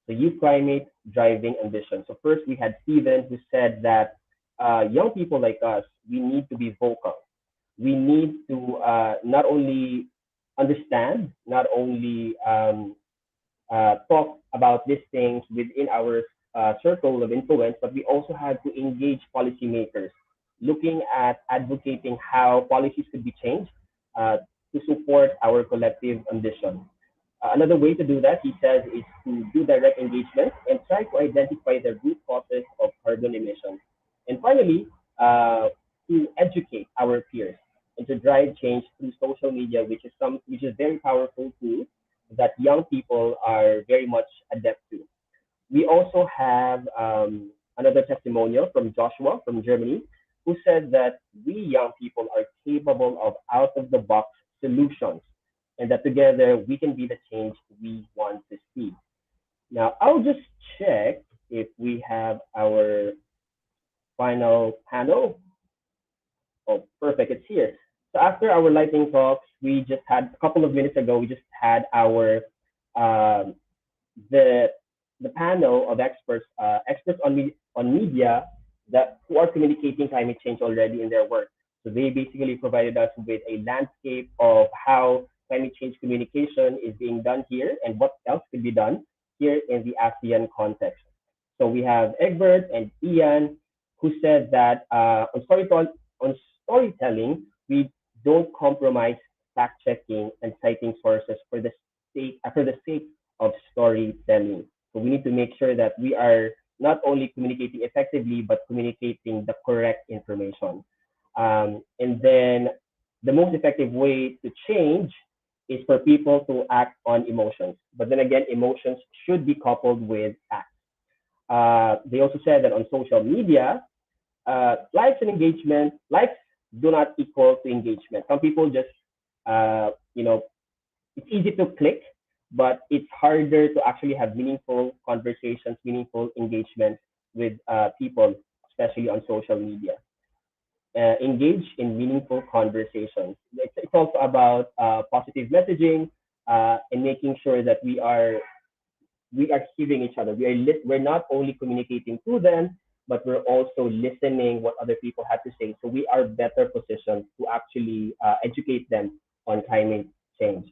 the Youth Climate Driving Ambition. So first we had Stephen, who said that young people like us, we need to be vocal. We need to not only understand, not only talk about these things within our circle of influence, but we also have to engage policymakers, looking at advocating how policies could be changed to support our collective ambition. Another way to do that, he says, is to do direct engagement and try to identify the root causes of carbon emissions. And finally, to educate our peers and to drive change through social media, which is very powerful tool that young people are very much adept to. We also have another testimonial from Joshua from Germany, who said that we young people are capable of out-of-the-box solutions, and that together we can be the change we want to see. Now, I'll just check if we have our final panel. Oh, perfect, it's here. So after our lightning talks, we just had, a couple of minutes ago, we just had our, the panel of experts, experts on media who are communicating climate change already in their work. So they basically provided us with a landscape of how climate change communication is being done here and what else could be done here in the ASEAN context. So we have Egbert and Ian, who said that on storytelling, we don't compromise fact-checking and citing sources for the sake of storytelling. So we need to make sure that we are not only communicating effectively, but communicating the correct information. And then the most effective way to change is for people to act on emotions. But then again, emotions should be coupled with facts. They also said that on social media, likes and engagement, likes do not equal to engagement. Some people just, it's easy to click, but it's harder to actually have meaningful conversations, meaningful engagement with people, especially on social media. Engage in meaningful conversations. It's also about positive messaging and making sure that we are hearing each other. We're not only communicating to them, but we're also listening what other people have to say. So we are better positioned to actually educate them on climate change.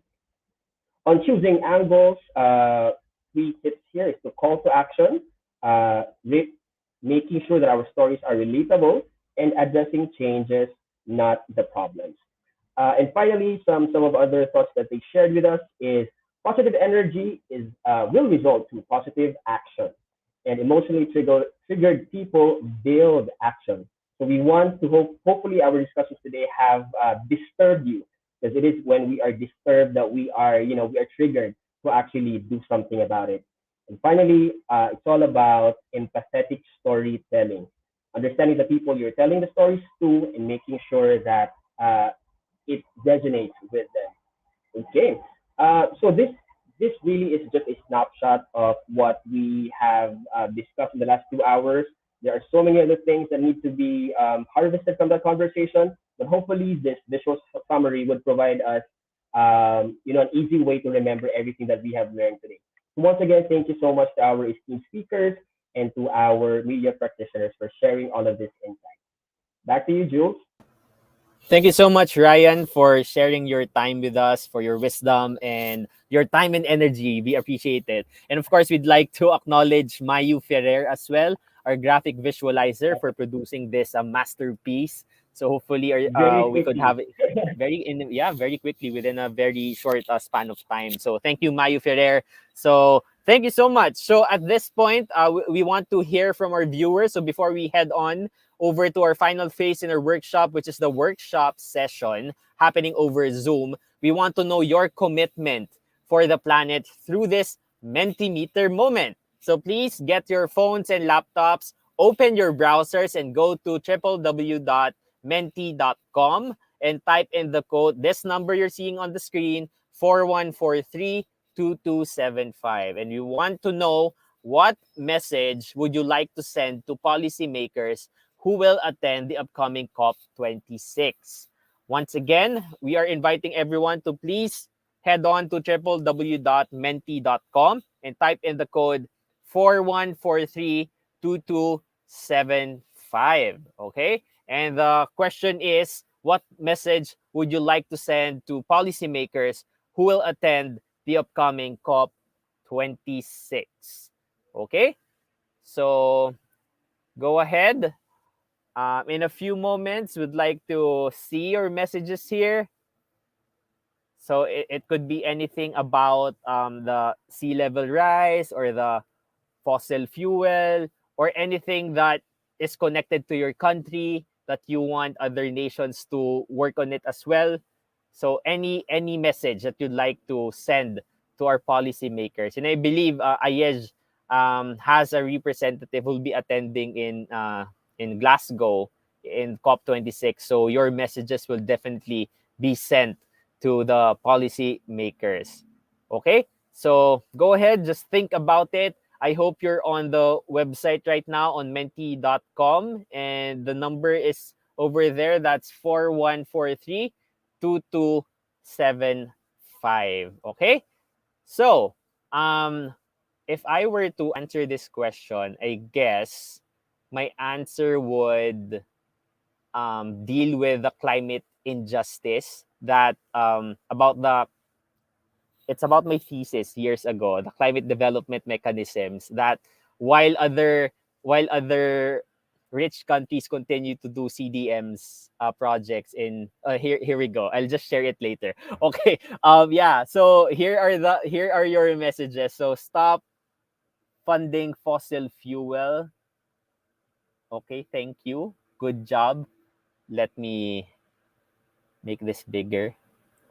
On choosing angles, three tips here is to call to action, making sure that our stories are relatable, and addressing changes, not the problems. And finally, some of other thoughts that they shared with us is positive energy will result to positive action, and emotionally triggered people build action. So we want to hopefully our discussions today have disturbed you, because it is when we are disturbed that we are triggered to actually do something about it. And finally, it's all about empathetic storytelling, understanding the people you're telling the stories to, and making sure that it resonates with them. Okay. So this really is just a snapshot of what we have discussed in the last 2 hours. There are so many other things that need to be harvested from that conversation, but hopefully this visual summary would provide us, an easy way to remember everything that we have learned today. So once again, thank you so much to our esteemed speakers and to our media practitioners for sharing all of this insight. Back to you, Jules. Thank you so much, Ryan, for sharing your time with us, for your wisdom and your time and energy. We appreciate it. And of course, we'd like to acknowledge Mayu Ferrer as well, our graphic visualizer, for producing this masterpiece. So hopefully, we could have it very quickly within a very short span of time. So thank you, Mayu Ferrer. So thank you so much. So at this point, we want to hear from our viewers. So before we head on over to our final phase in our workshop, which is the workshop session happening over Zoom, we want to know your commitment for the planet through this Mentimeter moment. So please get your phones and laptops, open your browsers, and go to www.menti.com and type in the code, this number you're seeing on the screen, 41432275. And you want to know what message would you like to send to policymakers who will attend the upcoming COP26. Once again, we are inviting everyone to please head on to www.menti.com and type in the code 41432275. Okay? And the question is, what message would you like to send to policymakers who will attend the upcoming COP26? Okay? So go ahead. In a few moments, we'd like to see your messages here. So it could be anything about the sea level rise or the fossil fuel or anything that is connected to your country that you want other nations to work on it as well. So any message that you'd like to send to our policymakers. And I believe Ayej has a representative who will be attending in Glasgow in COP26. So your messages will definitely be sent to the policy makers. Okay? So go ahead, just think about it. I hope you're on the website right now on menti.com, and the number is over there. That's 41432275. Okay? So, if I were to answer this question, I guess my answer would deal with the climate injustice that it's about my thesis years ago, the climate development mechanisms, that while other rich countries continue to do CDMs projects in here we go. I'll just share it later. Okay. Yeah. So here are your messages. So stop funding fossil fuel. Okay, thank you. Good job. Let me make this bigger.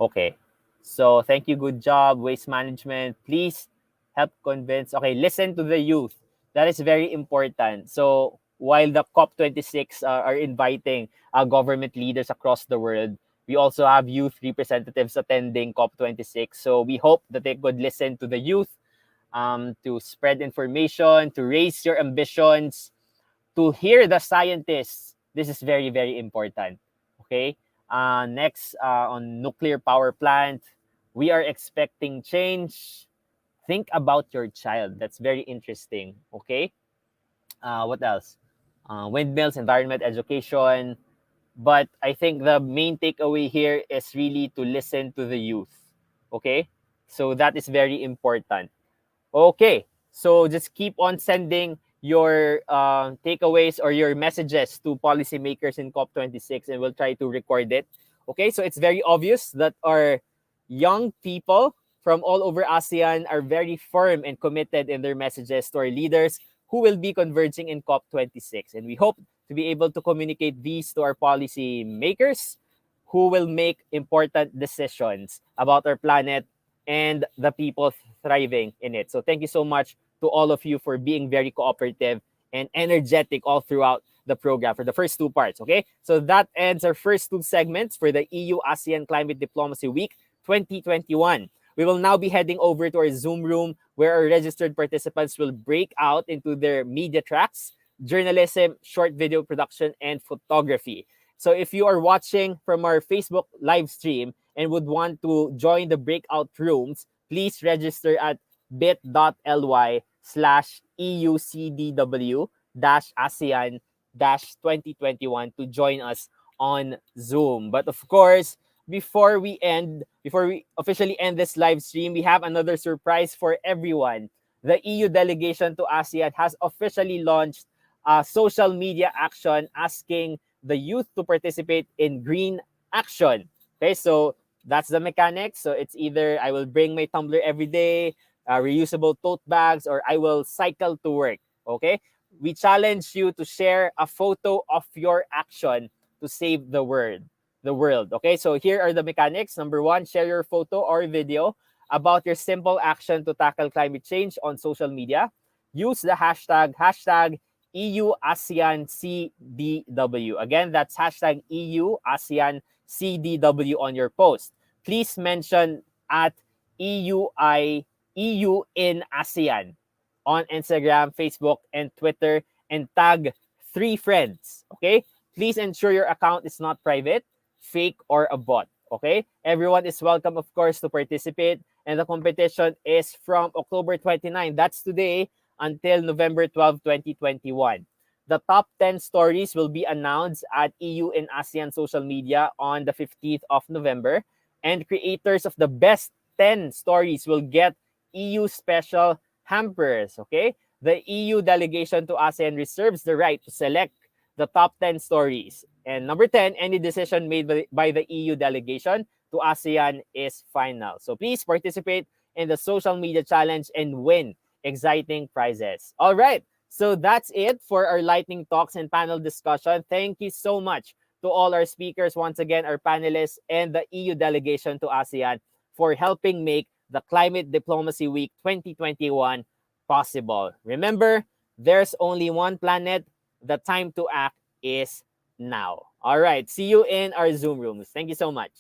Okay. So thank you. Good job. Waste management. Please help convince. Okay. Listen to the youth. That is very important. So while the COP26 are inviting government leaders across the world, we also have youth representatives attending COP26. So we hope that they could listen to the youth, to spread information, to raise your ambitions, to hear the scientists. This is very, very important. Okay. Next, on nuclear power plant, we are expecting change. Think about your child. That's very interesting. Okay. What else? Windmills, environment, education. But I think the main takeaway here is really to listen to the youth. Okay. So that is very important. Okay, so just keep on sending your takeaways or your messages to policymakers in COP26, and we'll try to record it. Okay, so it's very obvious that our young people from all over ASEAN are very firm and committed in their messages to our leaders who will be converging in COP26. And we hope to be able to communicate these to our policy makers who will make important decisions about our planet and the people thriving in it. So thank you so much to all of you for being very cooperative and energetic all throughout the program for the first two parts. Okay, so that ends our first two segments for the EU-ASEAN Climate Diplomacy Week 2021. We will now be heading over to our Zoom room where our registered participants will break out into their media tracks, journalism, short video production, and photography. So if you are watching from our Facebook live stream and would want to join the breakout rooms, please register at bit.ly/EUCDW-ASEAN-2021 to join us on Zoom. But of course, before we officially end this live stream, we have another surprise for everyone. The EU delegation to ASEAN has officially launched a social media action asking the youth to participate in green action. Okay, so that's the mechanics. So it's either I will bring my tumbler every day, reusable tote bags, or I will cycle to work. Okay, we challenge you to share a photo of your action to save the world. Okay, so here are the mechanics. Number one, share your photo or video about your simple action to tackle climate change on social media. Use the hashtag EU-ASEAN-CDW. Again, that's hashtag EU-ASEAN-CDW on your post. Please mention at EU in ASEAN on Instagram, Facebook, and Twitter, and tag 3 friends. Okay? Please ensure your account is not private, fake, or a bot. Okay? Everyone is welcome, of course, to participate. And the competition is from October 29, that's today, until November 12, 2021. The top 10 stories will be announced at EU and ASEAN social media on the 15th of November. And creators of the best 10 stories will get EU special hampers. Okay? The EU delegation to ASEAN reserves the right to select the top 10 stories. And number 10, any decision made by the EU delegation to ASEAN is final. So please participate in the social media challenge and win exciting prizes. All right, so that's it for our lightning talks and panel discussion. Thank you so much to all our speakers, once again, our panelists, and the EU delegation to ASEAN for helping make the Climate Diplomacy Week 2021 possible. Remember, there's only one planet. The time to act is now. All right, see you in our Zoom rooms. Thank you so much.